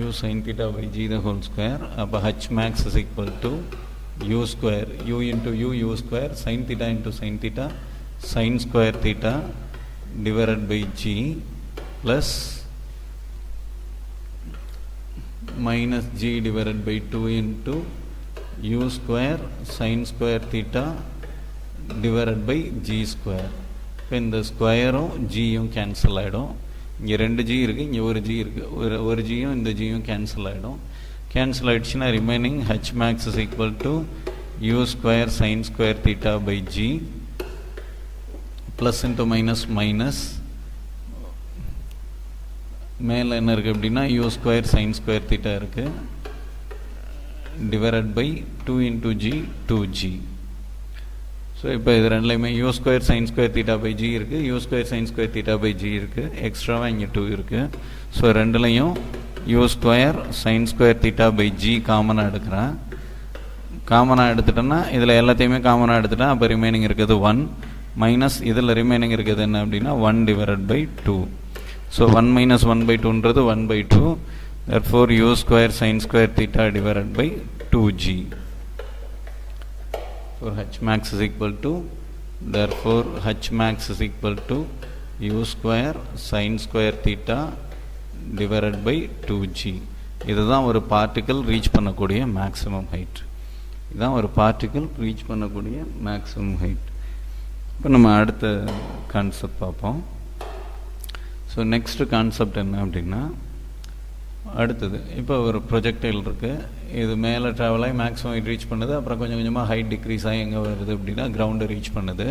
u sin theta by g the whole square. அப்போ h max is equal to u square, u into u square, sin theta into sin theta, sin square theta divided by g plus minus g divided by 2 into u square sin square theta divided by g square. இப்போ இந்த ஸ்கொயரும் ஜியும் cancel ஆகிடும். இங்கே 2 g இருக்குது, இங்கே ஒரு g இருக்குது. ஒரு ஜியும் இந்த ஜியும் கேன்சல் ஆகிடும். கேன்சல் ஆகிடுச்சுன்னா remaining h max is equal to u square sin square theta by g plus into minus minus மேலே என்ன இருக்குது அப்படின்னா u square sin square theta இருக்குது divided by 2 into g 2g. So இப்போ இது ரெண்டுலையுமே u square sin square theta by g இருக்குது, u square sin square theta by g இருக்குது, எக்ஸ்ட்ராவாக இங்கே 2 இருக்குது. ஸோ ரெண்டுலையும் u square sin square theta by g காமனாக எடுக்கிறேன். காமனாக எடுத்துட்டேன்னா இதில் எல்லாத்தையுமே காமனாக எடுத்துட்டேன். அப்போ ரிமைனிங் இருக்குது 1 மைனஸ் இதில் ரிமைனிங் இருக்குது என்ன அப்படின்னா 1 divided by 2. So 1 minus 1 by 2ன்றது 1 by 2. therefore u square sin square theta divided by 2g. for h max is equal to, therefore h max is equal to u square sin square theta divided by 2g. இதுதான் ஒரு particle reach பண்ணக்கூடிய maximum height. இதுதான் ஒரு particle reach பண்ணக்கூடிய maximum height. இப்போ நம்ம அடுத்த concept பார்ப்போம். ஸோ நெக்ஸ்ட்டு கான்செப்ட் என்ன அப்படின்னா அடுத்தது இப்போ ஒரு ப்ரொஜெக்டைல் இருக்குது. இது மேலே ட்ராவல் ஆகி மேக்ஸிமம் ஹைட் ரீச் பண்ணுது. அப்புறம் கொஞ்சம் கொஞ்சமாக ஹைட் டிக்ரீஸ் ஆகி எங்கே வருது அப்படின்னா கிரவுண்டை ரீச் பண்ணுது.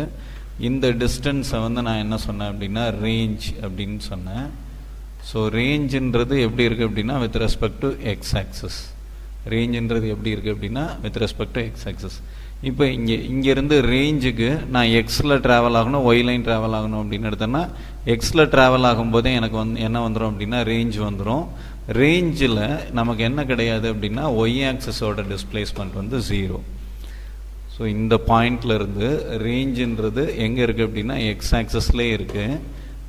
இந்த டிஸ்டன்ஸை வந்து நான் என்ன சொன்னேன் அப்படின்னா ரேஞ்ச் அப்படின்னு சொன்னேன். ஸோ ரேஞ்சுன்றது எப்படி இருக்குது அப்படின்னா with respect to x axis. ரேஞ்சுன்றது எப்படி இருக்குது அப்படின்னா with respect to x axis. இப்போ இங்கேருந்து ரேஞ்சுக்கு நான் எக்ஸில் ட்ராவல் ஆகணும், ஒய் லைன் ட்ராவல் ஆகணும் அப்படின்னு எடுத்தேன்னா எக்ஸில் ட்ராவல் ஆகும்போதே எனக்கு வந்து என்ன வந்துடும் அப்படின்னா ரேஞ்ச் வந்துடும். ரேஞ்சில் நமக்கு என்ன கிடையாது அப்படின்னா ஒய் ஆக்சஸோட டிஸ்பிளேஸ்மெண்ட் வந்து 0. ஸோ இந்த பாயிண்ட்லேருந்து ரேஞ்சுன்றது எங்கே இருக்குது அப்படின்னா எக்ஸ் ஆக்சஸ்லேயே இருக்குது.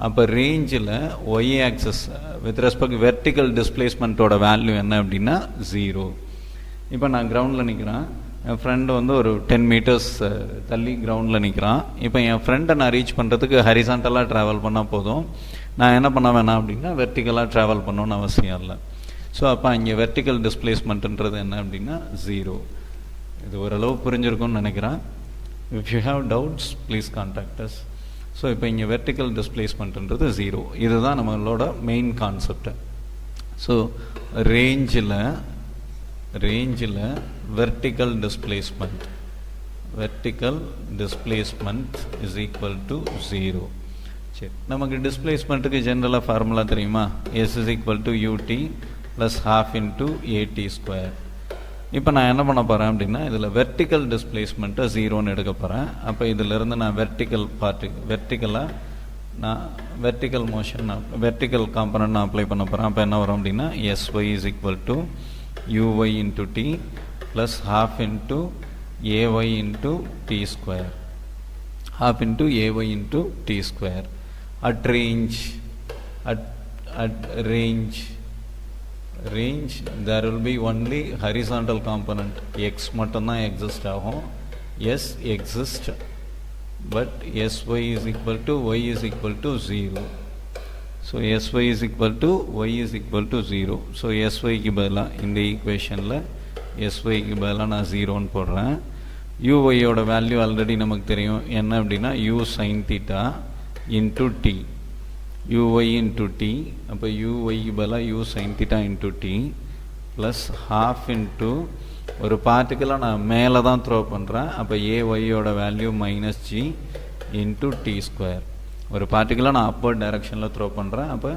அப்போ ரேஞ்சில் y axis with respect vertical டிஸ்பிளேஸ்மெண்ட்டோட வேல்யூ என்ன அப்படின்னா 0. இப்போ நான் கிரவுண்டில் நிற்கிறேன், என் ஃப்ரெண்டு வந்து ஒரு 10 மீட்டர்ஸ் தள்ளி கிரவுண்டில் நிற்கிறான். இப்போ என் ஃப்ரெண்டை நான் ரீச் பண்ணுறதுக்கு ஹரிசாண்டலாக ட்ராவல் பண்ணால் போதும். நான் என்ன பண்ண வேணாம் அப்படின்னா வெர்டிக்கலாக ட்ராவல் பண்ணணுன்னு அவசியம் இல்லை. ஸோ அப்போ இங்கே வெர்டிக்கல் டிஸ்பிளேஸ்மெண்ட்டுன்றது என்ன அப்படின்னா 0. இது ஓரளவு புரிஞ்சிருக்கும்னு நினைக்கிறேன். If you have doubts please contact as. So இப்போ இங்கே வெர்டிக்கல் டிஸ்பிளேஸ்மெண்ட்டுன்றது 0. இதுதான் நம்மளோட மெயின் கான்செப்ட். ஸோ ரேஞ்சில் vertical displacement is equal to 0. சரி, நமக்கு டிஸ்பிளேஸ்மெண்ட்டுக்கு ஜென்ரலாக ஃபார்முலா தெரியுமா? S is equal to ut plus half into at square. இப்போ நான் என்ன பண்ண போகிறேன் அப்படின்னா, இதில் வெர்டிக்கல் டிஸ்பிளேஸ்மெண்ட்டை 0ன்னு எடுக்க போகிறேன். அப்போ இதிலிருந்து நான் வெர்டிக்கலாக நான் வெர்டிக்கல் காம்பனண்ட் நான் அப்ளை பண்ண போகிறேன். அப்போ என்ன வரும் அப்படின்னா, sy is equal to uy into t plus half into ay into t square, half into ay into t square. At range there will be only horizontal component. X மட்டும்தான் exist ஆகும். S exist, but sy is equal to y is equal to 0. So sy is equal to y is equal to 0. So sy க்கு பதிலாக இந்த ஈக்குவேஷனில் sy க்கு பதிலாக நான் 0ன்னு போடுறேன். uy ஓட வேல்யூ ஆல்ரெடி நமக்கு தெரியும். என்ன அப்படின்னா u sin theta into t, uy into t. அப்போ uy க்கு பதிலாக u sin theta into t plus half into ஒரு பார்ட்டிக்கலாக நான் மேலே தான் த்ரோ பண்ணுறேன். அப்போ ayயோட value minus g into t square. ஒரு பார்ட்டிக்கலாக நான் அப்போர்ட் டைரக்ஷனில் த்ரோ பண்ணுறேன். அப்போ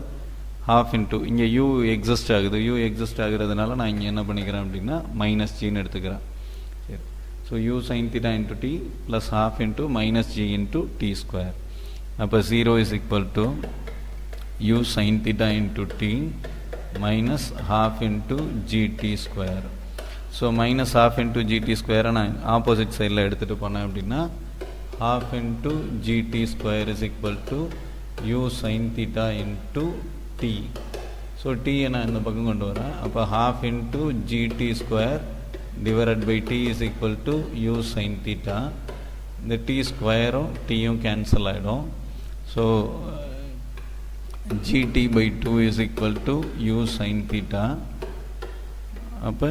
half into இங்கே u எக்ஸிஸ்ட் ஆகுது. u எக்ஸிஸ்ட் ஆகுறதுனால நான் இங்கே என்ன பண்ணிக்கிறேன் அப்படின்னா மைனஸ் ஜின்னு எடுத்துக்கிறேன். சரி, so u sin theta into t plus half into minus g into t square. அப்போ 0 is equal to u sin theta into t minus half into gt square. So minus half into gt ஸ்கொயரை நான் opposite சைடில் எடுத்துகிட்டு போனேன் அப்படின்னா half into gt square is equal to u sin theta into t. So t நான் இந்த பக்கம் கொண்டு வரேன். அப்போ half into gt square divided by t is equal to u sin theta. இந்த t ஸ்கொயரும் tயும் கேன்சல் ஆகிடும். So gt by 2 is equal to u sin theta. அப்போ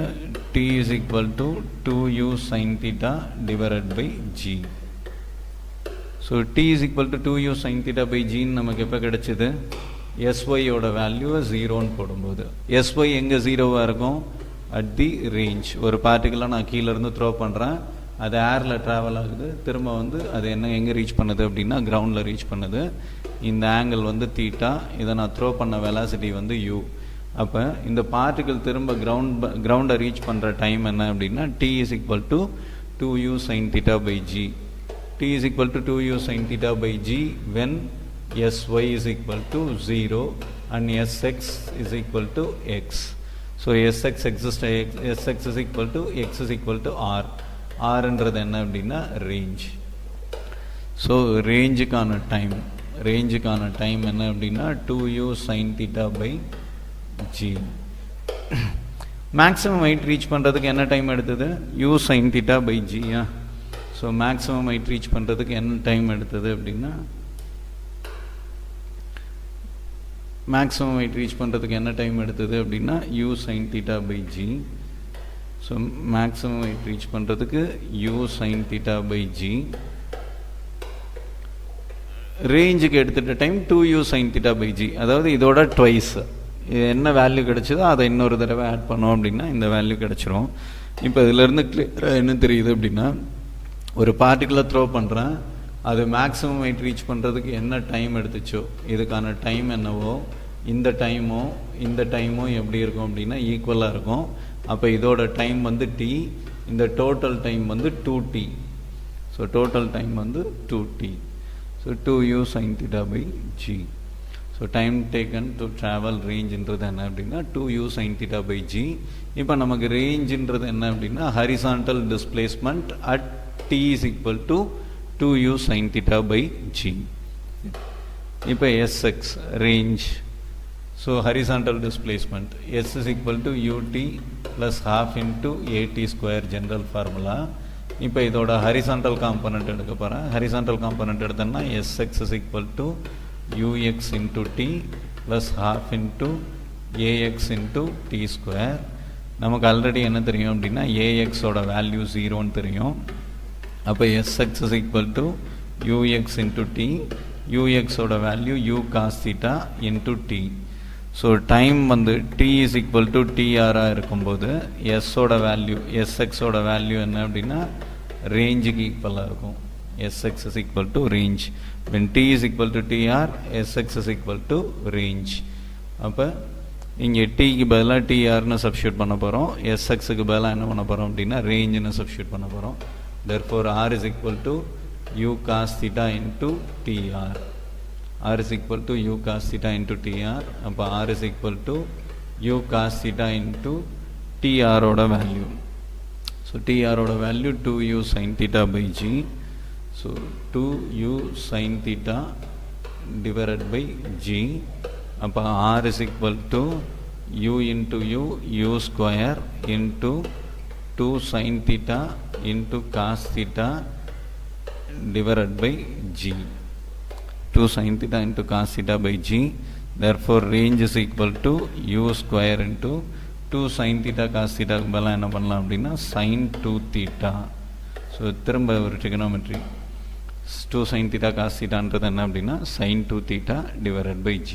t is equal to 2u sin theta divided by g. So t is equal to 2u sin theta by g நமக்கு எப்போ கிடச்சிது? sy ஓட வேல்யூவை 0ன்னு போடும்போது. sy எங்கே 0வாக இருக்கும்? At the range. ஒரு பார்ட்டிக்கலாக நான் கீழேருந்து த்ரோ பண்ணுறேன், அது ஏரில் ட்ராவல் ஆகுது, திரும்ப வந்து அது எங்கே ரீச் பண்ணுது அப்படின்னா கிரவுண்டில் ரீச் பண்ணுது. இந்த ஆங்கிள் வந்து தீட்டா, இதை நான் த்ரோ பண்ண வெலாசிட்டி வந்து u. அப்போ இந்த பார்ட்டிக்கல் திரும்ப கிரவுண்டை ரீச் பண்ணுற டைம் என்ன அப்படின்னா t is equal to 2u sin theta by g. t is equal to 2u sin theta by g when sy is equal to 0 and sx is equal to x. So sx is equal to x is equal to r. rன்றது என்ன அப்படின்னா range. So ரேஞ்சுக்கான time என்ன அப்படின்னா 2u sin theta by g. Maximum height reach பண்ணுறதுக்கு என்ன time எடுத்தது? u sin theta by g. So maximum height reach பண்ணுறதுக்கு என்ன time எடுத்தது அப்படின்னா u sin theta by g. So maximum height reach பண்ணுறதுக்கு u sin theta by g. ரேஞ்சுக்கு எடுத்துகிட்ட time 2u sin theta by g. அதாவது இதோட ட்வைஸ் என்ன வேல்யூ கிடச்சிதோ அதை இன்னொரு தடவை ஆட் பண்ணோம் அப்படின்னா இந்த வேல்யூ கிடச்சிரும். இப்போ இதிலேருந்து கிளியராக என்ன தெரியுது அப்படின்னா, ஒரு பார்ட்டிகுலர் த்ரோ பண்ணுறேன், அது மேக்ஸிமம் ஹைட் ரீச் பண்ணுறதுக்கு என்ன டைம் எடுத்துச்சோ இதுக்கான டைம் என்னவோ இந்த டைமும் எப்படி இருக்கும் அப்படின்னா ஈக்குவலாக இருக்கும். அப்போ இதோட டைம் வந்து t, இந்த டோட்டல் டைம் வந்து 2t. ஸோ டோட்டல் டைம் வந்து 2t. So 2u sin theta by g. So time taken to travel ரேஞ்சுன்றது என்ன அப்படின்னா 2u sin theta by g. இப்போ நமக்கு ரேஞ்சுன்றது என்ன அப்படின்னா horizontal displacement at t is equal to 2u sin theta by g. இப்போ sx range. So horizontal displacement s is equal to ut plus half into at square general formula. இப்போ இதோட horizontal component எடுக்க போகிறேன். Horizontal component எடுத்தோன்னா sx is equal to ux into t plus half into ax into t square. நமக்கு already என்ன தெரியும் அப்படின்னா ax ஓட வேல்யூ 0ன்னு தெரியும். அப்போ sx is equal to ux into t, ux ஓட value u cos theta into t. So time வந்து t is equal to டிஆராக இருக்கும்போது எஸ்ஸோட வேல்யூ எஸ்எக்ஸோட வேல்யூ என்ன அப்படின்னா ரேஞ்சுக்கு ஈக்குவலாக இருக்கும். Sx is equal to range. When t is equal to tr, Sx is equal to range. அப்போ இங்கே tக்கு பதிலாக trன்னு சப்ஸ்டியூட் பண்ண போகிறோம். Sxக்கு பதிலாக என்ன பண்ண போகிறோம் அப்படின்னா ரேஞ்சுன்னு சப்ஸ்டியூட் பண்ண போகிறோம். Therefore r is equal to u cos theta into tr. r is equal to u cos theta into tr. அப்போ r is equal to u cos theta into tr ஓட வேல்யூ. ஸோ tr ஓட value 2u sin theta by g. So 2u sin theta divided by g. அப்போ r is equal to u into u square into 2 sin theta into cos theta divided by g. 2 sin theta into cos theta by g. Therefore range is equal to u square into 2 sin theta cos theta பதிலாக என்ன பண்ணலாம் அப்படின்னா sin 2 theta. So திரும்ப ஒரு trigonometry 2 sin theta cos thetaன்றது என்ன அப்படின்னா sin 2 theta divided by g.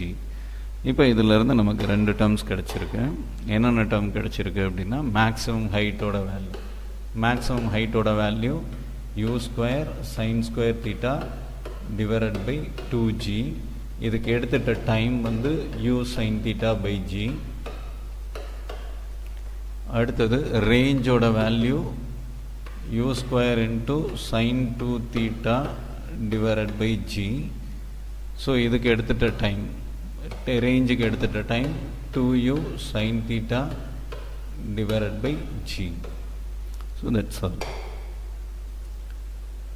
இப்போ இதிலிருந்து நமக்கு ரெண்டு டேர்ம்ஸ் கிடச்சிருக்கு. என்னென்ன டேர்ம் கிடச்சிருக்கு அப்படின்னா மேக்ஸிமம் ஹைட்டோட வேல்யூ. மேக்ஸிமம் ஹைட்டோட value u square sin square theta divided by 2g. இதுக்கு எடுத்துட்ட டைம் வந்து u sin theta by g. அடுத்தது ரேஞ்சோட value u square into sin 2 theta divided by g. So இதுக்கு எடுத்துட்ட டைம் ரேஞ்சுக்கு எடுத்துட்ட time 2u sin theta divided by g. So that's all.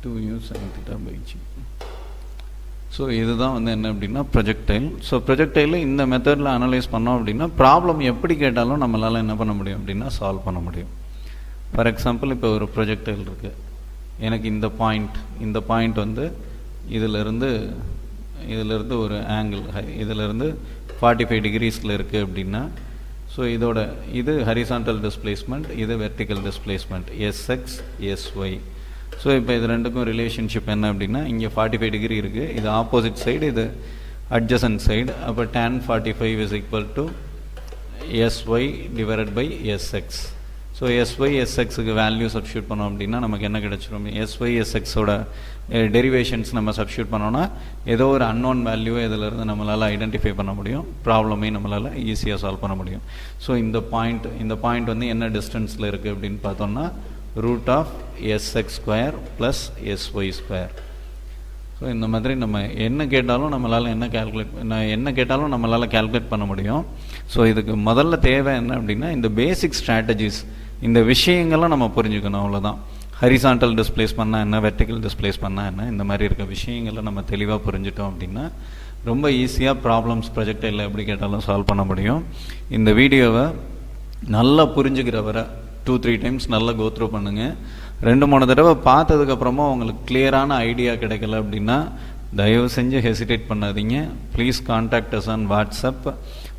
2u sin theta by g. So இதுதான் வந்து என்ன அப்படின்னா ப்ரொஜெக்டைல். ஸோ ப்ரொஜெக்டைலில் இந்த மெத்தடில் அனலைஸ் பண்ணோம் அப்படின்னா ப்ராப்ளம் எப்படி கேட்டாலும் நம்மளால் என்ன பண்ண முடியும் அப்படின்னா சால்வ் பண்ண முடியும். ஃபார் எக்ஸாம்பிள் இப்போ ஒரு ப்ரொஜெக்டைல் இருக்குது. எனக்கு இந்த பாயிண்ட் வந்து இதிலிருந்து ஒரு ஆங்கிள் இதிலிருந்து 45 டிகிரிஸில் இருக்குது அப்படின்னா ஸோ இது ஹரிசாண்டல் டிஸ்பிளேஸ்மெண்ட், இது vertical displacement SX SY. So இப்போ இது ரெண்டுக்கும் ரிலேஷன்ஷிப் என்ன அப்படின்னா இங்கே 45 டிகிரி இருக்குது, இது ஆப்போசிட் சைடு, இது அட்ஜசன்ட் சைடு. அப்போ tan 45 is equal to sy divided by sx. So sy sxக்கு வேல்யூ சப்ஸ்டியூட் பண்ணோம் அப்படின்னா நமக்கு என்ன கிடச்சிரும்? sy sxோட டெரிவேஷன்ஸ் நம்ம சப்ஸ்டியூட் பண்ணோன்னா ஏதோ ஒரு அன்னோன் வேல்யூவை இதிலிருந்து நம்மளால் ஐடென்டிஃபை பண்ண முடியும், ப்ராப்ளமே நம்மளால் ஈஸியாக சால்வ் பண்ண முடியும். ஸோ இந்த பாயிண்ட் வந்து என்ன டிஸ்டன்ஸில் இருக்குது அப்படின்னு பார்த்தோம்னா root of sx square plus sy square. So இந்த மாதிரி நம்ம என்ன கேட்டாலும் நம்மளால் கேல்குலேட் பண்ண முடியும். ஸோ இதுக்கு முதல்ல தேவை என்ன அப்படின்னா இந்த பேசிக் ஸ்ட்ராட்டஜிஸ், இந்த விஷயங்கள்லாம் நம்ம புரிஞ்சுக்கணும், அவ்வளோதான். ஹரிசாண்டல் டிஸ்பிளேஸ் பண்ணால் என்ன, வெர்டிக்கல் டிஸ்பிளேஸ் பண்ணால் என்ன, இந்த மாதிரி இருக்க விஷயங்களை நம்ம தெளிவாக புரிஞ்சிட்டோம் அப்படின்னா ரொம்ப ஈஸியாக ப்ராப்ளம்ஸ் ப்ரொஜெக்டைலில் எப்படி கேட்டாலும் சால்வ் பண்ண முடியும். இந்த வீடியோவை நல்லா புரிஞ்சுக்கிற வரை 2-3 டைம்ஸ் நல்லா கோத்ரூ பண்ணுங்கள். 2-3 தடவை பார்த்ததுக்கப்புறமா உங்களுக்கு கிளியரான ஐடியா கிடைக்கல அப்படின்னா தயவு செஞ்சு ஹெசிடேட் பண்ணாதீங்க. Please contact us on WhatsApp.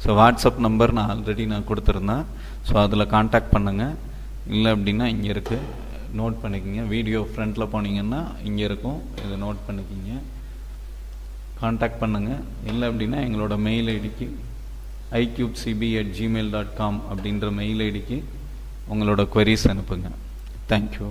So WhatsApp number already நான் கொடுத்துருந்தேன். ஸோ அதில் கான்டாக்ட் பண்ணுங்கள். இல்லை அப்படின்னா இங்கே இருக்குது, நோட் பண்ணிக்கிங்க. வீடியோ ஃப்ரண்ட்டில் போனீங்கன்னா இங்கே இருக்கும், இதை நோட் பண்ணிக்கிங்க, கான்டாக்ட் பண்ணுங்கள். இல்லை அப்படின்னா எங்களோட மெயில் ஐடிக்கு icubecb@gmail.com அப்படின்ற மெயில் ஐடிக்கு உங்களோட queries அனுப்புங்க. தேங்க்யூ.